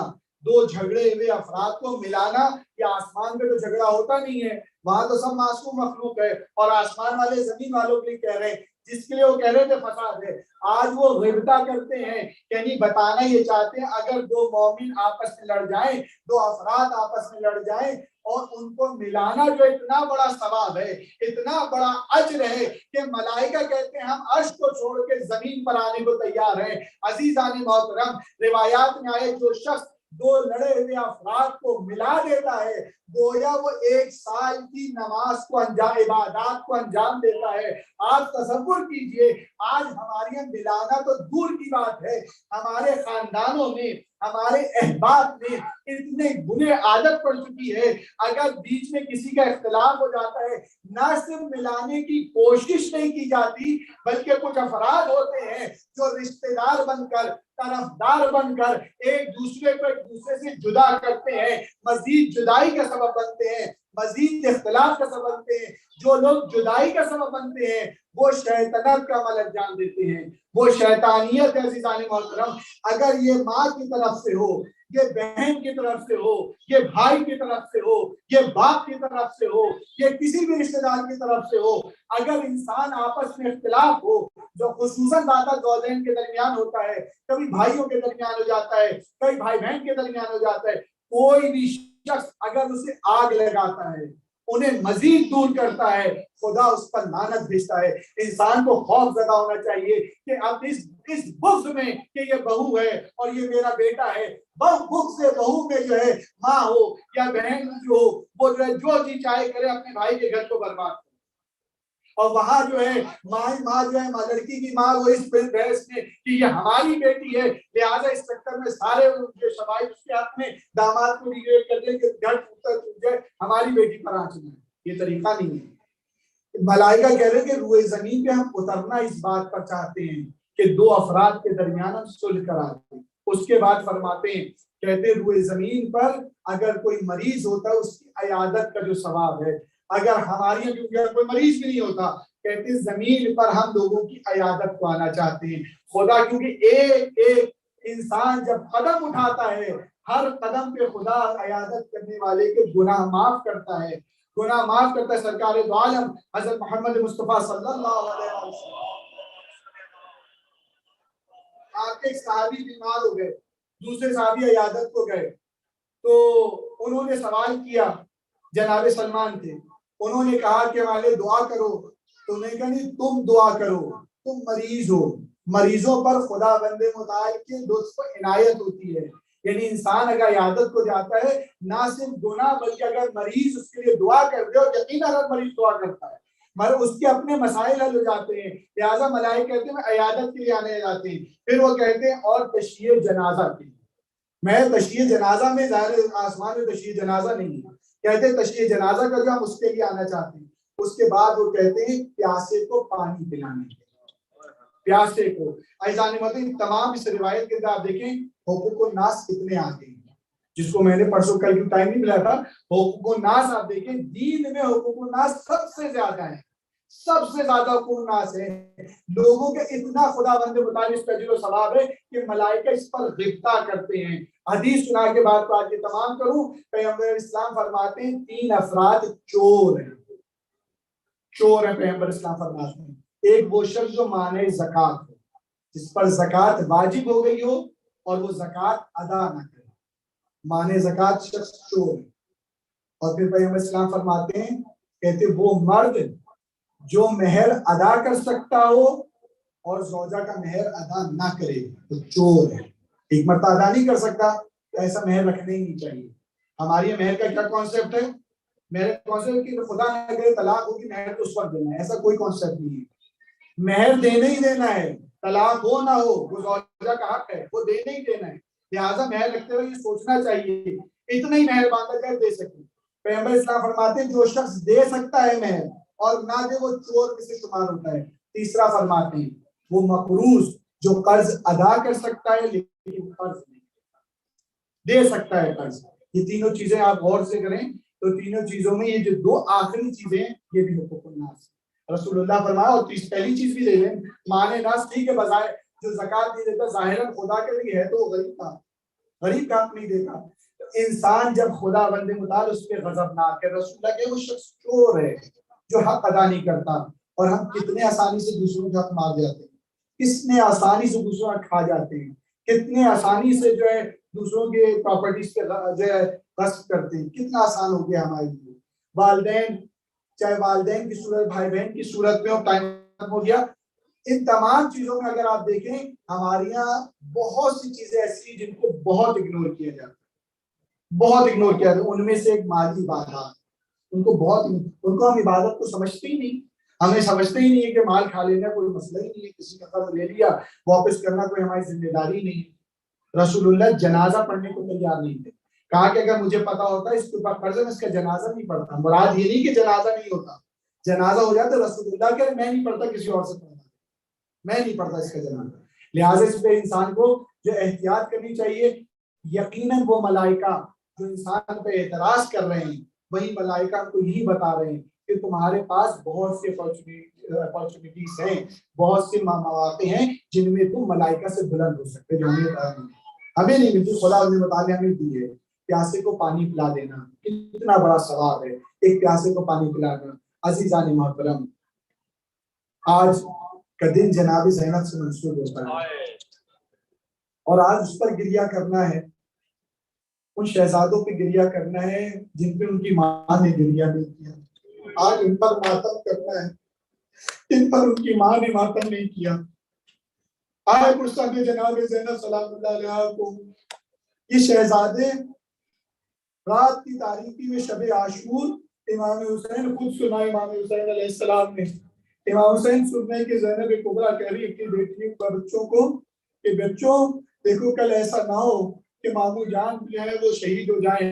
دو جھگڑے ہوئے افراد کو ملانا۔ یہ آسمان میں تو جھگڑا ہوتا نہیں ہے، وہاں تو سب معصوم مخلوق ہے، اور آسمان والے زمین والوں کے لیے کہہ رہے ہیں جس کے لیے وہ کہہ رہے تھے فساد ہے، آج وہ غیبتہ کرتے ہیں، یعنی بتانا یہ چاہتے ہیں اگر دو مومن آپس میں لڑ جائیں، دو افراد آپس میں لڑ جائیں اور ان کو ملانا جو اتنا بڑا ثواب ہے، اتنا بڑا اجر ہے کہ ملائکہ کہتے ہیں ہم عرش کو چھوڑ کے زمین پر آنے کو تیار ہیں۔ عزیزان محترم روایات میں آئے جو شخص دو لڑے ہوئے افراد کو ملا دیتا ہے گویا وہ 1 سال کی نماز کو انجام، عبادات کو انجام دیتا ہے۔ آپ تصور کیجئے آج ہمارے یہاں ملانا تو دور کی بات ہے، ہمارے خاندانوں میں ہمارے احباب میں اتنے بری عادت پڑ چکی ہے، اگر بیچ میں کسی کا اختلاف ہو جاتا ہے نہ صرف ملانے کی کوشش نہیں کی جاتی بلکہ کچھ افراد ہوتے ہیں جو رشتہ دار بن کر، طرفدار بن کر ایک دوسرے کو ایک دوسرے سے جدا کرتے ہیں، مزید جدائی کا سبب بنتے ہیں۔ مزید اختلاف کا سبب بنتے ہیں، جو لوگ جدائی کا سبب بنتے ہیں وہ شیطنت کا عمل انجام دیتے ہیں، وہ شیطانیت ہے عزیزان محترم۔ اگر یہ ماں کی طرف سے ہو، یہ بہن کی طرف سے ہو، یہ بھائی کی طرف سے ہو، یہ باپ کی طرف سے ہو، یہ کسی بھی رشتہ دار کی طرف سے ہو، اگر انسان آپس میں اختلاف ہو جو خصوصاً دادا زوجین کے درمیان ہوتا ہے، کبھی بھائیوں کے درمیان ہو جاتا ہے، کبھی بھائی بہن کے درمیان ہو جاتا ہے، کوئی بھی شخص اگر اسے آگ لگاتا ہے، انہیں مزید دور کرتا ہے، خدا اس پر لعنت بھیجتا ہے۔ انسان کو خوف زدہ ہونا چاہیے کہ اب اس بغض میں کہ یہ بہو ہے اور یہ میرا بیٹا ہے، بغض سے بہو میں جو ہے ماں ہو یا بہن جو ہو، وہ جو ہے جو جی چاہے کرے اپنے بھائی کے گھر کو برباد کرے، اور وہاں جو ہے ماں جو ہے لڑکی کی ماں وہ اس بحث میں کہ یہ ہماری بیٹی ہے، لہٰذا اس چکر میں سارے جو شبائب اس کے ہاتھ میں داماد کو ریگریٹ کر دیں کہ گھر ٹوٹ جائے، ہماری بیٹی پر آنچنا ہے۔ یہ طریقہ نہیں ہے۔ ملائکہ کہہ رہے کہ روئے زمین پہ ہم اترنا اس بات پر چاہتے ہیں کہ دو افراد کے درمیان ہم صلح کرا دیں۔ اس کے بعد فرماتے ہیں، کہتے ہیں روئے زمین پر اگر کوئی مریض ہوتا ہے اس کی عیادت کا جو ثواب ہے، اگر ہماری کیونکہ کوئی مریض بھی نہیں ہوتا، کہتے ہیں زمین پر ہم لوگوں کی عیادت کو آنا چاہتے ہیں۔ خدا کیونکہ ایک ایک انسان جب قدم اٹھاتا ہے، ہر قدم پہ خدا عیادت کرنے والے کے گناہ معاف کرتا ہے، گناہ معاف کرتا ہے۔ سرکار دو عالم حضرت محمد مصطفیٰ صلی اللہ علیہ وسلم، آپ کے صحابی بیمار ہو گئے، دوسرے صحابی عیادت کو گئے تو انہوں نے سوال کیا، جناب سلمان تھے، انہوں نے کہا کہ والے دعا کرو، تو انہوں نے کہا نہیں تم دعا کرو، تم مریض ہو، مریضوں پر خدا بند متعال کے لطف عنایت ہوتی ہے۔ یعنی انسان اگر عیادت کو جاتا ہے نہ صرف گناہ بلکہ اگر مریض اس کے لیے دعا کر دے، اور یقیناً اگر مریض دعا کرتا ہے مگر اس کے اپنے مسائل حل ہو جاتے ہیں، لہٰذا ملائکہ کہتے ہیں میں عیادت کے لیے آنے جاتے ہیں۔ پھر وہ کہتے ہیں اور تشییع جنازہ کے لیے، میں تشییع جنازہ میں ظاہر آسمان میں تشییع جنازہ نہیں ہے، کہتے ہیں تشییع جنازہ کا جو ہم اس کے لیے آنا چاہتے ہیں۔ اس کے بعد وہ کہتے ہیں پیاسے کو پانی پلانے کے، پیاسے کو ایزان مطلب تمام اس روایت کے اندر آپ دیکھیں حقوق الناس کتنے آتے ہیں، جس کو میں نے پرسوں کل کی ٹائم نہیں ملا تھا۔ حقوق الناس آپ دیکھیں دین میں حقوق الناس سب سے زیادہ ہے، سب سے زیادہ حقوق الناس ہے۔ لوگوں کے اتنا خدا بند مطالب اس کا اجر و ثواب ہے کہ ملائکہ اس پر غبطہ کرتے ہیں۔ حدیث سنا کے بعد تو آج یہ تمام کروں، پیغمبر اسلام فرماتے ہیں 3 افراد چور ہیں، چور ہیں پیغمبر اسلام فرماتے ہیں۔ ایک وہ شخص جو مانے زکوٰۃ ہو، جس پر زکوٰۃ واجب ہو گئی ہو اور وہ زکوٰۃ ادا نہ کرے، مانے زکوٰۃ شخص چور ہے۔ اور پھر پیغمبر اسلام فرماتے ہیں، کہتے وہ مرد جو مہر ادا کر سکتا ہو اور زوجہ کا مہر ادا نہ کرے تو چور ہے۔ ایک مرد ادا نہیں کر سکتا تو ایسا مہر رکھنا ہی نہیں چاہیے۔ ہماری مہر کا کیا کانسیپٹ ہے؟ مہر کانسیپٹ کہ خدا نہ کرے طلاق ہوگی مہر تو اس وقت دینا ہے، ایسا کوئی کانسیپٹ نہیں ہے۔ مہر دینا ہی دینا ہے، طلاق ہو نہ ہو وہ زوجہ کا حق ہے، وہ دینا ہی دینا ہے۔ لہٰذا مہر رکھتے ہوئے یہ سوچنا چاہیے اتنا ہی مہر باندھا جائے دے سکے۔ پیغمبر اسلام فرماتے ہیں جو شخص دے سکتا ہے مہر اور نہ دے وہ چور میں سے شمار ہوتا ہے۔ تیسرا فرماتے ہیں وہ مقروض جو قرض ادا کر سکتا ہے لیکن قرض نہیں دے سکتا ہے قرض۔ یہ تینوں چیزیں آپ غور سے کریں تو تینوں چیزوں میں یہ جو 2 آخری چیزیں یہ بھی حقوق الناس رسول اللہ فرمایا۔ اور پہلی چیز بھی لے لیں، مانے ناس ٹھیک ہے، بظاہر جو زکوٰۃ نہیں دیتا ظاہراً خدا کے لیے ہے تو وہ غریب کا حق نہیں دیتا۔ انسان جب خدا بند مطال اس پہ غضبناک ہے، رسول اللہ کہ وہ شخص چور ہے جو حق ادا نہیں کرتا۔ اور ہم کتنے آسانی سے دوسروں کے حق مار جاتے ہیں، کتنے آسانی سے دوسروں کا کھا جاتے ہیں، کتنے آسانی سے جو ہے دوسروں کے پراپرٹیز پہ جو ہے غصب کرتے ہیں، کتنا آسان ہو گیا ہمارے لیے۔ والدین، چاہے والدین کی صورت، بھائی بہن کی صورت میں، اور ٹائم ہو گیا، ان تمام چیزوں میں اگر آپ دیکھیں ہمارے یہاں بہت سی چیزیں ایسی ہیں جن کو بہت اگنور کیا جاتا ہے، بہت اگنور کیا جاتا ہے۔ ان میں سے ایک مالی عبادات، ان کو ہم عبادت کو سمجھتے ہی نہیں، ہمیں سمجھتے ہی نہیں ہے کہ مال کھا لینا کوئی مسئلہ ہی نہیں ہے، کسی کا قرض لے لیا واپس کرنا کوئی ہماری ذمہ داری نہیں ہے۔ رسول اللہ جنازہ پڑھنے کو تیار نہیں تھے، کہا کہ اگر مجھے پتا ہوتا اس کے اوپر قرض ہے میں اس کا جنازہ نہیں پڑھتا۔ مراد یہ نہیں کہ جنازہ نہیں ہوتا، جنازہ ہو جاتا رسول اللہ کہ میں نہیں پڑھتا، کسی اور سے پڑھتا، میں نہیں پڑھتا اس کا جنازہ۔ لہٰذا اس پہ انسان کو جو احتیاط کرنی چاہیے۔ یقیناً وہ ملائکہ جو انسان پہ اعتراض کر رہے ہیں وہی ملائکہ کو یہی بتا رہے ہیں کہ تمہارے پاس بہت سی اپارچونیٹیز ہیں، بہت سے مواقع ہیں جن میں تم ملائکہ سے بلند ہو سکتے، جو ہمیں نہیں ملتی، خدا نے بتانے ہمیں دی ہے۔ پیاسے کو پانی پلا دینا کتنا بڑا ثواب ہے، ایک پیاسے کو پانی پلانا۔ عزیزان محترم، آج کا دن جناب زینب سے منسوب ہوتا ہے اور آج اس پر گریہ کرنا ہے، ان شہزادوں پہ گریہ کرنا ہے جن پہ ان کی ماں نے گریہ نہیں کیا۔ آج ان پر ماتم کرنا ہے جن پر ان کی ماں نے ماتم نہیں کیا۔ آئے پرسد جناب زینب سلام اللہ علیہ کو یہ شہزادے رات کی تاریکی میں شب عاشور امام حسین خود سنا، امام حسین علیہ السلام نے امام حسین سننے کے زینب کبریٰ کہہ رہی اپنی بیٹیوں بچوں کو کہ بچوں دیکھو کل ایسا نہ ہو کہ مامو جان جو ہے وہ شہید ہو جائیں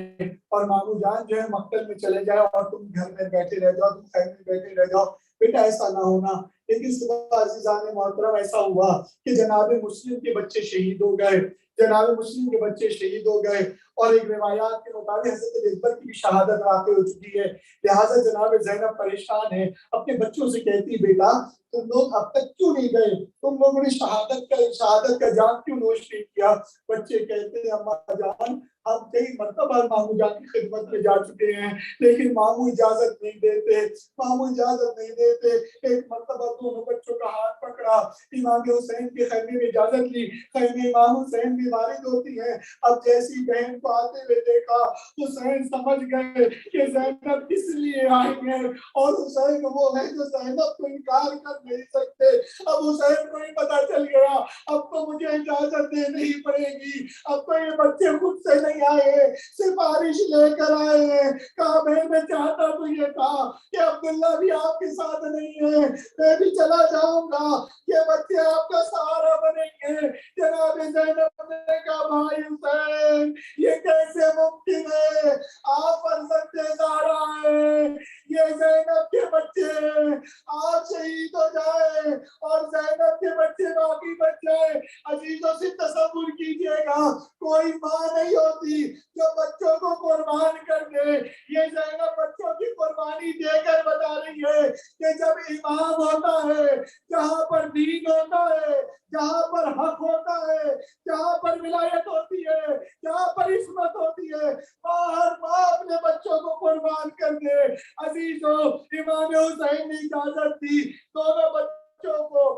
اور مامو جان جو ہے مقتل میں چلے جائے اور تم گھر میں بیٹھے رہ جاؤ، تم خیمے میں بیٹھے رہ جاؤ، بیٹا ایسا نہ ہونا۔ لیکن صبح عزیزان محترم ایسا ہوا کہ جناب مسلم کے بچے شہید ہو گئے، جناب مسلم کے بچے شہید ہو گئے، اور ایک روایات کے مطابق حضرت اکبر کی بھی شہادت واقع ہو چکی ہے۔ لہٰذا جناب زینب پریشان ہے، اپنے بچوں سے کہتی بیٹا تم لوگ اب تک کیوں نہیں گئے، تم لوگوں نے شہادت کا جام کیوں نوش نہیں کیا؟ بچے کہتے ہیں اماں جان ہم کئی مرتبہ مامو جان کی خدمت میں جا چکے ہیں لیکن مامو اجازت نہیں دیتے، مامو اجازت نہیں دیتے۔ ایک مرتبہ دونوں بچوں کا ہاتھ پکڑا، امام حسین کے خیمے میں اجازت لی، خیمے امام حسین بھی وارد ہوتی ہے۔ اب جیسی بہن کو آتے ہوئے دیکھا حسین سمجھ گئے کہ زینب کس لیے آئی ہیں، اور حسین وہ ہے جو زینب کو انکار کر نہیں سکتے۔ اب حسین کو ہی پتا چل گیا اب تو مجھے اجازت دینی ہی پڑے گی، اب تو یہ بچے خود سے نہیں آئے، سفارش لے کر آئے ہیں۔ کہا میں چاہتا تو یہ تھا کہ عبداللہ بھی آپ کے ساتھ نہیں ہے، میں بھی چلا جاؤں گا، یہ بچے آپ کا سہارا بنیں گے۔ جناب زینب نے کہا بھائی حسین یہ کیسے ممکن ہے، آپ فرزند زہرا ہیں، یہ زینب کے بچے ہیں، آپ شہید ہو جائے اور زینب کے بچے باقی بچ جائے۔ عزیزوں سے تصور کیجئے گا کوئی ماں نہیں ہوتی جو بچوں کو قربان کر دے، یہ زینب بچوں کی قربانی دے کر بتا رہی ہے کہ جب امام ہوتا ہے، جہاں پر دین ہوتا ہے، جہاں پر حق ہوتا ہے، جہاں پر ولایت ہوتی ہے، جہاں پر عصمت ہوتی ہے، ہر ماں اپنے بچوں کو قربان کر دے۔ عزیزوں امام حسین نے اجازت دی، دونوں بچوں کو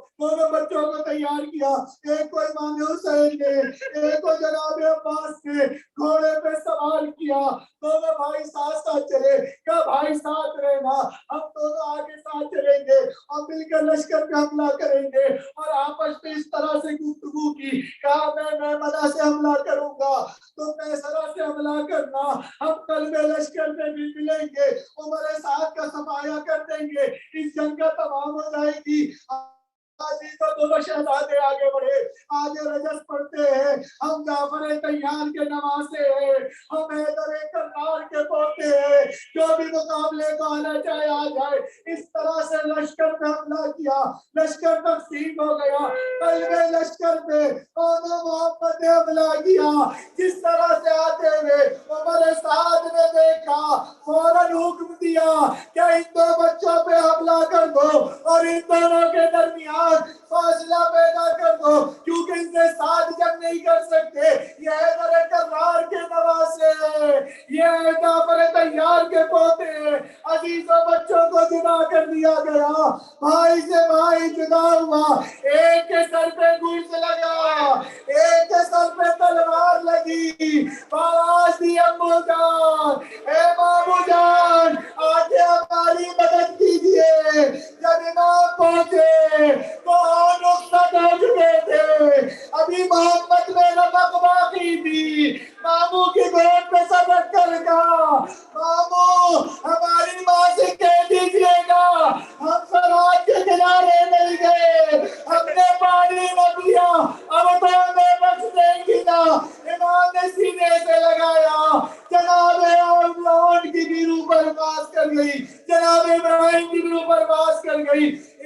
تیار کیا، ایک کو امام حسین نے، ایک کو جناب عباس نے گھوڑے پہ سوار کیا، دونوں بھائی ساتھ ساتھ چلے۔ کہا بھائی ساتھ رہنا، ہم دونوں آگے ساتھ چلیں گے اور مل کر لشکر پہ حملہ کریں گے، اور آپس میں اس طرح سے گفتگو کی۔ کہا میں مدہ سے حملہ کروں گا، تم میسرہ سے حملہ کرنا، ہم قلب لشکر میں بھی ملیں گے، عمر سعد کا صفایا کر دیں گے، اس جنگ کا تمام ہو جائے گی۔ دونوں شہزادے آگے بڑھے، آگے رجس پڑھتے ہیں، ہم جعفر طیار کے نواسے ہیں، ہم حیدر کرار کے پوتے ہیں، جو بھی مقابلے کو آنا چاہے آ جائے۔ اس طرح سے لشکر پہ حملہ کیا، لشکر تقسیم ہو گیا، قلب لشکر پہ دونوں محمد نے حملہ کیا۔ جس طرح سے آتے ہوئے عمر سعد نے دیکھا، فوراً حکم دیا کہ ان دو بچوں پہ حملہ کر دو اور ان دونوں کے درمیان فاصلہ پیدا کر دو، کیونکہ ان کے ساتھ جنگ نہیں کر سکتے، یہ حیدر کرار کے نواسے ہیں، یہ جعفر طیار کے پوتے ہیں۔ عزیزوں بچوں کو جدا کر دیا گیا، بھائی سے بھائی جدا ہوا، ایک کے سر پہ گوشت لگا، ایک کے سر پہ تلوار لگی، آواز دی امو جان، اے مامو جان آگے ہماری مدد کیجئے۔ جب امام پہنچے تو رخصت ہو چکے تھے، ابھی محمد میں رمق باقی تھی۔ مامو کی گود پہ سر رکھ کر کہا مامو ہماری ماں سے کہہ دیجئے گا ہم سرات کے کنارے مل گئے، ہم نے پانی نہ پیا، اب تو ہمیں بخش دیں گی نا۔ امام نے سینے سے لگایا، جناب عمران کی بھی روح پرواز کر گئی، جناب ابراہیم کی بھی روح پرواز کر گئی۔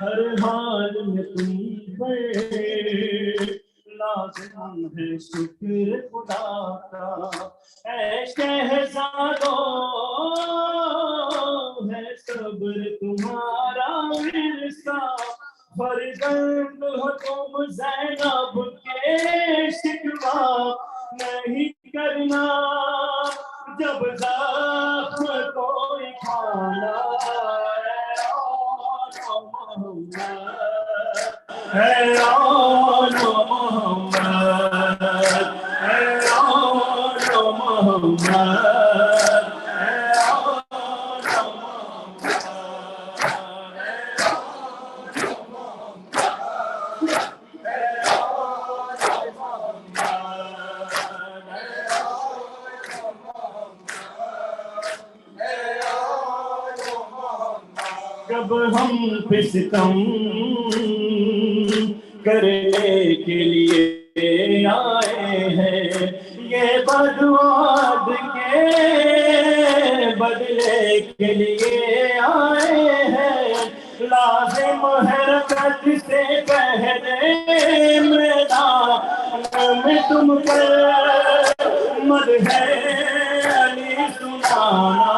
ہر حال میں تم پر لازم ہے شکر خدا کا. اے شہزادو ہے صبر تمہارا ورثہ. فرزند ہو تم زینب کے شکوہ نہیں کرنا جب زخم کوئی کھانا. اے آل محمد اے آل محمد اے آل جب ہم پہ ستم کرنے کے لیے آئے ہیں یہ بدواد کے بدلے کے لیے آئے ہیں. لازم حرکت سے پہلے میدان میں تم پر مدح علی سنانا.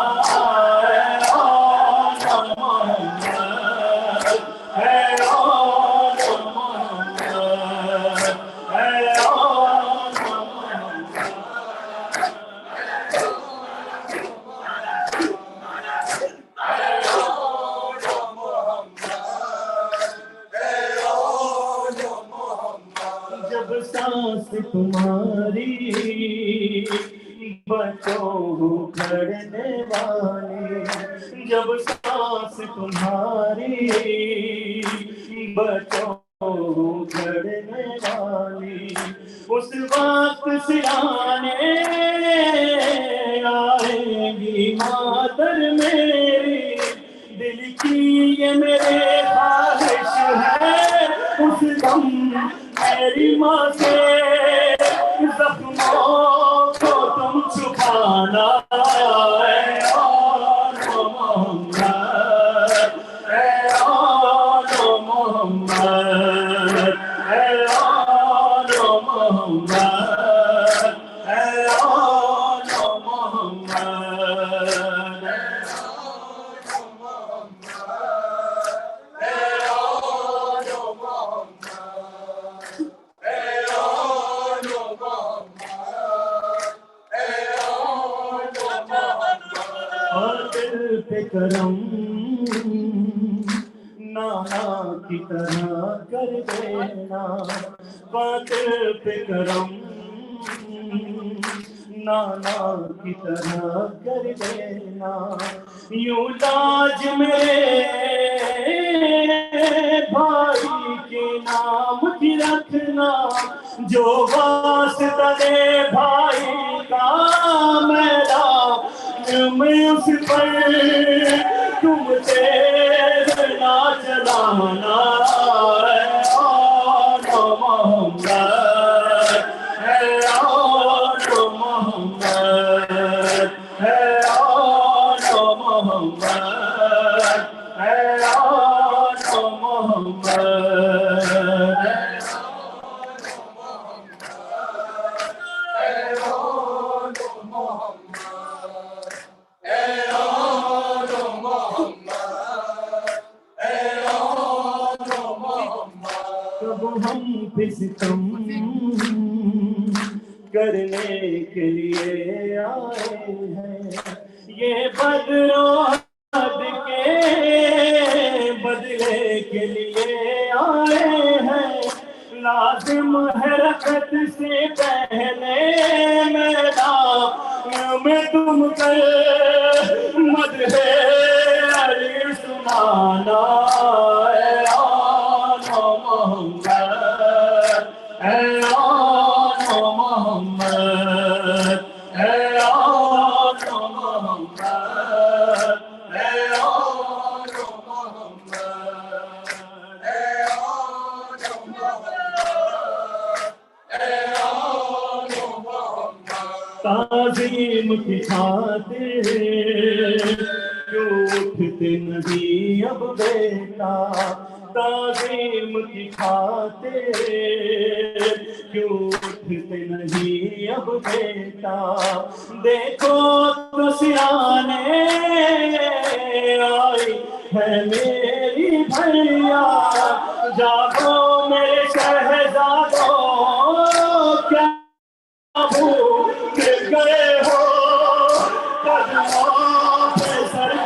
جب سانس تمہاری بچوں کھڑنے والی جب سانس تمہاری بچوں کھڑنے والی اس وقت سرانے آئے گی مادر میری. دل کی یہ میرے خواہش ہے اس دم میری ماں سے زخموں کو تم چھپانا. اے آل محمد اے آل محمد اے آل محمد اے آل محمد. قاتل پہ کرم نانا کی طرح کر دینا. قاتل پہ کرم نانا کی طرح کر دینا. یوں لاج میرے بھائی کے نام کی رکھنا. جو واسطہ دے بھائی کا میرا میں اس پر تم تیز نہ چلانا. اے آل محمد اے آل محمد اے آل محمد اے آل محمد. کب ہم پہ ستم کرنے کے لیے آئے ہیں یہ بدرود کے بدلے کے لیے آئے ہیں. لازم حرکت سے پہلے میدان میں تم کر مدح علی سنانا. اے آل محمد اے آل محمد اے آل محمد اے آل محمد اے آل محمد. تعظیم کی خاطر کیوں اٹھتے نہیں اب بیٹا تعظیم کی خاطر کیوں اٹھتے نہیں اب بیٹا دیکھو تو سیانے آئی ہے میری بھیا جاگو میرے شہزادوں کیا بھول گئے ہو قدموں پہ سر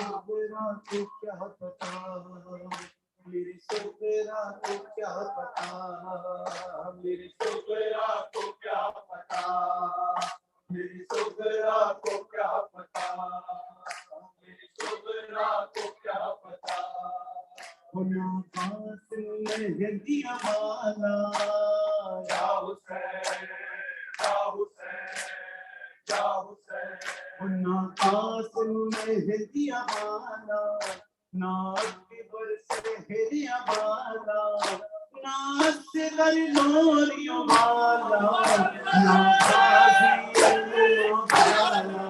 جھکانا کو کیا پتا میری سغرا کو کیا پتا میری سغرا کو کیا پتا میری سغرا کو کیا پتا میری سغرا کو کیا پتا ہونا پاس میں دیا مالا یا حسین یا حسین یا حسین ہونا پاس میں دیا مالا ناز کے برسے ہریا بالا ناز سے غرنوریوں بالا نازی اللہ بالا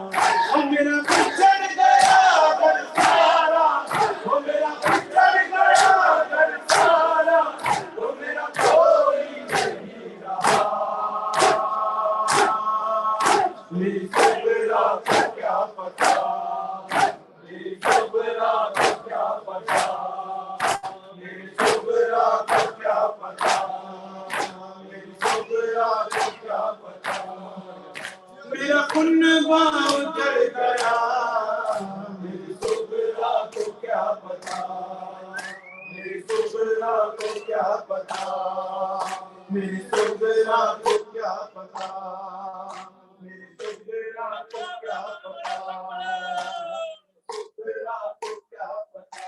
وہ میرا بچڑ گیا گھر سارا وہ میرا بچڑ گیا گھر سارا وہ میرا کوئی نہیں رہا میری سغرا کو کیا پتا میری سغرا کو کیا پتا میری سغرا کو کیا پتا میری سغرا کو کیا پتا میرا کنبہ اجڑ گیا میری سغرا کو کیا پتا میری سغرا کو کیا پتا میری سغرا کو کیا پتا میری سغرا کو کیا پتا سغرا کو کیا پتا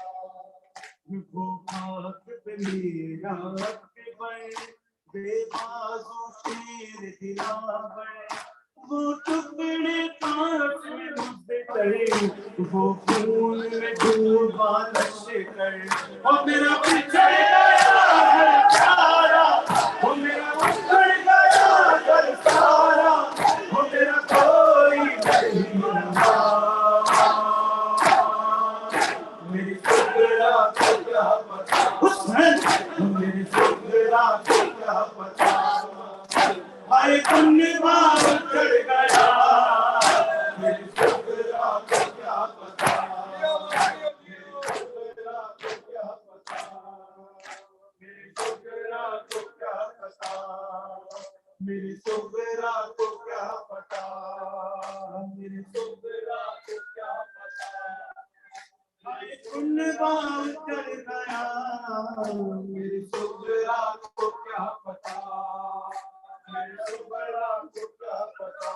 وہ خاک پہ میرا بے بازو شیر دلاور وہ ٹکڑے کاٹ میں مزدر وہ خون میں ڈوبا لشکر وہ میرا بچڑ گیا گھر سارا وہ میرا بچڑ گیا گھر سارا وہ میرا کوئی نہیں رہا میری سغرا کو کیا پتا میری سغرا کو کیا پتا ہائے کنبہ اجڑ گیا میری سغرا کو کیا پتا میری سغرا کو کیا پتا میری سغرا کو کیا پتا میری سغرا کو کیا پتا میری سغرا کو کیا پتا ہائے کنبہ اجڑ گیا میری سغرا کو کیا پتا میری سغرا کو کیا پتا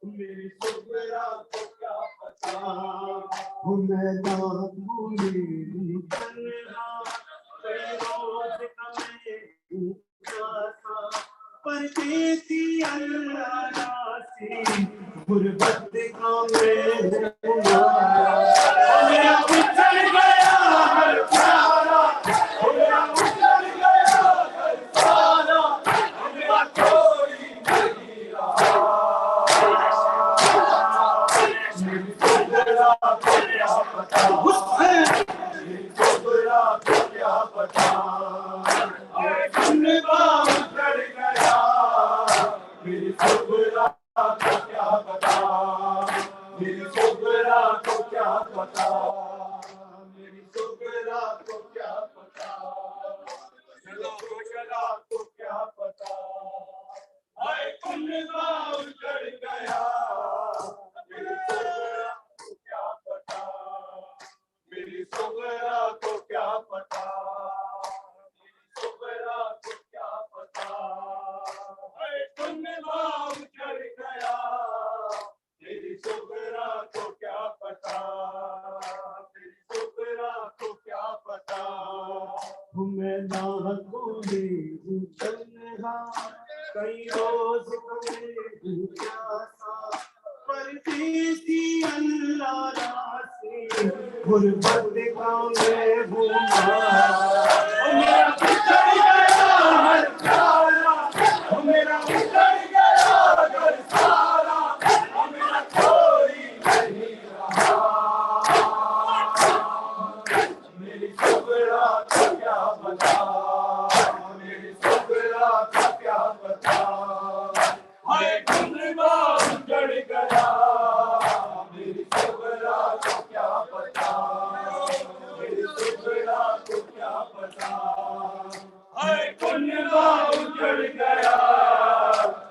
میری سغرا کو کیا پتا وہ میدان بھولے تنہا فیروز کا میں اونچا تھا پر دیتی اللہ راسی غربت کا میں میرا بچڑ گیا ہر پیارا میرا بچڑ گیا ہر سارا میرا کوئی نہیں رہا میری سغرا کو کیا پتا کونے تنہا کئی روز کونے پیاسا پردیسی اللہ راسی غربت کا میں بھولا میرا بچڑ گیا ہر سارا میرا بچڑ گیا ہر سارا میرا کوئی نہیں رہا میری صبرا کا کیا بتا میری صبرا کا کیا بتا ہائے کنبا اجڑ گیا میری صبرا کو کیا پتا میری صبرا کو کیا پتا ہائے کنبا اجڑ گیا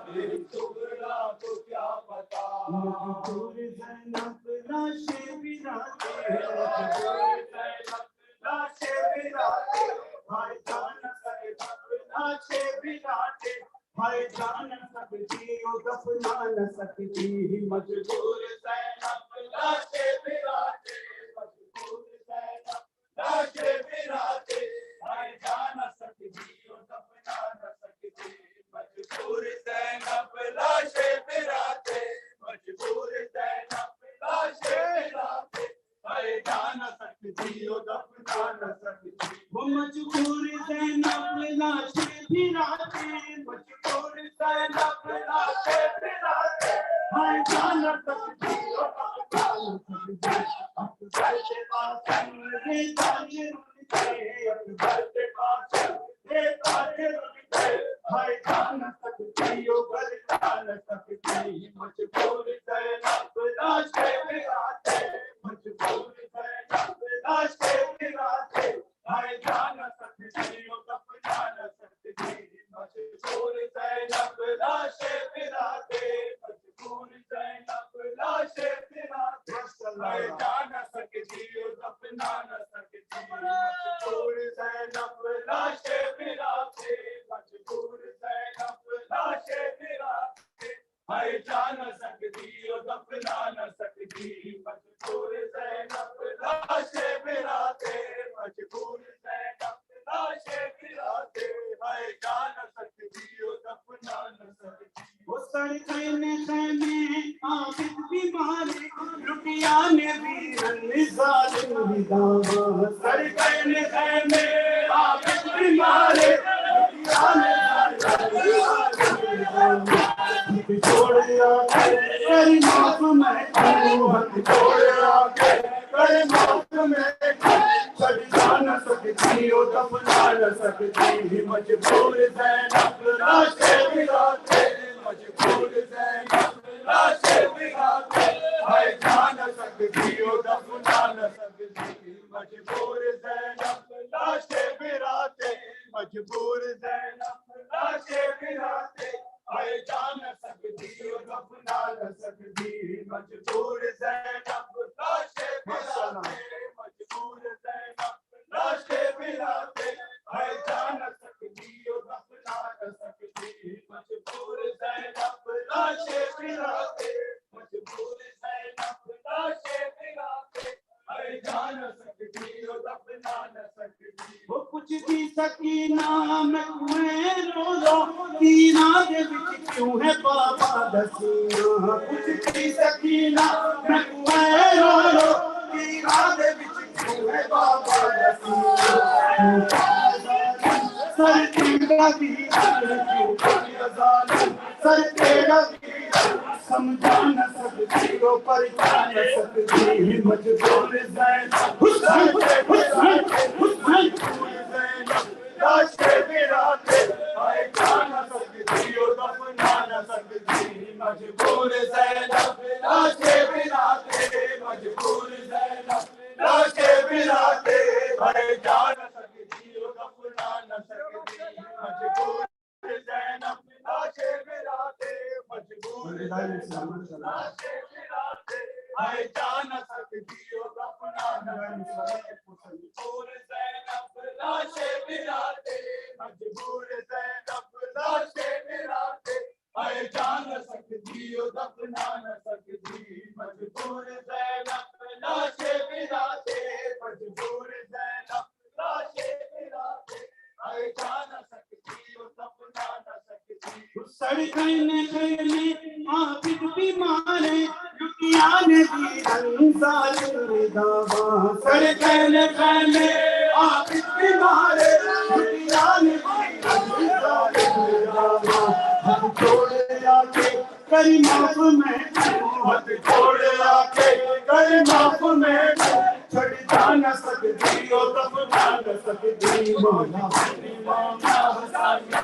میری صبرا کو کیا پتا مجبور زینب لاشیں بناتے مجبور زینب لاشیں بناتے بھائی جان زینب لاشیں بناتے بھائی جان سکتی ہو دفنا نہ سکتی مجبور زینب لاشیں بناتے مجبور زینب لاشیں بناتے بھائی جان سکتی ہو دفنا نہ سکتی مجبور زینب لاشیں بناتے مجبور زینب لاشیں بناتے بھائی جان سکتی ہو دفنا نہ سکتی وہ مجبور زینب لاشیں بناتے مجبور زینب لاشیں بناتے بھائی جان سکتی ہو دفنا نہ سکتی اکبر کے پاس رے تاجر اکبر کے پاس رے تاجر بھائی جان سکتی ہو بلکہ نہ سکتی مجبور زینب لاشیں بناتے مجبور زینب لاشیں بناتے بھائی جان سکتی ہو دفنا نہ سکتی مجبور زینب لاشیں بناتے مجبور زینب لاشیں بناتے بھائی جان سکتی ہو دفنا نہ سکتی مجبور زینب لاشیں بناتے مجبور زینب لاشیں بناتے بھائی جان سکتی ہو دفنا نہ سکتی مجبور زینب لاشیں بناتے مجبور زینب لاشیں بناتے بھائی جان سکتی ہو دفنا نہ سکتی وہ سڑکیں خیمے عابد بیمارے لٹیا نے بھی ظالم بداوا سڑکیں خیمے عابد بیمارے لٹیا نے چھوڑیا تیری موت میں ہاتھ چھوڑیا تیری موت میں چڑھ جانا سکتی ہو دفنا نہ سکتی مجبور زینب لاشیں بناتے مجبور زینب لاشیں بناتے بھائی جان سکتی ہو دفنا نہ سکتی مجبور زینب لاشیں بناتے مجبور زینب لاشیں بناتے بھائی جان سکتی ہو دفنا نہ سکتی مجبور زینب لاشیں بناتے مجبور زینب لاشیں بناتے بھائی جان سکتی ہو دفنا نہ سکتی مجبور زینب لاشیں بناتے مجبور زینب لاشیں بناتے بھائی جان سکتی ہو دفنا نہ سکتی وہ کچھ بھی سکینہ میں کوئے رو لو سینہ دے وچ کیوں ہے بابا دسینا کچھ بھی سکینہ میں کوئے رو لو سینہ دے وچ کیوں ہے بابا دسینا سر تیرا بھی سر تیرا بھی سمجھا نہ سکتی ہو پرچا نہ سکتی مجبور زینب حسین حسین حسین لاشیں بناتے بھائی جان نہ سکتی ہو دفنا نہ سکتی مجبور زینب لاشیں بناتے مجبور زینب لاشیں بناتے بھائی جان نہ سکتی ہو دفنا نہ سکتی مجبور زینب لاشیں بناتے مجبور زینب لاشیں بناتے بھائی جان نہ سکتی ہو دفنا نہ مجبور زینب لاشیں بناتے مجبور زینب لاشیں بناتے بھائی جان نہ سکتی ہو دفنا نہ سکتی مجبور زینب لاشیں بناتے مجبور زینب لاشیں بناتے بھائی جان سڑکن خیمے عابد بیمارے لٹیان دی انصار داوا سڑکن خیمے عابد بیمارے لٹیان دی انصار داوا ہم چھوڑے آ کے کری معاف میں ہم چھوڑے آ کے کری معاف میں چھڑ جانا سکتی ہو تب جانا سکتی مولا مولا حسین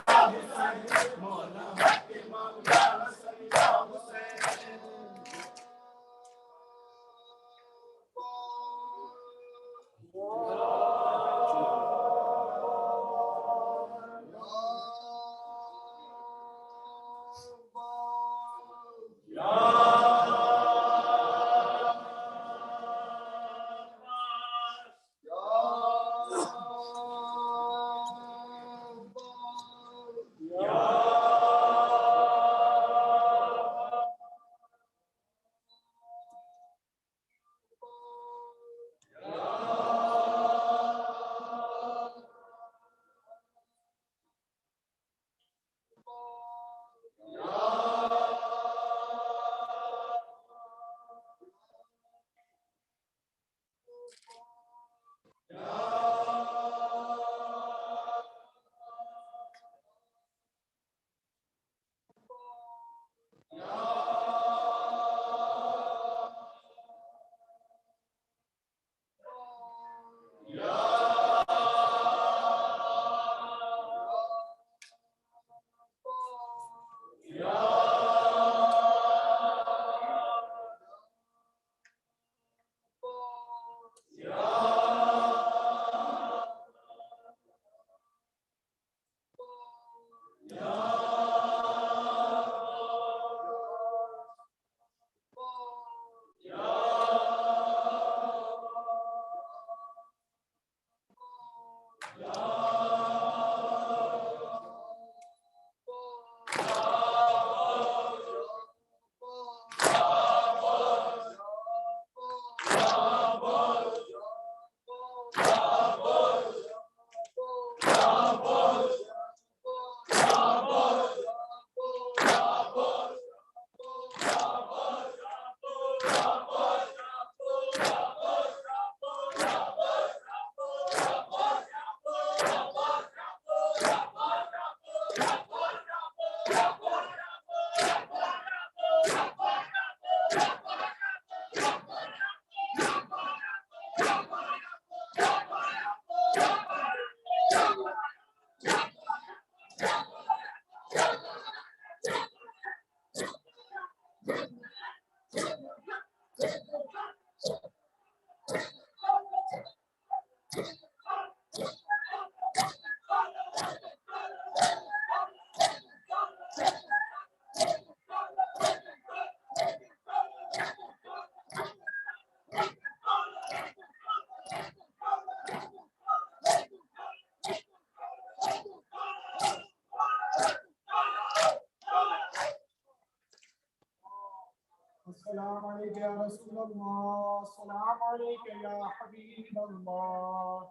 السلام علیکم یا رسول اللہ، السلام علیکم یا حبیب اللہ،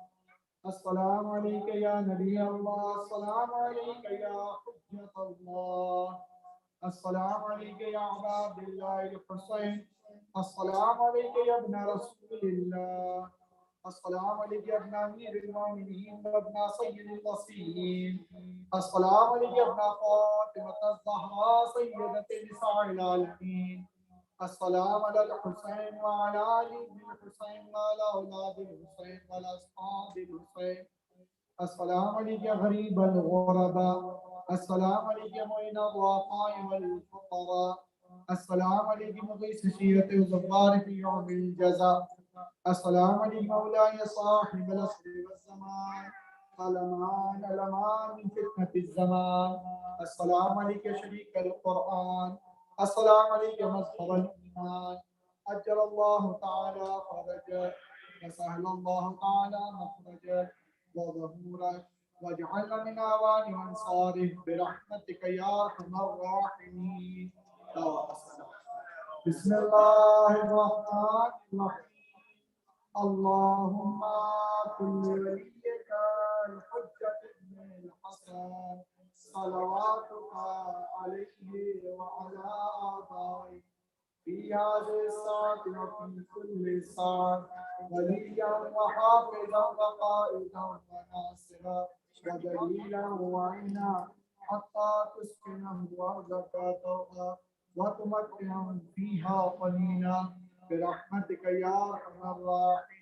السلام علیکم یا نبی اللہ، السلام علیکم یا حجت اللہ، السلام علیکم یا عباد اللہ الحسین، السلام علیکم یا ابن رسول اللہ، السلام علیکم یا ابن امیر المومنین و ابن سید الوصیین، السلام علیکم یا ابن فاطمة الزہرا سیدۃ نساء العالمین، السلام علی الحسین وعلی علی بن الحسین وعلی اولاد الحسین وعلی اصحاب الحسین، السلام علیکم غریب الغرباء، السلام علیکم معین الضعفاء والفقراء، السلام علیکم مغیث شیعة الزوار فی یوم الجزاء، السلام علیکم مولاي صاحب العصر والزمان، الامان الامان من فتنة الزمان، السلام علیکم شریک القرآن، السلام علیکم مظہر الایمان، اجل اللہ تعالی فرجک وسهل اللہ تعالی مخرجک وظہورک واجعلنا من اعوان وانصاره برحمتک یا ارحم الراحمین. بسم اللہ الرحمن الرحیم. اللہم کن ولیک الحجۃ ابن الحسن الحسن صلواتك عليه وعلى آبائه في هذه الساعة وفي كل ساعة وليا وحافظا وقائدا وناصرا ودليلا وعينا حتى تسكنه أرضك طوعا وتمتعهم فيها قليلا برحمتك يا أرحم الراحمين.